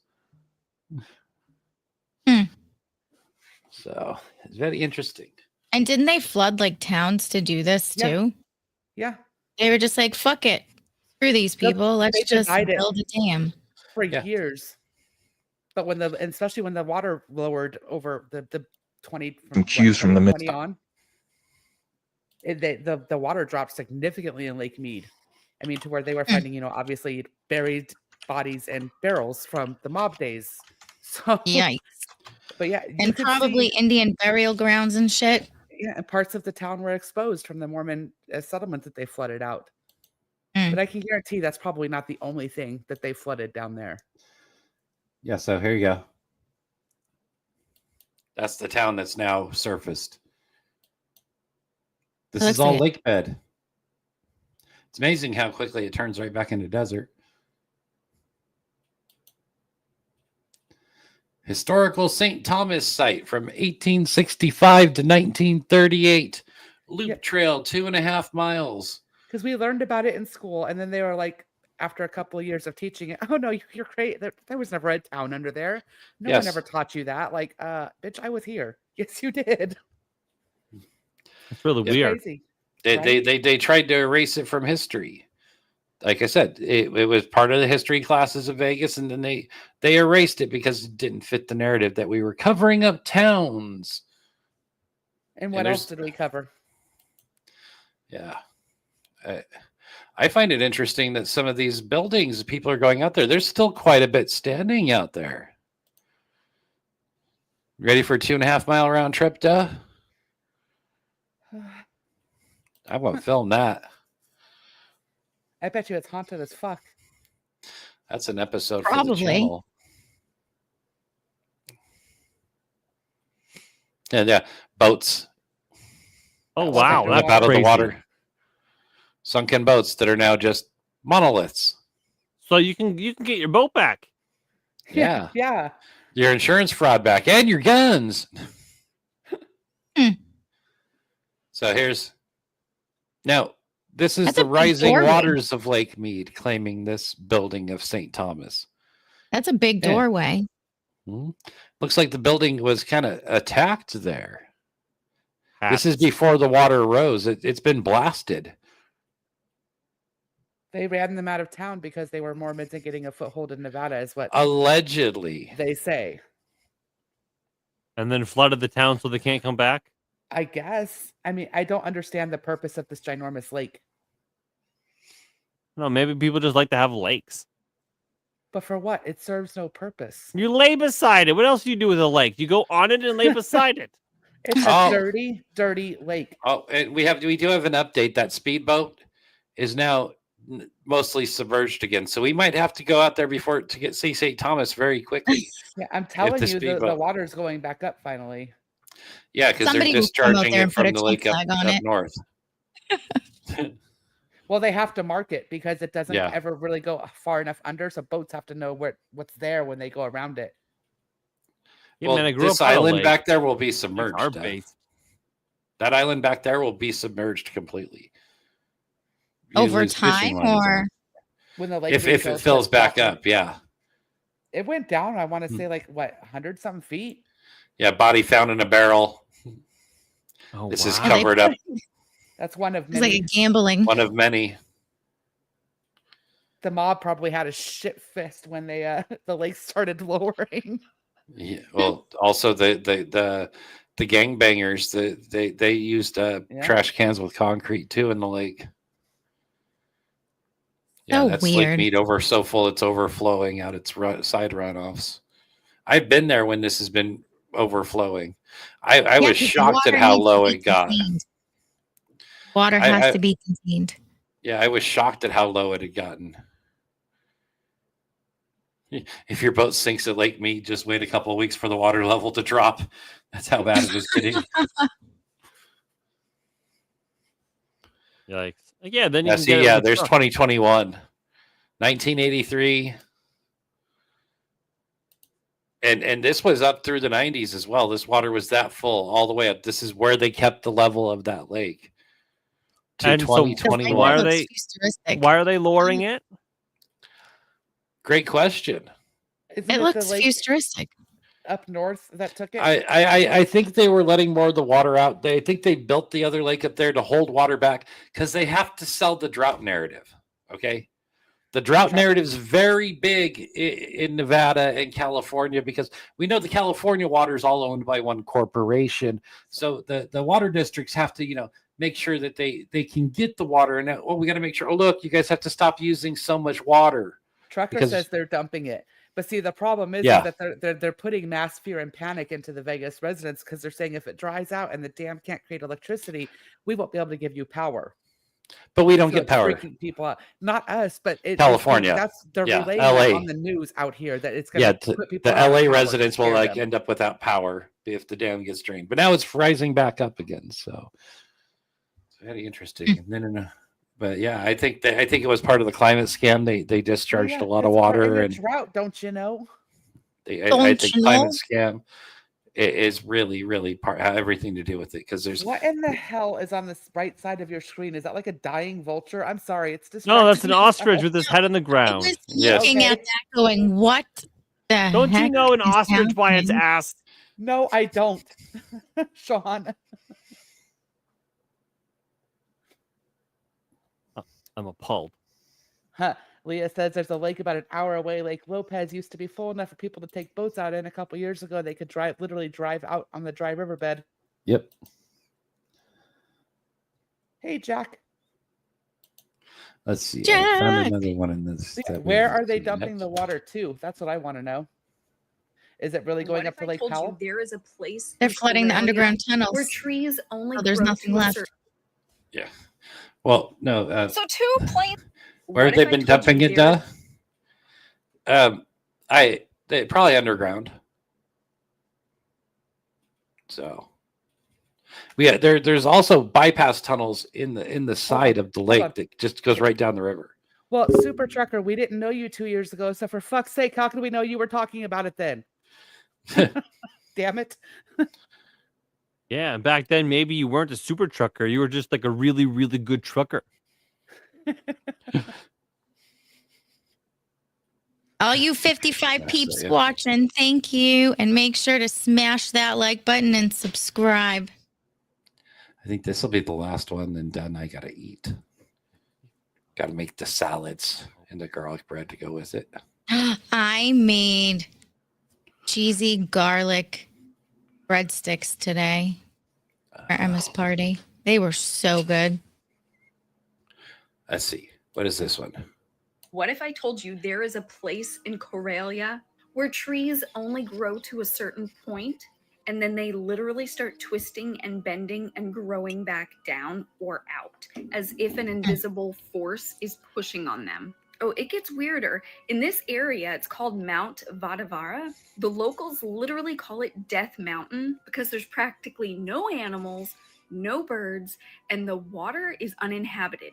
So it's very interesting. And didn't they flood like towns to do this too? Yeah. They were just like, fuck it. Screw these people. Let's just build a dam. For years. But especially when the water lowered over the 20 Some cues from the 20 on, the water dropped significantly in Lake Mead. I mean, to where they were finding, obviously buried bodies and barrels from the mob days. So Yikes. But yeah, and probably Indian burial grounds and shit. Yeah, and parts of the town were exposed from the Mormon settlement that they flooded out. But I can guarantee that's probably not the only thing that they flooded down there. Yeah, so here you go. That's the town that's now surfaced. This is all lake bed. It's amazing how quickly it turns right back into desert. Historical St. Thomas site from 1865 to 1938. Loop trail, 2.5 miles. Because we learned about it in school, and then they were like, after a couple of years of teaching it, oh no, you're great. There was never a town under there. No one ever taught you that. Like, bitch, I was here. Yes, you did. It's really weird. Crazy, they tried to erase it from history. Like I said, it was part of the history classes of Vegas, and then they erased it because it didn't fit the narrative that we were covering up towns. And what else did we cover? Yeah. I find it interesting that some of these buildings, people are going out there. There's still quite a bit standing out there. Ready for a 2.5 mile round trip, duh? I won't film that. I bet you it's haunted as fuck. That's an episode Probably. for the channel. Yeah, boats. Oh wow, up out of the water. Sunken boats that are now just monoliths. So you can get your boat back. Yeah. Yeah. Your insurance fraud back and your guns. So this is the rising waters of Lake Mead claiming this building of St. Thomas. That's a big doorway. Looks like the building was kind of attacked there. This is before the water rose. It's been blasted. They ran them out of town because they were Mormons and getting a foothold in Nevada, is what allegedly they say. And then flooded the town so they can't come back? I guess. I mean, I don't understand the purpose of this ginormous lake. No, maybe people just like to have lakes. But for what? It serves no purpose. You lay beside it. What else do you do with a lake? You go on it and lay beside it. It's a dirty, dirty lake. Oh, and we do have an update. That speedboat is now mostly submerged again, so we might have to go out there before to get see St. Thomas very quickly. Yeah, I'm telling you, the water's going back up finally. Yeah, because they're discharging it from the lake up north. Well, they have to mark it because it doesn't Yeah. ever really go far enough under, so boats have to know what's there when they go around it. Yeah, Well, man, I grew this up on a island lake. back there will be submerged. Our Dad. base. That island back there will be submerged completely. You Over lose fishing time, lines or When the lake if really it goes fills back down. up, yeah. It went down, I want to say, like, what, 100-something feet? Yeah, body found in a barrel. Oh, this is wow. covered up. That's one of it's many. like a gambling. One of many. The mob probably had a shit fist when they the lake started lowering. Yeah, well, also the gangbangers, they used trash cans with concrete too in the lake. Yeah, So that's weird. Lake Mead so full it's overflowing out its side runoffs. I've been there when this has been overflowing. I was 'cause shocked at water how needs to low be it got. contained. Water has to be contained. Yeah, I was shocked at how low it had gotten. If your boat sinks at Lake Mead, just wait a couple of weeks for the water level to drop. That's how bad it was getting. Yikes. Yeah, then you Yeah, can see, get it yeah, with a there's truck. 2021, 1983. And this was up through the 90s as well. This water was that full all the way up. This is where they kept the level of that lake to And so 2021. why are they lowering it? Great question. Isn't It the looks lake futuristic. up north that took it? I think they were letting more of the water out. I think they built the other lake up there to hold water back because they have to sell the drought narrative. Okay. The drought narrative is very big in Nevada and California because we know the California water is all owned by one corporation. So the water districts have to, make sure that they can get the water. And we got to make sure, look, you guys have to stop using so much water. Trucker says they're dumping it. But see, the problem is that they're putting mass fear and panic into the Vegas residents because they're saying if it dries out and the dam can't create electricity, we won't be able to give you power. But we don't So get it's power. freaking people out. Not us, but California. They're Yeah, relaying LA. that on the news out here that it's going to put people the out of LA power residents to will scare them. end up without power if the dam gets drained. But now it's rising back up again. So it's very interesting. No. But yeah, I think it was part of the climate scam. They discharged a lot of it's part water the and drought, don't you know? I think climate scam is really everything to do with it because there's What in the hell is on this right side of your screen? Is that like a dying vulture? I'm sorry, it's just No, that's an ostrich with his head on the ground. Looking at that, going, "What the Don't you heck know an is ostrich by its happening?" ass? No, I don't. Sean. I'm appalled. Huh. Leah says there's a lake about an hour away. Lake Lopez used to be full enough for people to take boats out in. A couple years ago, they could literally drive out on the dry riverbed. Yep. Hey, Jack. Let's see. I Jack! found another one in this. Where are they dumping the water to? That's what I want to know. Is it really going up to Lake Powell? There is a place They're flooding the underground tunnels. where trees only So there's grow nothing to a left. certain- Yeah. Well, no. So two planes. Where have they been dumping it, duh? They probably underground. So, there's also bypass tunnels in the side of the lake that just goes right down the river. Well, Super Trucker, we didn't know you 2 years ago, so for fuck's sake, how could we know you were talking about it then? Damn it. Yeah, and back then maybe you weren't a super trucker. You were just like a really, really good trucker. All you 55 peeps watching, thank you. And make sure to smash that like button and subscribe. I think this will be the last one, then done. I gotta eat. Got to make the salads and the garlic bread to go with it. I made cheesy garlic breadsticks today for Emma's party. They were so good. Let's see. What is this one? What if I told you there is a place in Corelia where trees only grow to a certain point and then they literally start twisting and bending and growing back down or out as if an invisible force is pushing on them? Oh, it gets weirder. In this area, it's called Mount Vadavara. The locals literally call it Death Mountain because there's practically no animals, no birds, and the water is uninhabited.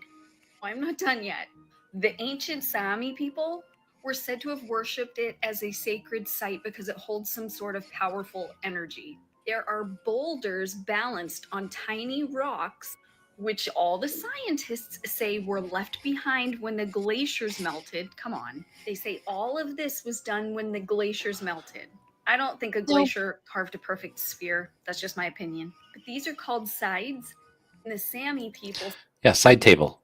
I'm not done yet. The ancient Sami people were said to have worshipped it as a sacred site because it holds some sort of powerful energy. There are boulders balanced on tiny rocks, which all the scientists say were left behind when the glaciers melted. Come on. They say all of this was done when the glaciers melted. I don't think a glacier carved a perfect sphere. That's just my opinion. But these are called sides. And the Sami people Side table.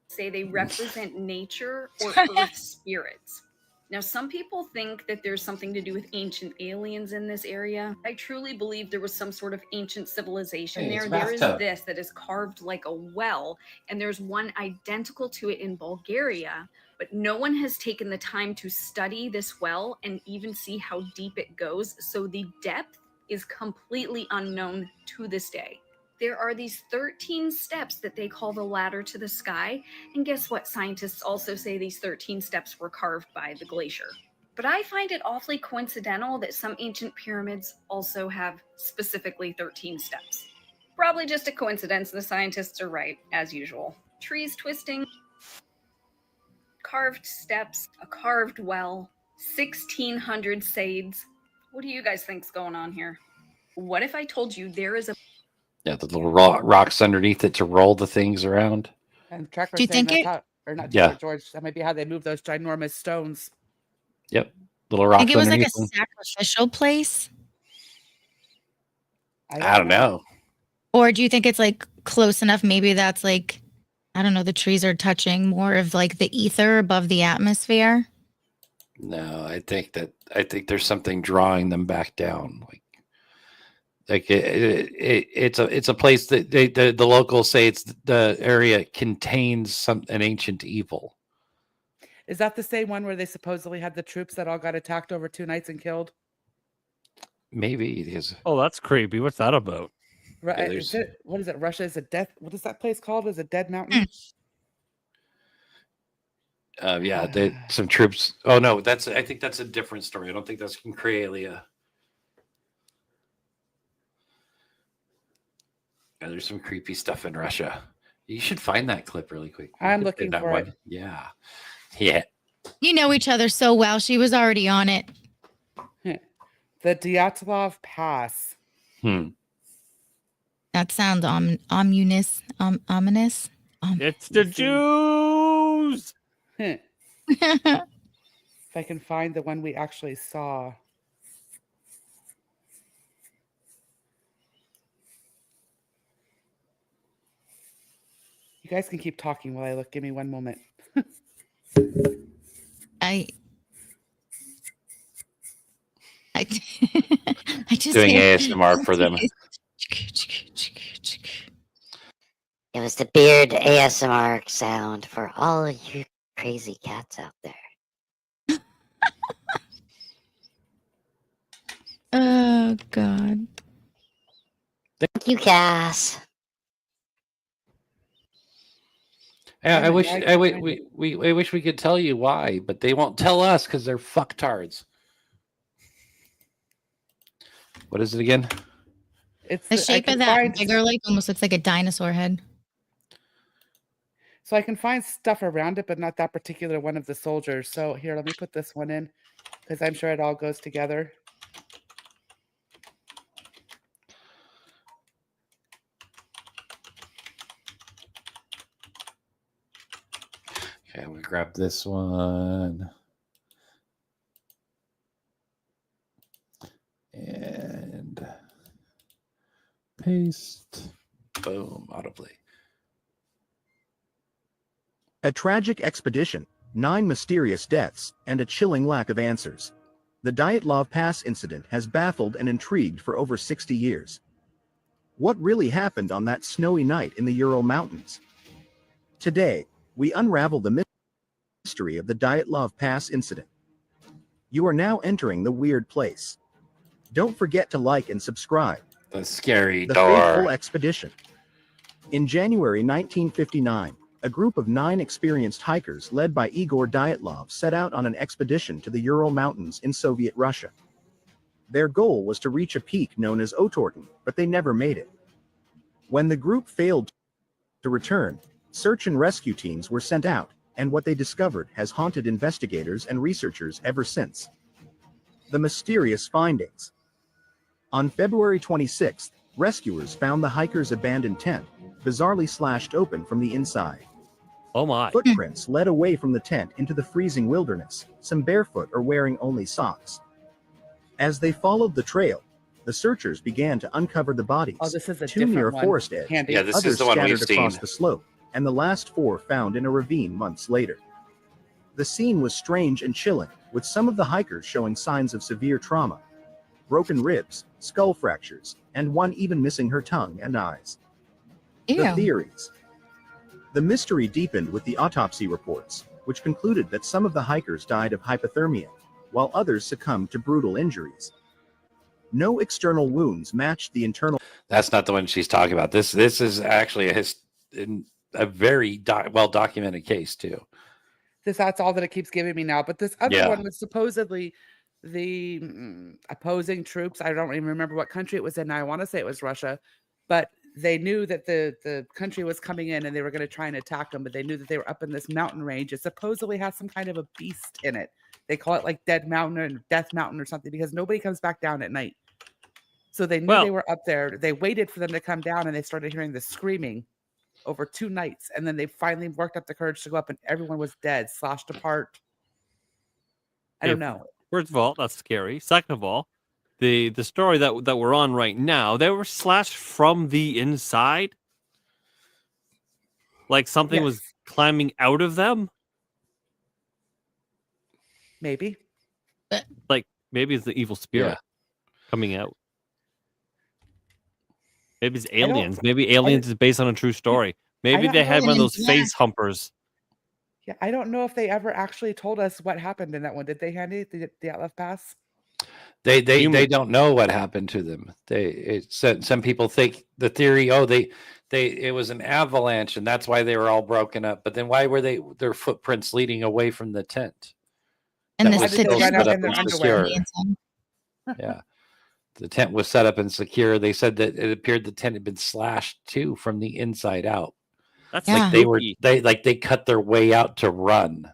say they represent nature or earth spirits. Now, some people think that there's something to do with ancient aliens in this area. I truly believe there was some sort of ancient civilization there. There is this that is carved like a well, and there's one identical to it in Bulgaria, but no one has taken the time to study this well and even see how deep it goes. So the depth is completely unknown to this day. There are these 13 steps that they call the ladder to the sky. And guess what? Scientists also say these 13 steps were carved by the glacier. But I find it awfully coincidental that some ancient pyramids also have specifically 13 steps. Probably just a coincidence. The scientists are right, as usual. Trees twisting, carved steps, a carved well, 1,600 sades. What do you guys think's going on here? What if I told you there is a Yeah, the little rocks underneath it to roll the things around. And Trevor Do you saying think that's it? how, or not Yeah. Trevor, George, that might be how they move those ginormous stones. Yep. Little I rocks think it was like a underneath them. sacrificial place? I don't know. Or do you think it's like close enough? Maybe that's like, I don't know, the trees are touching more of like the ether above the atmosphere. No, I think there's something drawing them back down. It's a place that the locals say it's the area contains an ancient evil. Is that the same one where they supposedly had the troops that all got attacked over 2 nights and killed? Maybe it is. Oh, that's creepy. What's that about? Right? Yeah, Is it, what is it? Russia is a death. What is that place called? Is it Dead Mountain? Some troops. Oh no, I think that's a different story. I don't think that's from Crealia. Yeah, there's some creepy stuff in Russia. You should find that clip really quick. I'm looking that for one. it. Yeah. Yeah. You know each other so well. She was already on it. The Dyatlov Pass. That sounds ominous. Ominous. It's the Jews. If I can find the one we actually saw. You guys can keep talking while I look. Give me one moment. I just Doing hear- ASMR for them. It was the beard ASMR sound for all of you crazy cats out there. Oh God. Thank you, Cass. Yeah, I wish like I wish we could tell you why, but they won't tell us because they're fucktards. What is it again? It's The I shape can of that find- bigger lake almost looks like a dinosaur head. So I can find stuff around it, but not that particular one of the soldiers. So here, let me put this one in because I'm sure it all goes together. Okay, I'm gonna grab this one. And paste. Boom, autoplay. A tragic expedition, 9 mysterious deaths, and a chilling lack of answers. The Dyatlov Pass incident has baffled and intrigued for over 60 years. What really happened on that snowy night in the Ural Mountains? Today, we unravel the mystery of the Dyatlov Pass incident. You are now entering the weird place. Don't forget to like and subscribe. The scary The door. Fateful Expedition. In January 1959, a group of 9 experienced hikers led by Igor Dyatlov set out on an expedition to the Ural Mountains in Soviet Russia. Their goal was to reach a peak known as Otorten, but they never made it. When the group failed to return, search and rescue teams were sent out, and what they discovered has haunted investigators and researchers ever since. The mysterious findings. On February 26th, rescuers found the hikers' abandoned tent, bizarrely slashed open from the inside. Oh my. Footprints led away from the tent into the freezing wilderness, some barefoot or wearing only socks. As they followed the trail, the searchers began to uncover the bodies, Oh, this is a 2 near a different one. forest edge, Handy. Yeah, this others is the one we've scattered across seen. the slope, and the last 4 found in a ravine months later. The scene was strange and chilling, with some of the hikers showing signs of severe trauma. Broken ribs, skull fractures, and one even missing her tongue and eyes. The Ew. theories. The mystery deepened with the autopsy reports, which concluded that some of the hikers died of hypothermia, while others succumbed to brutal injuries. No external wounds matched the internal. That's not the one she's talking about. This is actually a very well documented case too. That's all that it keeps giving me now. But this other Yeah. one was supposedly the opposing troops. I don't even remember what country it was in. I want to say it was Russia, but they knew that the country was coming in and they were going to try and attack them, but they knew that they were up in this mountain range. It supposedly has some kind of a beast in it. They call it like Dead Mountain or Death Mountain or something because nobody comes back down at night. So they knew they were up there. They waited for them to come down and they started hearing the screaming over 2 nights. And then they finally worked up the courage to go up and everyone was dead, slashed apart. I don't know. First of all, that's scary. Second of all, the story that we're on right now, they were slashed from the inside. Like something was climbing out of them. Maybe. Like maybe it's the evil spirit coming out. Maybe it's aliens. Maybe aliens is based on a true story. Maybe they had one of those face humpers. Yeah, I don't know if they ever actually told us what happened in that one. Did they, Handy? Did the Outlaw Pass? They don't know what happened to them. Some people think the theory, it was an avalanche and that's why they were all broken up. But then why were their footprints leading away from the tent? And That the was still tent set was up and underwear. secure. Yeah. The tent was set up and secure. They said that it appeared the tent had been slashed too from the inside out. That's like they cut their way out to run.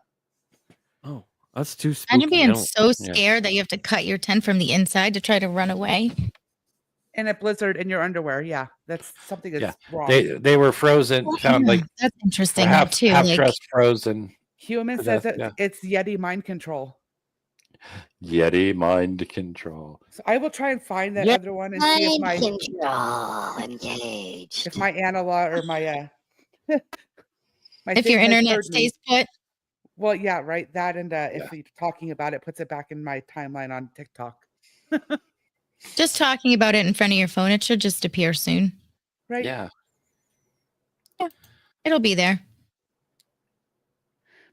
Oh, that's too spooky. And you're being so scared that you have to cut your tent from the inside to try to run away. In a blizzard in your underwear. Yeah, that's something that's wrong. They were frozen. Found like that's interesting half too. dressed frozen. Human to says death, that it's Yeti mind control. Yeti mind control. So I will try and find that other one and see if my control engaged. If my analog or my my If thing your has internet heard me. stays put. Well, yeah, right. That and if you're talking about it, puts it back in my timeline on TikTok. Just talking about it in front of your phone, it should just appear soon. Right. Yeah. It'll be there.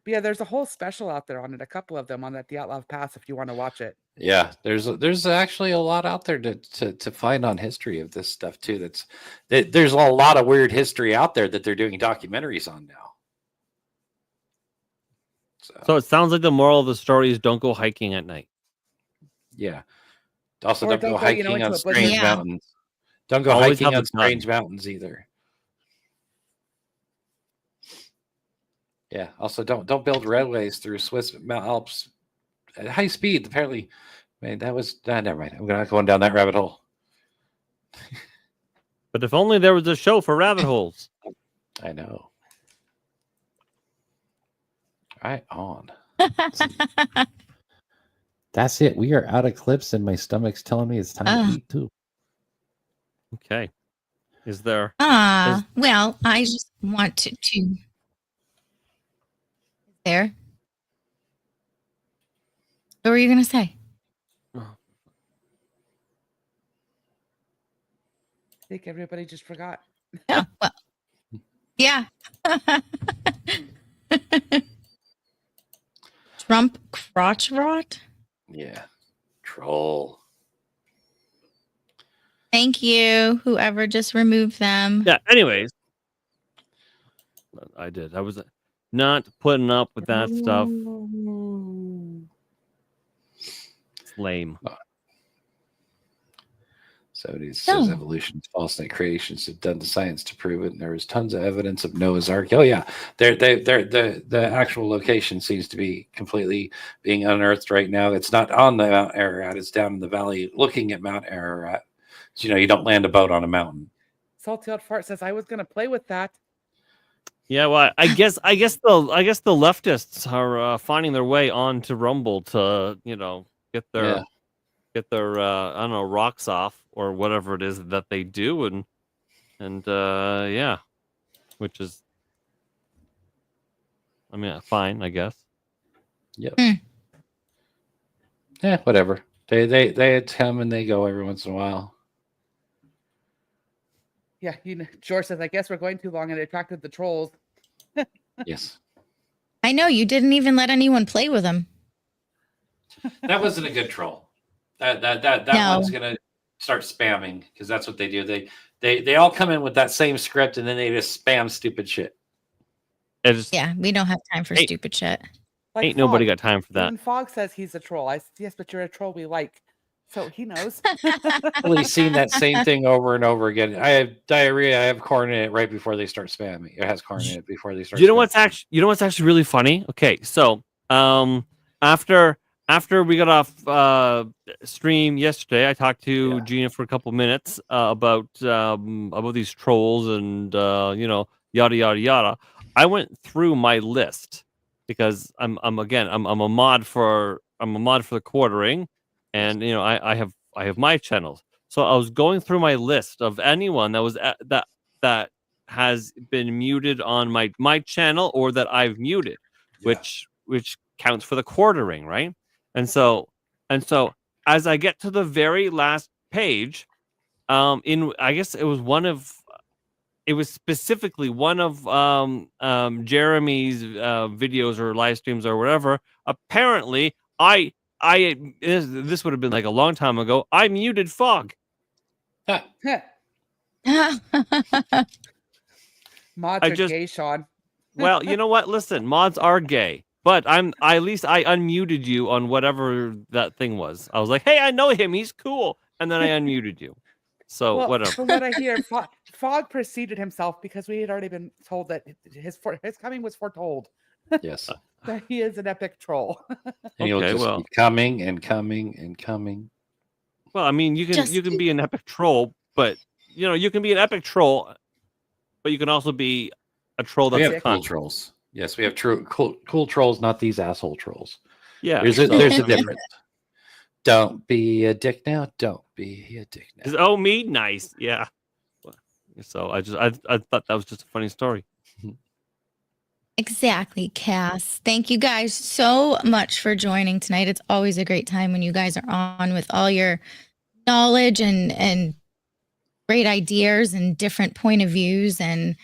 But yeah, there's a whole special out there on it, a couple of them on that The Outlaw Pass if you want to watch it. Yeah, there's actually a lot out there to find on history of this stuff too. There's a lot of weird history out there that they're doing documentaries on now. So it sounds like the moral of the story is don't go hiking at night. Yeah. Also, Or don't go hiking into on a blizzard. strange Yeah. mountains. Don't go Always hiking have on the gun. strange mountains either. Yeah. Also, don't build railways through Swiss Alps at high speed. Apparently, man, that was never mind. I'm not going down that rabbit hole. But if only there was a show for rabbit holes. I know. Right on. That's it. We are out of clips, and my stomach's telling me it's time to eat too. Okay. Is there? Well, I just want to there. What were you going to say? I think everybody just forgot. Oh, well, yeah. Trump crotch rot? Yeah. Troll. Thank you, whoever just removed them. Yeah. Anyways, I did. I was not putting up with that stuff. It's lame. So it says evolution is false, and creations have done the science to prove it. And there is tons of evidence of Noah's Ark. Oh yeah, the actual location seems to be completely being unearthed right now. It's not on the Mount Ararat. It's down in the valley, looking at Mount Ararat. So, you don't land a boat on a mountain. Salty Old Fart says I was going to play with that. Yeah, well, I guess the leftists are finding their way onto Rumble to get their I don't know, rocks off or whatever it is that they do, and yeah, which is, I mean, fine, I guess. Yep. Yeah, whatever. They come and they go every once in a while. Yeah, George says, I guess we're going too long and it attracted the trolls. Yes. I know, you didn't even let anyone play with them. That wasn't a good troll. That No. one's gonna start spamming because that's what they do. They all come in with that same script and then they just spam stupid shit. Yeah, we don't have time for stupid shit. Like Ain't nobody Fog. got time for that. Even Fog says he's a troll. Yes, but you're a troll we like. So he knows. We've seen that same thing over and over again. I have diarrhea. I have corn in it right before they start spamming. It has corn in it before they start. You know what's actually really funny? Okay, so after we got off stream yesterday, I talked to Gina for a couple minutes about these trolls and yada yada yada. I went through my list because I'm a mod for the quartering, and I have my channels. So I was going through my list of anyone that was that has been muted on my channel or that I've muted, which counts for the quartering, right? And so as I get to the very last page, I guess it was specifically one of Jeremy's videos or live streams or whatever. Apparently, this would have been like a long time ago. I muted Fog. Mods are gay, Sean. Well, you know what? Listen, mods are gay. But at least I unmuted you on whatever that thing was. I was like, hey, I know him. He's cool. And then I unmuted you. So Well, whatever. From what I hear, Fog preceded himself because we had already been told that his coming was foretold. Yes. That he is an epic troll. And he'll just keep coming and coming and coming. Well, I mean, you can be an epic troll, but you can be an epic troll, but you can also be a troll that's we have cool trolls. Yes, we have cool trolls, not these asshole trolls. Yeah, there's a difference. Don't be a dick now. Don't be a dick now. Oh, me, nice, yeah. So I thought that was just a funny story. Exactly, Cass. Thank you guys so much for joining tonight. It's always a great time when you guys are on with all your knowledge and great ideas and different point of views and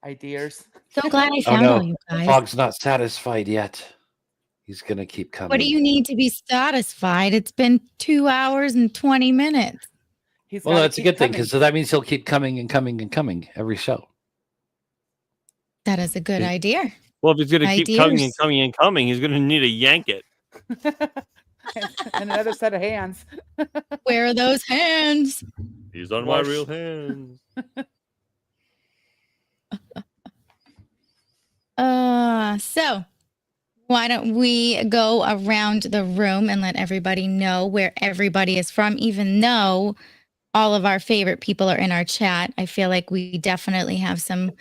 ideas. So glad I found all you guys. Fog's not satisfied yet. He's gonna keep coming. What do you need to be satisfied? It's been 2 hours and 20 minutes. Well, that's a good thing because that means he'll keep coming and coming and coming every show. That is a good idea. Well, if he's going to keep coming and coming and coming, he's going to need to yank it. And another set of hands. Where are those hands? He's on my real hands. So why don't we go around the room and let everybody know where everybody is from, even though all of our favorite people are in our chat. I feel like we definitely have some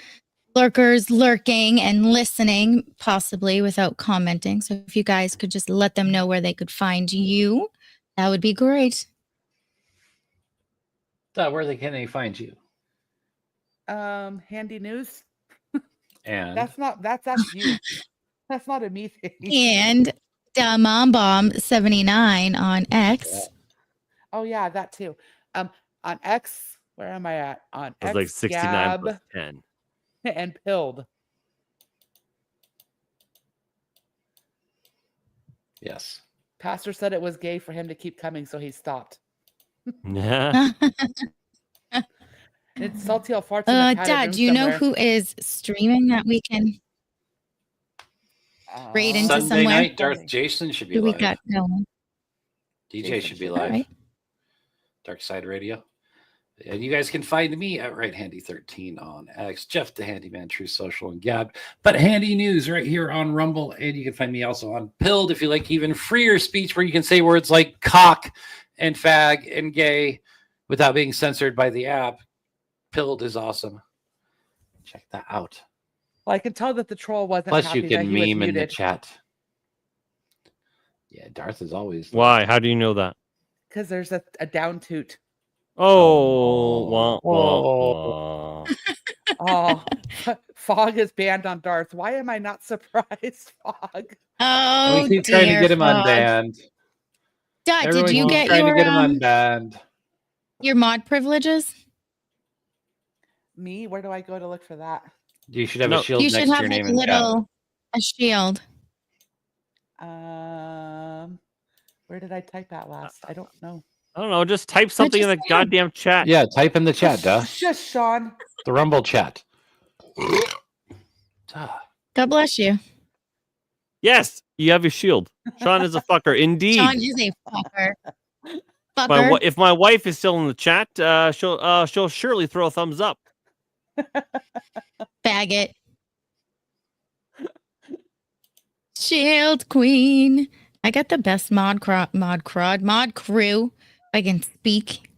lurkers lurking and listening, possibly without commenting. So if you guys could just let them know where they could find you, that would be great. Where can they find you? Handy news. And that's you. That's not a me thing. And Mom Bomb 79 on X. Oh yeah, that too. On X, where am I at? On It's X, like 69 Gab, plus 10. and Pilled. Yes. Pastor said it was gay for him to keep coming, so he stopped. Yeah. It's salty all farts in a padded Dad, room do you know somewhere. who is streaming that we can raid into Sunday somewhere? night, Darth Jason should be Who we live. got going? DJ Jason should be should. live. All right. Dark Side Radio. And you guys can find me at Right Handy 13 on X, Jeff the Handyman, True Social, and Gab. But Handy News right here on Rumble. And you can find me also on Pilled if you like even freer speech where you can say words like cock and fag and gay without being censored by the app. Pilled is awesome. Check that out. Well, I can tell that the troll wasn't Plus, happy you that can he was meme in the muted. chat. Yeah, Darth is always. Why? How do you know that? Because there's a down toot. Oh, wah, wah, wah. Oh, Fog is banned on Darth. Why am I not surprised, Fog? Oh, we keep trying to get him Fog. unbanned. Dad, Everyone did you keeps get trying your to get him unbanned? your mod privileges? Me? Where do I go to look for that? You should have a shield You next should to have your like name a and chat. little a shield. Where did I type that last? I don't know. I don't know. Just type something in the goddamn chat. Yeah, type in the chat, duh. Just Sean. The Rumble chat. God bless you. Yes, you have your shield. Sean is a fucker, indeed. Sean is a fucker. If my wife is still in the chat, she'll surely throw a thumbs up. Faggot. Shield Queen. I got the best mod crew. If I can speak.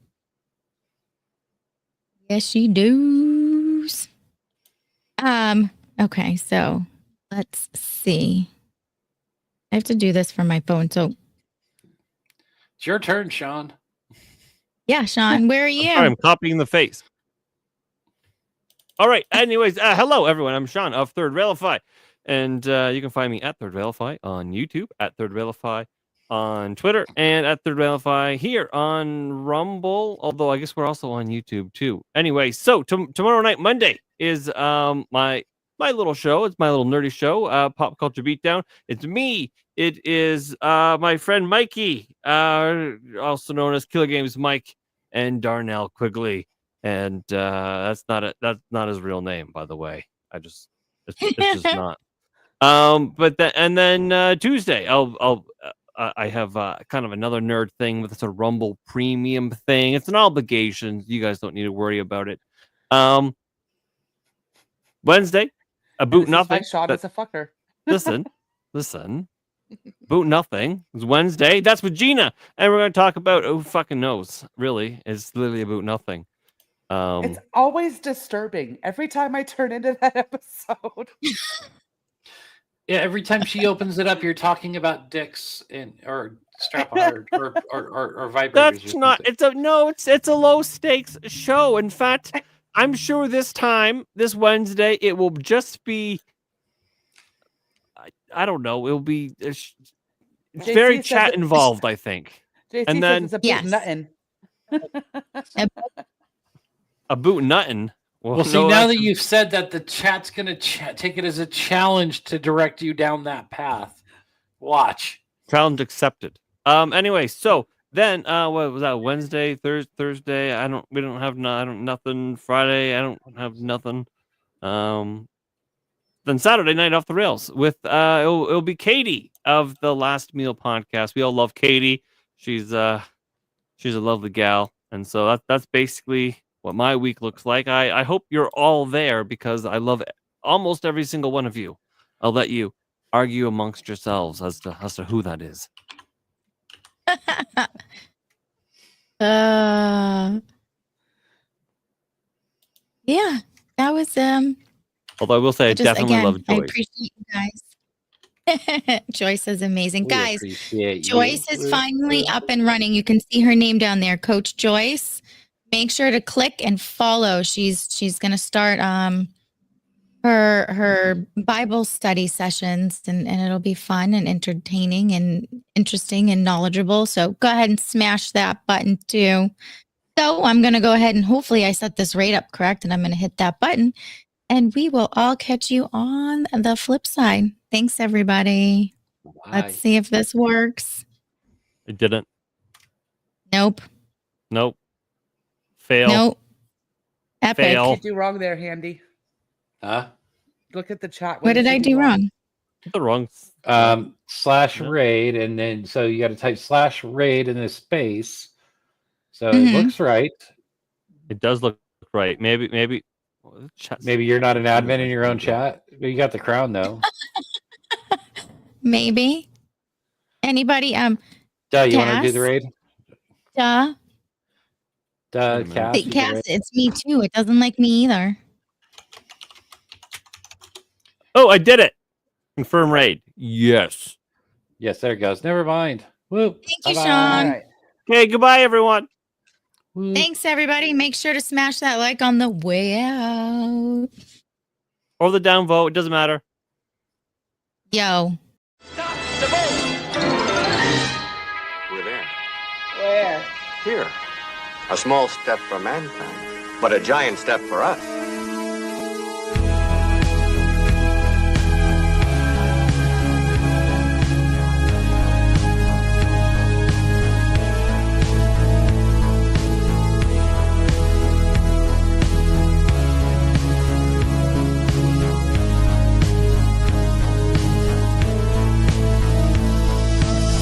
Yes, she does. Okay, so let's see. I have to do this from my phone. So It's your turn, Sean. yeah, Sean, where are you? I'm copying the face. All right. Anyways, hello everyone. I'm Sean of Third Railify, and you can find me at Third Railify on YouTube, at Third Railify on Twitter, and at Third Railify here on Rumble. Although I guess we're also on YouTube too. Anyway, so tomorrow night, Monday, is my little show. It's my little nerdy show, Pop Culture Beatdown. It's me. It is my friend Mikey, also known as Killer Games Mike, and Darnell Quigley. And that's not his real name, by the way. It's just not. But then Tuesday, I have kind of another nerd thing with a Rumble Premium thing. It's an obligation. You guys don't need to worry about it. Wednesday, Boot Nothing. Sean is a fucker. Listen. Boot Nothing. It's Wednesday. That's with Gina, and we're going to talk about who fucking knows. Really, it's literally about nothing. It's always disturbing every time I turn into that episode. Yeah, every time she opens it up, you're talking about dicks or strap on or vibrators. That's not. It's a low stakes show. In fact, I'm sure this Wednesday, it will just be. I don't know. It'll be very chat involved, I think. JC and then says it's a boot nuttin'. A boot nuttin'. Well, see, now that you've said that, the chat's going to take it as a challenge to direct you down that path. Watch. Challenge accepted. Anyway, so then what was that? Wednesday, Thursday? We don't have nothing. Friday, I don't have nothing. Then Saturday night off the rails with it'll be Katie of the Last Meal podcast. We all love Katie. She's a lovely gal, and so that's basically what my week looks like. I hope you're all there because I love almost every single one of you. I'll let you argue amongst yourselves as to who that is. Yeah, that was Although I will say I definitely love Joyce. I appreciate you guys. Joyce is amazing. Guys, Joyce is finally up and running. You can see her name down there, Coach Joyce. Make sure to click and follow. She's going to start her Bible study sessions, and it'll be fun and entertaining and interesting and knowledgeable. So go ahead and smash that button too. So I'm going to go ahead and hopefully I set this rate up correct, and I'm going to hit that button, and we will all catch you on the flip side. Thanks, everybody. Let's see if this works. It didn't. Nope. Nope. Fail. Nope. Epic. Fail. What did you do wrong there, Handy? Huh? Look at the chat. What did I do wrong? The wrong. Slash raid, and then so you got to type slash raid in this space. So it looks right. It does look right. Maybe you're not an admin in your own chat. You got the crown though. Maybe. Anybody? Duh, you want to do the raid? Duh. Cass. Cass, it's me too. It doesn't like me either. Oh, I did it. Confirm raid. Yes. Yes, there it goes. Never mind. Woo. Thank you, Sean. Okay, goodbye, everyone. Thanks, everybody. Make sure to smash that like on the way out. Or the down vote. It doesn't matter. Yo. We're there. Where? Here. A small step for mankind, but a giant step for us.